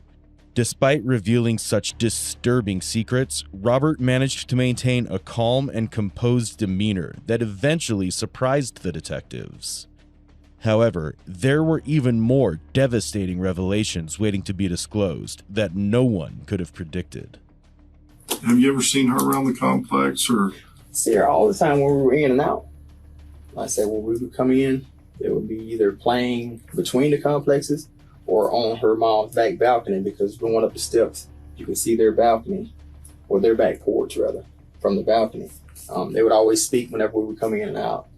Despite revealing such disturbing secrets, Robert managed to maintain a calm and composed demeanor that eventually surprised the detectives. However, there were even more devastating revelations waiting to be disclosed that no one could have predicted. Have you ever seen her around the complex, or? See her all the time when we were in and out. Like I said, when we would come in, it would be either playing between the complexes or on her mom's back balcony, because going up the steps, you can see their balcony, or their back porch rather, from the balcony. They would always speak whenever we would come in and out.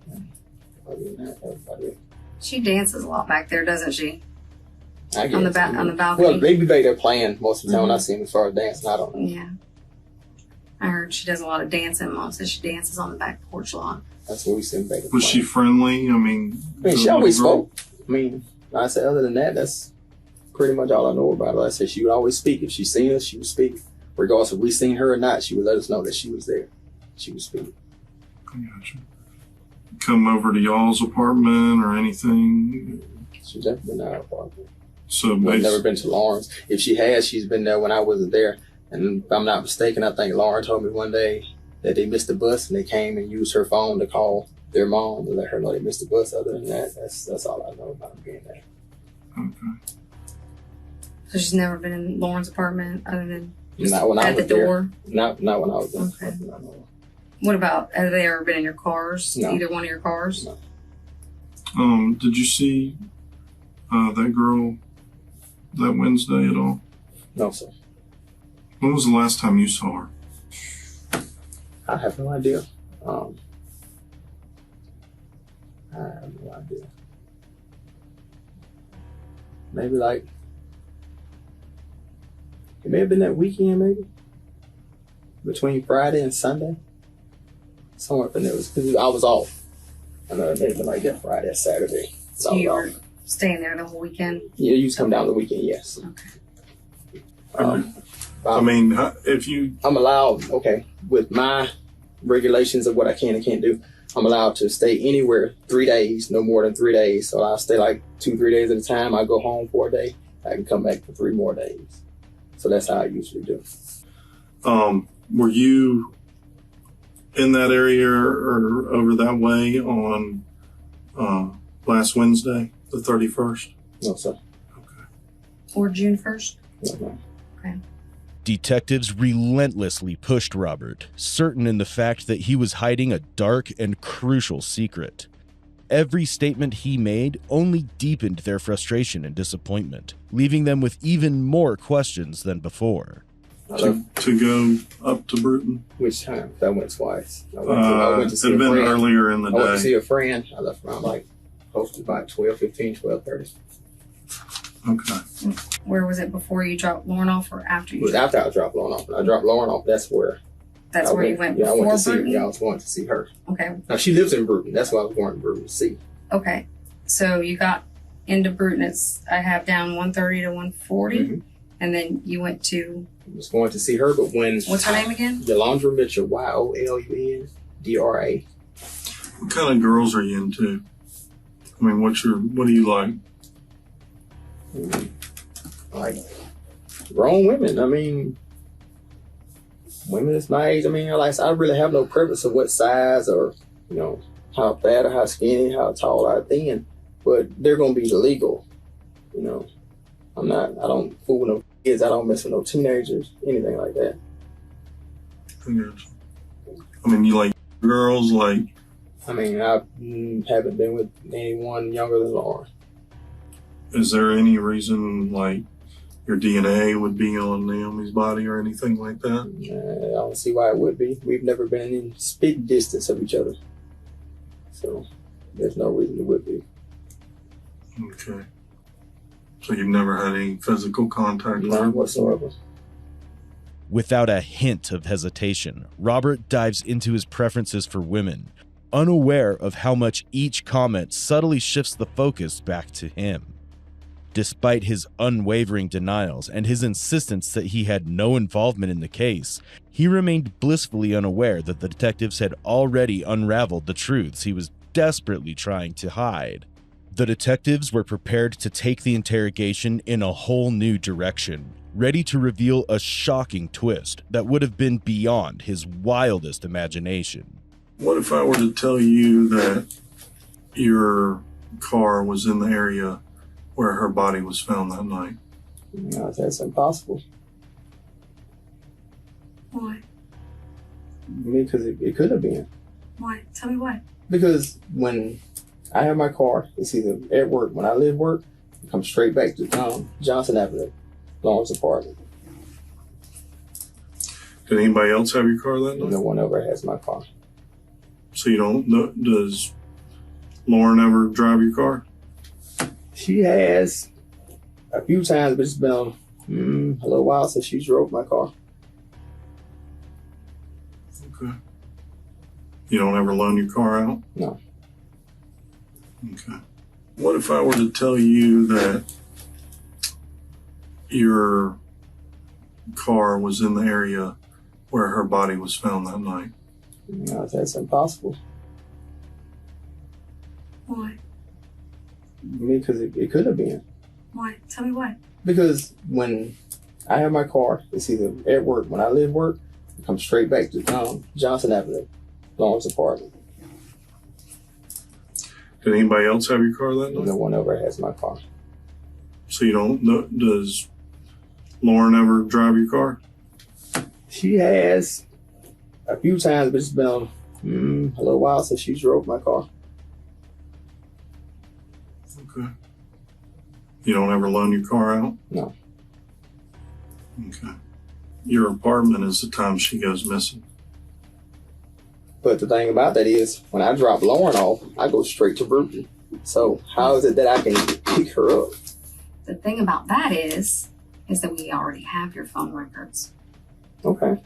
Other than that, that was about it. She dances a lot back there, doesn't she? I guess. On the balcony. Well, they be back there playing most of the time when I see them as far as dancing. I don't know. Yeah. I heard she does a lot of dancing. Mom says she dances on the back porch lawn. That's what we see back there. Was she friendly? I mean, she always spoke. Like I said, other than that, that's pretty much all I know about her. Like I said, she would always speak. If she seen us, she would speak. Regardless if we seen her or not, she would let us know that she was there. She would speak. I gotcha. Come over to y'all's apartment or anything? She's never been to our apartment. So I've never been to Lauren's. If she has, she's been there when I wasn't there. And if I'm not mistaken, I think Lauren told me one day that they missed the bus and they came and used her phone to call their mom to let her know they missed the bus. Other than that, that's all I know about them being there. Okay. So she's never been in Lauren's apartment other than just not when I at was the door? There. Not when I was there. Okay. What about, have they ever been in your cars? No. Either one of your cars? No. Did you see that girl that Wednesday at all? No, sir. When was the last time you saw her? I have no idea. I have no idea. Maybe it may have been that weekend, maybe between Friday and Sunday. Somewhere up in there, because I was off. I know it may have been like that Friday or Saturday. So you were staying there the whole weekend? Yeah, you just come down the weekend, yes. Okay. I'm allowed, with my regulations of what I can and can't do, I'm allowed to stay anywhere 3 days, no more than 3 days. So I'll stay like 2-3 days at a time. I go home for a day. I can come back for 3 more days. So that's how I usually do. Were you in that area or over that way on last Wednesday, the 31st? No, sir. Or June 1st? No. Okay. Detectives relentlessly pushed Robert, certain in the fact that he was hiding a dark and crucial secret. Every statement he made only deepened their frustration and disappointment, leaving them with even more questions than before. To go up to Bruton? Which time? I went twice. I went to see a friend. Earlier in the I went to day. see a friend. I left around close to about 12:15, 12:30. Okay. Where was it before you dropped Lauren off or after you? It was after I dropped Lauren off. When I dropped Lauren off, that's where. That's where you went Yeah, I before went to see. Bruton? Yeah, I was going to see her. Okay. Now she lives in Bruton. That's why I was going to Bruton to see. Okay. So you got into Bruton. I have down 1:30 to 1:40, Mm-hmm. and then you went to. I was going to see her, but when. What's her name again? Yolanda Mitchell. YOLUNDRA. What kind of girls are you into? I mean, what do you like? Like grown women. I mean, women that's my age. I mean, I really have no preference of what size or, how fat or how skinny, how tall or thin, but they're gonna be legal. I don't fool with no kids. I don't mess with no teenagers, anything like that. I mean, you like girls, like. I mean, I haven't been with anyone younger than Lauren. Is there any reason, like, your DNA would be on Naomi's body or anything like that? I don't see why it would be. We've never been in spit distance of each other. So, there's no reason it would be. Okay. So you've never had any physical contact with her? None whatsoever. Without a hint of hesitation, Robert dives into his preferences for women, unaware of how much each comment subtly shifts the focus back to him. Despite his unwavering denials and his insistence that he had no involvement in the case, he remained blissfully unaware that the detectives had already unraveled the truths he was desperately trying to hide. The detectives were prepared to take the interrogation in a whole new direction, ready to reveal a shocking twist that would have been beyond his wildest imagination. What if I were to tell you that your car was in the area where her body was found that night? No, that's impossible. Why? Because it could have been. Why? Tell me why. Because when I have my car, it's either at work. When I leave work, I come straight back to Johnson Avenue, Lawrence apartment. Did anybody else have your car that night? No one ever has my car. So you don't know, does Lauren ever drive your car? She has a few times, but it's been a little while since she drove my car. Okay. You don't ever loan your car out? No. Okay. What if I were to tell you that your car was in the area where her body was found that night? No, that's impossible. Why? Because it could have been. Why? Tell me why. Because when I have my car, it's either at work. When I leave work, I come straight back to Johnson Avenue, Lawrence apartment. Did anybody else have your car that night? No one ever has my car. So you don't know, does Lauren ever drive your car? She has a few times, but it's been a little while since she drove my car. Okay. You don't ever loan your car out? No. Okay. Your apartment is the time she goes missing. But the thing about that is, when I drop Lauren off, I go straight to Bruton. So how is it that I can pick her up? The thing about that is that we already have your phone records. Okay.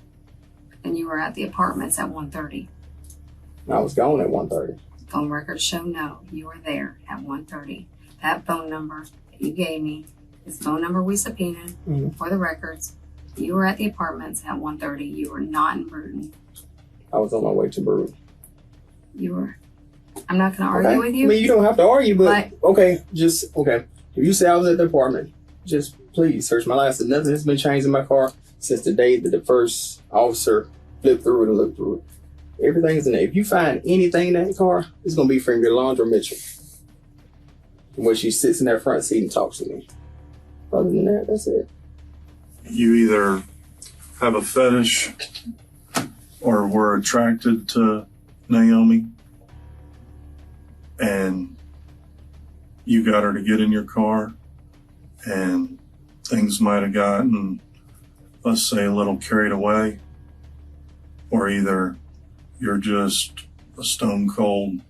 And you were at the apartments at 1:30. I was gone at 1:30. Phone records show no, you were there at 1:30. That phone number that you gave me is the phone number we subpoenaed for the records. You were at the apartments at 1:30. You were not in Bruton. I was on my way to Bruton. You were. I'm not going to argue with you. I mean, you don't have to argue, but okay. If you say I was at the apartment, just please search my license. Nothing has been changed in my car since the day that the first officer flipped through it and looked through it. Everything's in there. If you find anything in that car, it's gonna be from Yolanda Mitchell. Where she sits in that front seat and talks to me. Other than that, that's it. You either have a fetish or were attracted to Naomi and you got her to get in your car and things might have gotten, let's say, a little carried away, or either you're just a stone cold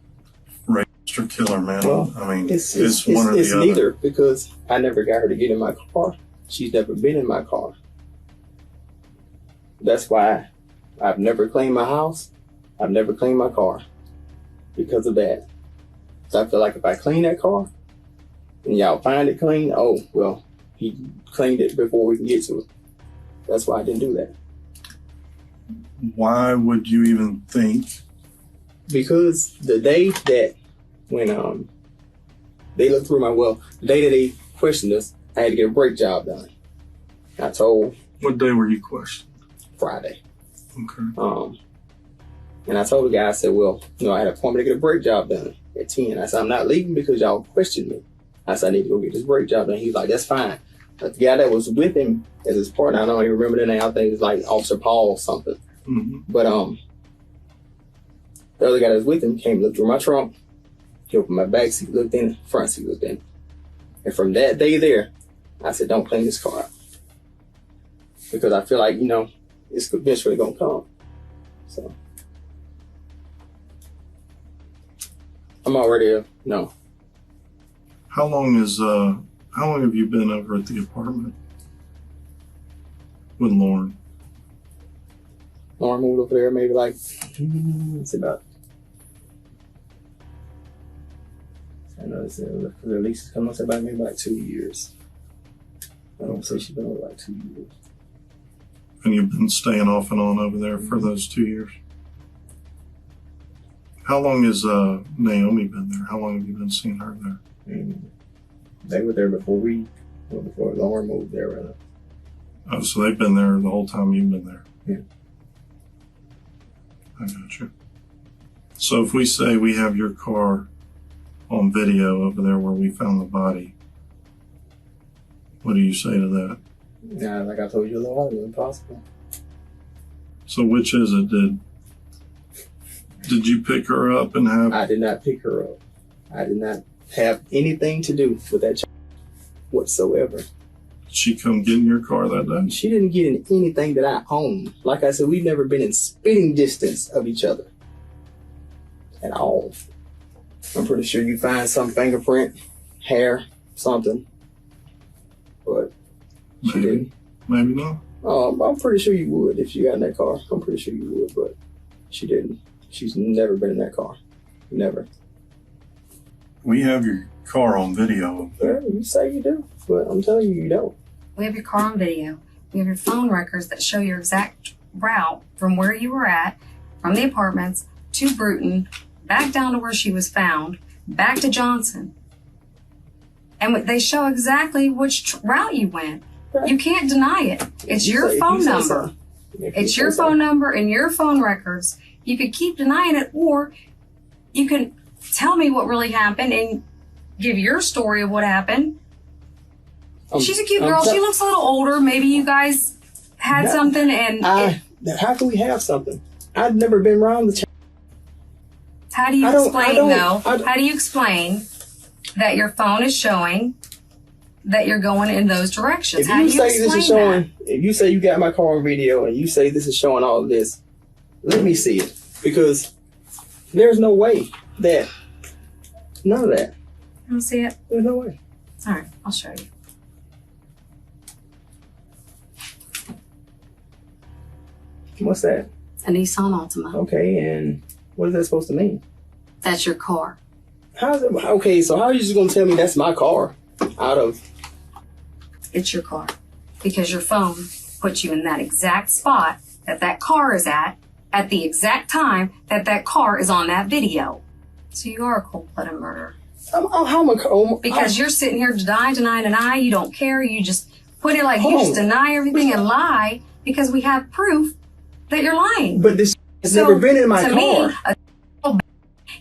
rapist or killer, man. Well, I mean, it's one or the other. neither, because I never got her to get in my car. She's never been in my car. That's why I've never cleaned my house. I've never cleaned my car because of that. So I feel like if I clean that car and y'all find it clean, oh, well, he cleaned it before we can get to it. That's why I didn't do that. Why would you even think? Because the day that when they looked through the day that they questioned us, I had to get a brake job done. I told. What day were you questioned? Friday. Okay. And I told the guy, I said, well, I had an appointment to get a brake job done at 10. I said, I'm not leaving because y'all questioned me. I said, I need to go get this brake job done. He's like, that's fine. But the guy that was with him as his partner, I don't even remember the name. I think it's like Officer Paul or something. Mm-hmm. But the other guy that was with him came, looked through my trunk. He opened my back seat, looked in, front seat looked in. And from that day there, I said, don't clean this car out. Because I feel like, it's eventually going to come. So I'm already, no. How long have you been over at the apartment with Lauren? Lauren moved over there maybe like, it's about, I know it's the lease is coming up about maybe like 2 years. I don't say she's been over like 2 years. And you've been staying off and on over there for those 2 years? How long has Naomi been there? How long have you been seeing her there? They were there before before Lauren moved there. Right? Oh, so they've been there the whole time you've been there? Yeah. I got you. So if we say we have your car on video over there where we found the body, what do you say to that? Yeah, like I told you a little while ago, impossible. So which is it? Did you pick her up and have... I did not pick her up. I did not have anything to do with that child whatsoever. Did she come get in your car that day? She didn't get in anything that I own. Like I said, we've never been in spitting distance of each other at all. I'm pretty sure you find some fingerprint, hair, something, but she didn't. Maybe not. I'm pretty sure you would if you got in that car. I'm pretty sure you would, but she didn't. She's never been in that car. Never. We have your car on video. Yeah, you say you do, but I'm telling you, you don't. We have your car on video. We have your phone records that show your exact route from where you were at, from the apartments to Bruton, back down to where she was found, back to Johnson. And they show exactly which route you went. You can't deny it. It's your phone number. It's your phone number and your phone records. You could keep denying it, or you can tell me what really happened and give your story of what happened. She's a cute girl. She looks a little older. Maybe you guys had something and... how can we have something? I've never been around the child. How do you explain, though? How do you explain that your phone is showing that you're going in those directions? How do you explain that? If you say you got my car on video and you say this is showing all of this, let me see it. Because there's no way that, none of that. You don't see it? There's no way. All right, I'll show you. What's that? A Nissan Altima. Okay, and what is that supposed to mean? That's your car. How's it? Okay, so how are you just going to tell me that's my car out of... It's your car. Because your phone puts you in that exact spot that that car is at the exact time that that car is on that video. So you are a cold-blooded murderer. Because you're sitting here deny, you don't care, you just put it like you just deny everything and lie because we have proof that you're lying. But this has never been in my to car. Me, a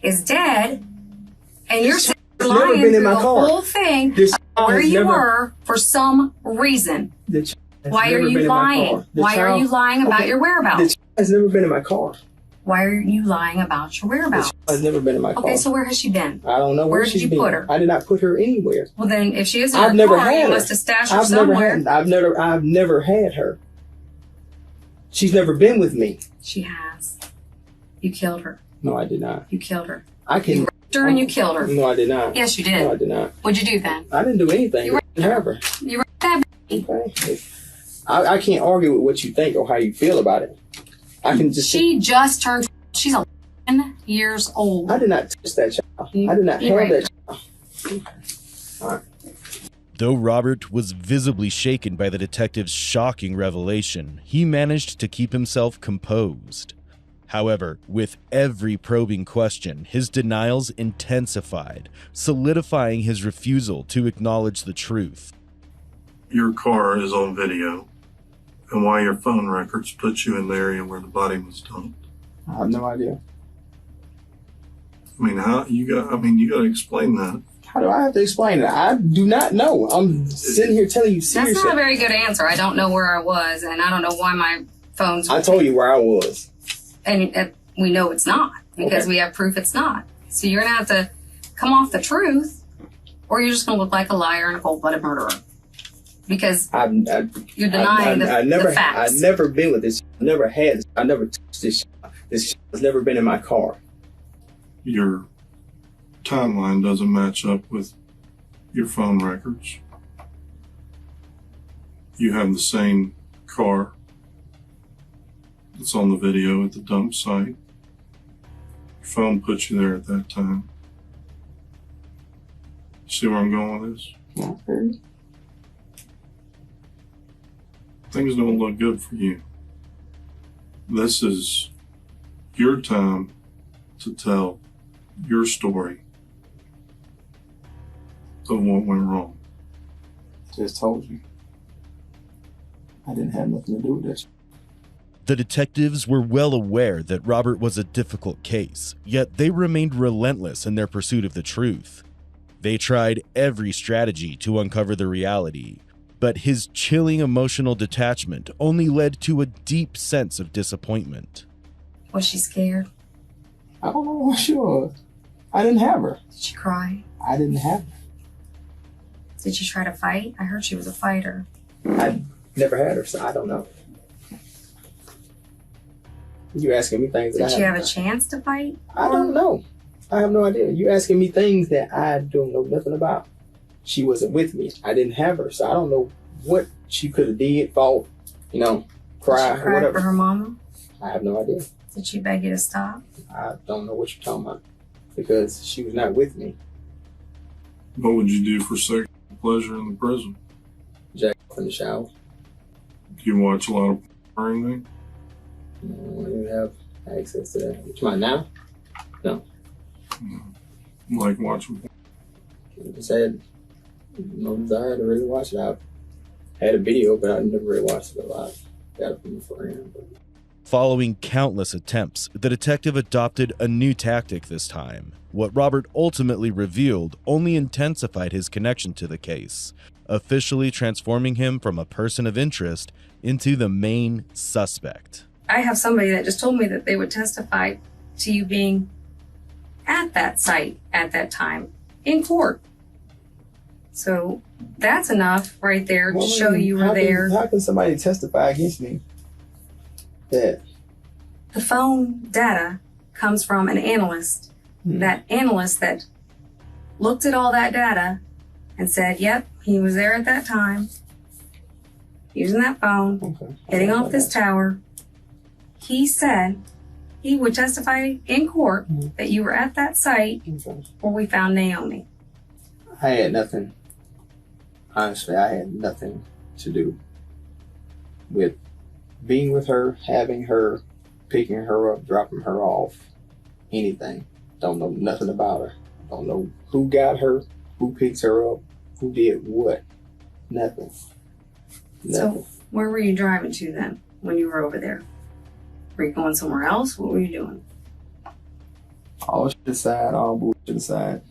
is dead, and you're This lying child has never been in my through car. the whole thing This of child where has you never- were for some reason. The child has Why are never you been in my lying? car. The Why are child- you lying about Okay, your The whereabouts? child has never been in my car. Why are you lying about your The whereabouts? child has never been in my car. Okay, so where has she been? I don't know where did she's you been. put her? I did not put her anywhere. Well, then, if she is in I've her never car, had you her. must have stashed her I've somewhere. I've never had her. She's never been with me. She has. You killed her. No, I did not. You killed her. I can. You raped her and you killed her. No, I did not. Yes, you did. No, I did not. What'd you do then? I didn't do anything. You I didn't have her. You raped that baby. Okay. I can't argue with what you think or how you feel about it. I can just. She just turned. She's 11 years old. I did not touch that child. I did not You have raped that child. All right. Though Robert was visibly shaken by the detective's shocking revelation, he managed to keep himself composed. However, with every probing question, his denials intensified, solidifying his refusal to acknowledge the truth. Your car is on video, and why your phone records put you in the area where the body was dumped. I have no idea. I mean, you got to explain that. How do I have to explain it? I do not know. I'm sitting here telling you seriously. That's not a very good answer. I don't know where I was, and I don't know why my phone's. I told you where I was. And we know it's not because we have proof it's not. So you're gonna have to come off the truth, or you're just gonna look like a liar and a cold-blooded murderer. Because you're denying the facts. I've never been with this. I never had this. I never touched this. This has never been in my car. Your timeline doesn't match up with your phone records. You have the same car that's on the video at the dump site. Your phone put you there at that time. See where I'm going with this? Okay. Things don't look good for you. This is your time to tell your story of what went wrong. Just told you. I didn't have nothing to do with this. The detectives were well aware that Robert was a difficult case, yet they remained relentless in their pursuit of the truth. They tried every strategy to uncover the reality, but his chilling emotional detachment only led to a deep sense of disappointment. Was she scared? I don't know what she was. I didn't have her. Did she cry? I didn't have her. Did she try to fight? I heard she was a fighter. I never had her, so I don't know. You asking me things that Did she have a chance to fight? I don't know. I have no idea. You asking me things that I don't know nothing about. She wasn't with me. I didn't have her, so I don't know what she could have did, fought, cry, Did she cry whatever. for her mama? I have no idea. Did she beg you to stop? I don't know what you're talking about because she was not with me. What would you do for sexual pleasure in the prison? Jack off in the shower. Do you watch a lot of porn or anything? I don't even have access to that. What you talking about now? No. Like watching porn? I just had no desire to really watch it. I had a video, but I never really watched it a lot. Got it from a friend. Following countless attempts, the detective adopted a new tactic this time. What Robert ultimately revealed only intensified his connection to the case, officially transforming him from a person of interest into the main suspect. I have somebody that just told me that they would testify to you being at that site at that time in court. So that's enough right there to show you were there. How can somebody testify against me? That the phone data comes from an analyst. That analyst that looked at all that data and said, yep, he was there at that time, using that phone, getting off this tower. He said he would testify in court that you were at that site where we found Naomi. I had nothing. Honestly, I had nothing to do with being with her, having her, picking her up, dropping her off, anything. Don't know nothing about her. Don't know who got her, who picks her up, who did what. Nothing. So where were you driving to then when you were over there? Were you going somewhere else? What were you doing? All shit aside, all bullshit aside.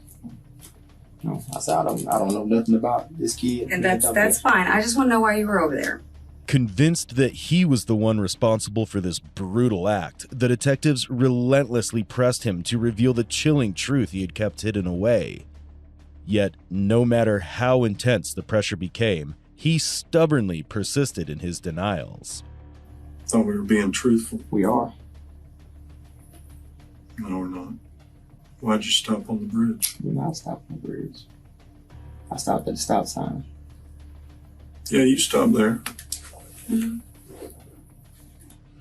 No, I said I don't know nothing about this kid. And that's fine. I just want to know why you were over there. Convinced that he was the one responsible for this brutal act, the detectives relentlessly pressed him to reveal the chilling truth he had kept hidden away. Yet, no matter how intense the pressure became, he stubbornly persisted in his denials. Thought we were being truthful. We are. No, we're not. Why'd you stop on the bridge? We not stopped on the bridge. I stopped at the stop sign. Yeah, you stopped there.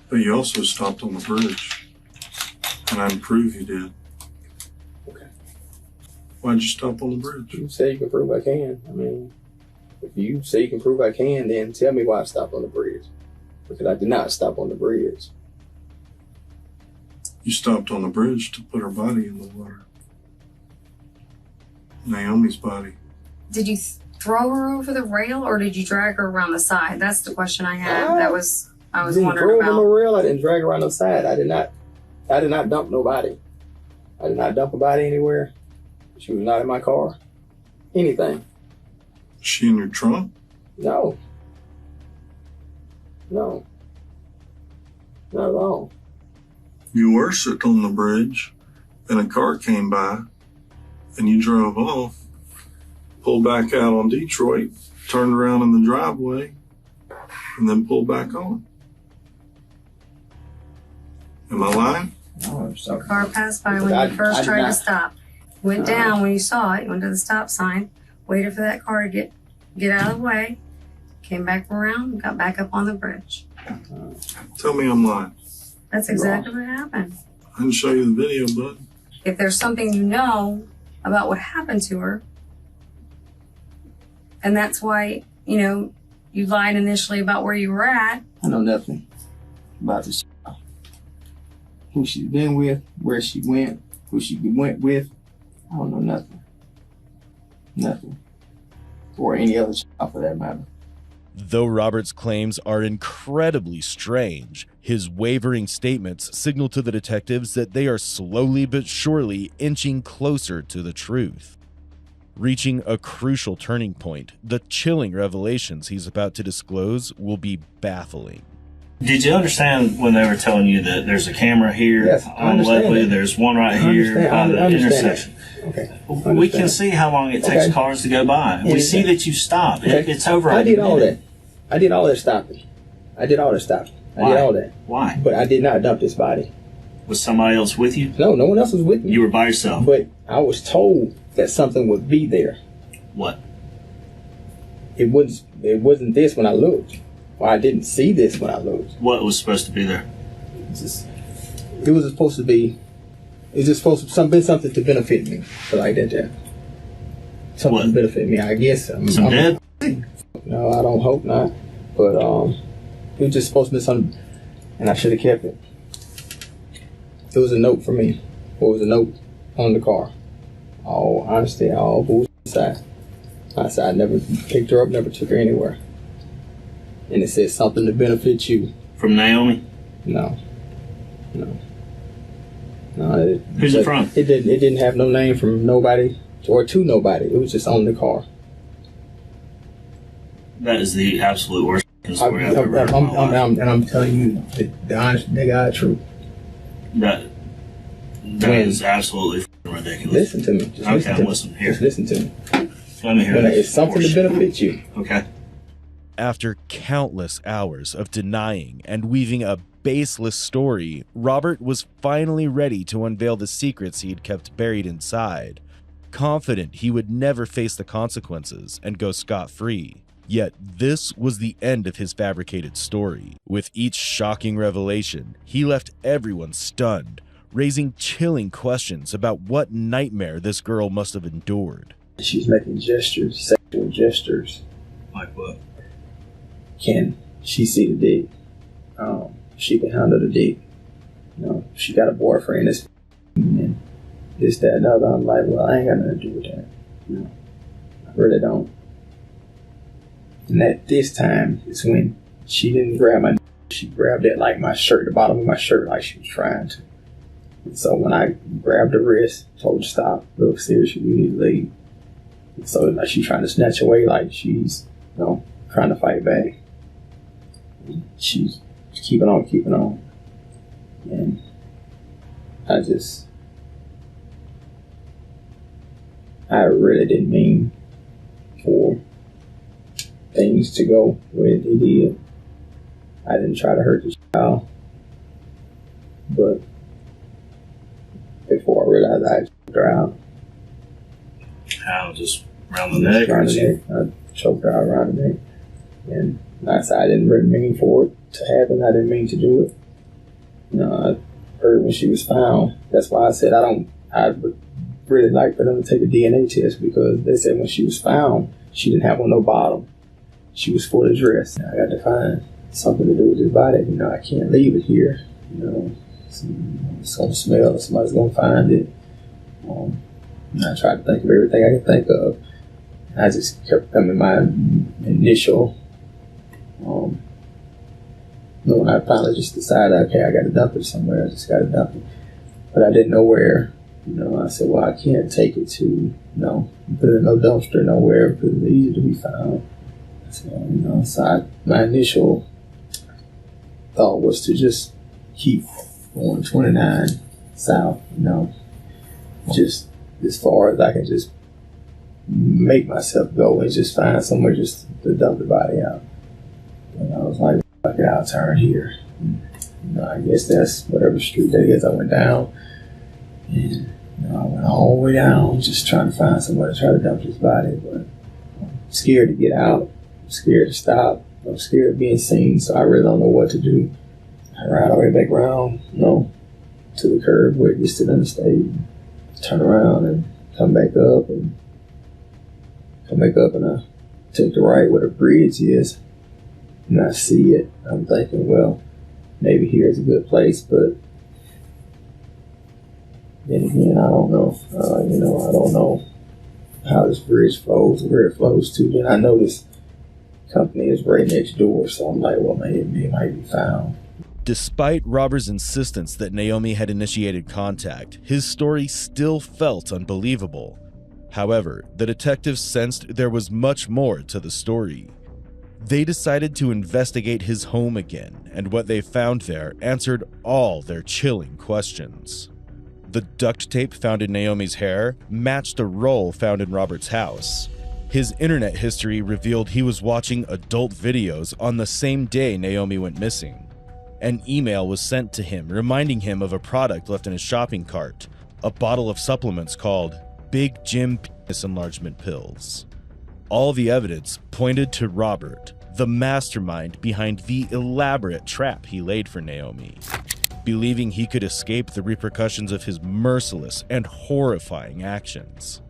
But you also stopped on the bridge. And I can prove you did. Okay. Why'd you stop on the bridge? You say you can prove I can. I mean, if you say you can prove I can, then tell me why I stopped on the bridge. Because I did not stop on the bridge. You stopped on the bridge to put her body in the water. Naomi's body. Did you throw her over the rail or did you drag her around the side? That's the question I had. I was wondering throw her on the about. rail. I didn't drag her around the side. I did not dump nobody. I did not dump a body anywhere. She was not in my car. Anything. Is she in your trunk? No. No. Not at all. You were sitting on the bridge, and a car came by, and you drove off, pulled back out on Detroit, turned around in the driveway, and then pulled back on. Am I lying? No, I'm sorry. Car passed by when you first tried to stop. Went down when you saw it. You went to the stop sign, waited for that car to get out of the way, came back around, got back up on the bridge. Tell me I'm lying. That's exactly what happened. I didn't show you the video, bud. If there's something you know about what happened to her, and that's why, you lied initially about where you were at. I know nothing about this. Who she's been with, where she went, who she went with. I don't know nothing. Nothing. Or any other child for that matter. Though Robert's claims are incredibly strange, his wavering statements signal to the detectives that they are slowly but surely inching closer to the truth. Reaching a crucial turning point, the chilling revelations he's about to disclose will be baffling. Did you understand when they were telling you that there's a camera here Yes, I on understand Leslie, that. there's one right here by the intersection? Okay. We can see how long it takes Okay. cars to go by. We see that you stop. Okay. It's over. I did all minute. that. I did all that stopping. I did all that. Why? But I did not dump this body. Was somebody else with you? No, no one else was with me. You were by yourself. But I was told that something would be there. What? It wasn't this when I looked. Or I didn't see this when I looked. What was supposed to be there? It was supposed to be. It's just supposed to be something to benefit me. So like that, Jack. Something to benefit me, I guess. Some dead? No, I don't hope not. But it was just supposed to be something, and I should have kept it. It was a note for me. It was a note on the car. All honesty, all bullshit aside. I said I never picked her up, never took her anywhere. And it said something to benefit you. From Naomi? No. Who's it from? It didn't have no name from nobody or to nobody. It was just on the car. That is the absolute worst story I've ever heard. And I'm telling you the honest, the God truth. That is absolutely ridiculous. Listen to me. Just okay, listen to I'm me. listening. Here. Just listen to me. Let me hear It's something to benefit you. Okay. After countless hours of denying and weaving a baseless story, Robert was finally ready to unveil the secrets he had kept buried inside, confident he would never face the consequences and go scot-free. Yet this was the end of his fabricated story. With each shocking revelation, he left everyone stunned, raising chilling questions about what nightmare this girl must have endured. She's making gestures, sexual gestures. Like what? Can she see the dick? She can handle the dick. She got a boyfriend that's and this, that, and the other. I'm like, well, I ain't got nothing to do with that. I really don't. And at this time is when she didn't grab my. She she grabbed at like my shirt, the bottom of my shirt, like she was trying to. And so when I grabbed her wrist, told her to stop, look, seriously, you need to leave. And so like she's trying to snatch away, like she's, you know, trying to fight back. And she's keeping on. And I really didn't mean for things to go where they did. I didn't try to hurt the child, but before I realized I choked her out. How? Just around the neck? Around the neck. I choked her out around the neck. And like I said, I didn't really mean for it to happen. I didn't mean to do it. You know, I heard when she was found. That's why I said I would really like for them to take a DNA test, because they said when she was found, she didn't have on no bottom. She was fully dressed. I got to find something to do with this body. You know, I can't leave it here. You know, it's going to smell. Somebody's going to find it. And I tried to think of everything I could think of. I just kept coming my initial. When I finally just decided, okay, I got to dump it somewhere. I just got to dump it. But I didn't know where. You know, I said, well, I can't take it to, you know, put it in no dumpster nowhere because it's easy to be found. So, you know, my initial thought was to just keep going 29 south, you know, just as far as I can just make myself go and just find somewhere just to dump the body out. And I was like, fuck it, I'll turn here. And, you know, I guess that's whatever street that is. I went down. And, you know, I went all the way down just trying to find somewhere to try to dump his body, but I'm scared to get out. I'm scared to stop. I'm scared of being seen, so I really don't know what to do. I ride all the way back around, you know, to the curb where it gets to the interstate, turn around and come back up and I take the right where the bridge is, and I see it. I'm thinking, well, maybe here's a good place, but then again, I don't know. You know, I don't know how this bridge flows, where it flows to. And I know this company is right next door, so I'm like, well, maybe it might be found. Despite Robert's insistence that Naomi had initiated contact, his story still felt unbelievable. However, the detectives sensed there was much more to the story. They decided to investigate his home again, and what they found there answered all their chilling questions. The duct tape found in Naomi's hair matched a roll found in Robert's house. His internet history revealed he was watching adult videos on the same day Naomi went missing. An email was sent to him reminding him of a product left in his shopping cart, a bottle of supplements called Big Jim Penis Enlargement Pills. All the evidence pointed to Robert, the mastermind behind the elaborate trap he laid for Naomi. Believing he could escape the repercussions of his merciless and horrifying actions.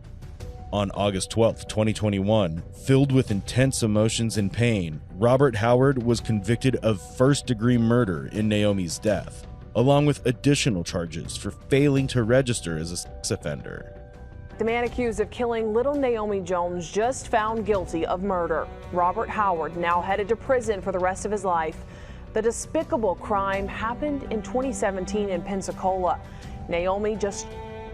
On August 12, 2021, filled with intense emotions and pain, Robert Howard was convicted of first-degree murder in Naomi's death, along with additional charges for failing to register as a sex offender. The man accused of killing little Naomi Jones just found guilty of murder. Robert Howard now headed to prison for the rest of his life. The despicable crime happened in 2017 in Pensacola. Naomi, just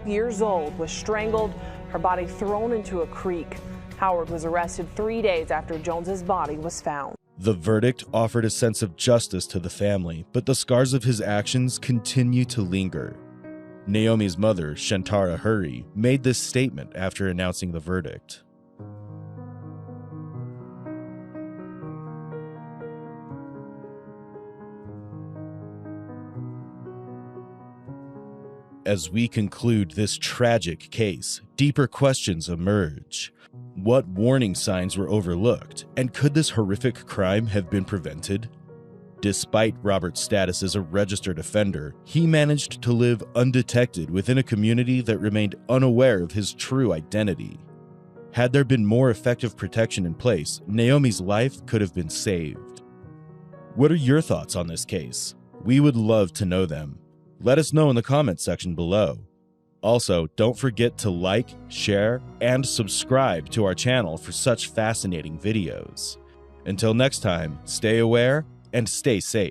years old, was strangled, her body thrown into a creek. Howard was arrested 3 days after Jones's body was found. The verdict offered a sense of justice to the family, but the scars of his actions continue to linger. Naomi's mother, Shantara Hurry, made this statement after announcing the verdict. As we conclude this tragic case, deeper questions emerge. What warning signs were overlooked, and could this horrific crime have been prevented? Despite Robert's status as a registered offender, he managed to live undetected within a community that remained unaware of his true identity. Had there been more effective protection in place, Naomi's life could have been saved. What are your thoughts on this case? We would love to know them. Let us know in the comments section below. Also, don't forget to like, share, and subscribe to our channel for such fascinating videos. Until next time, stay aware and stay safe.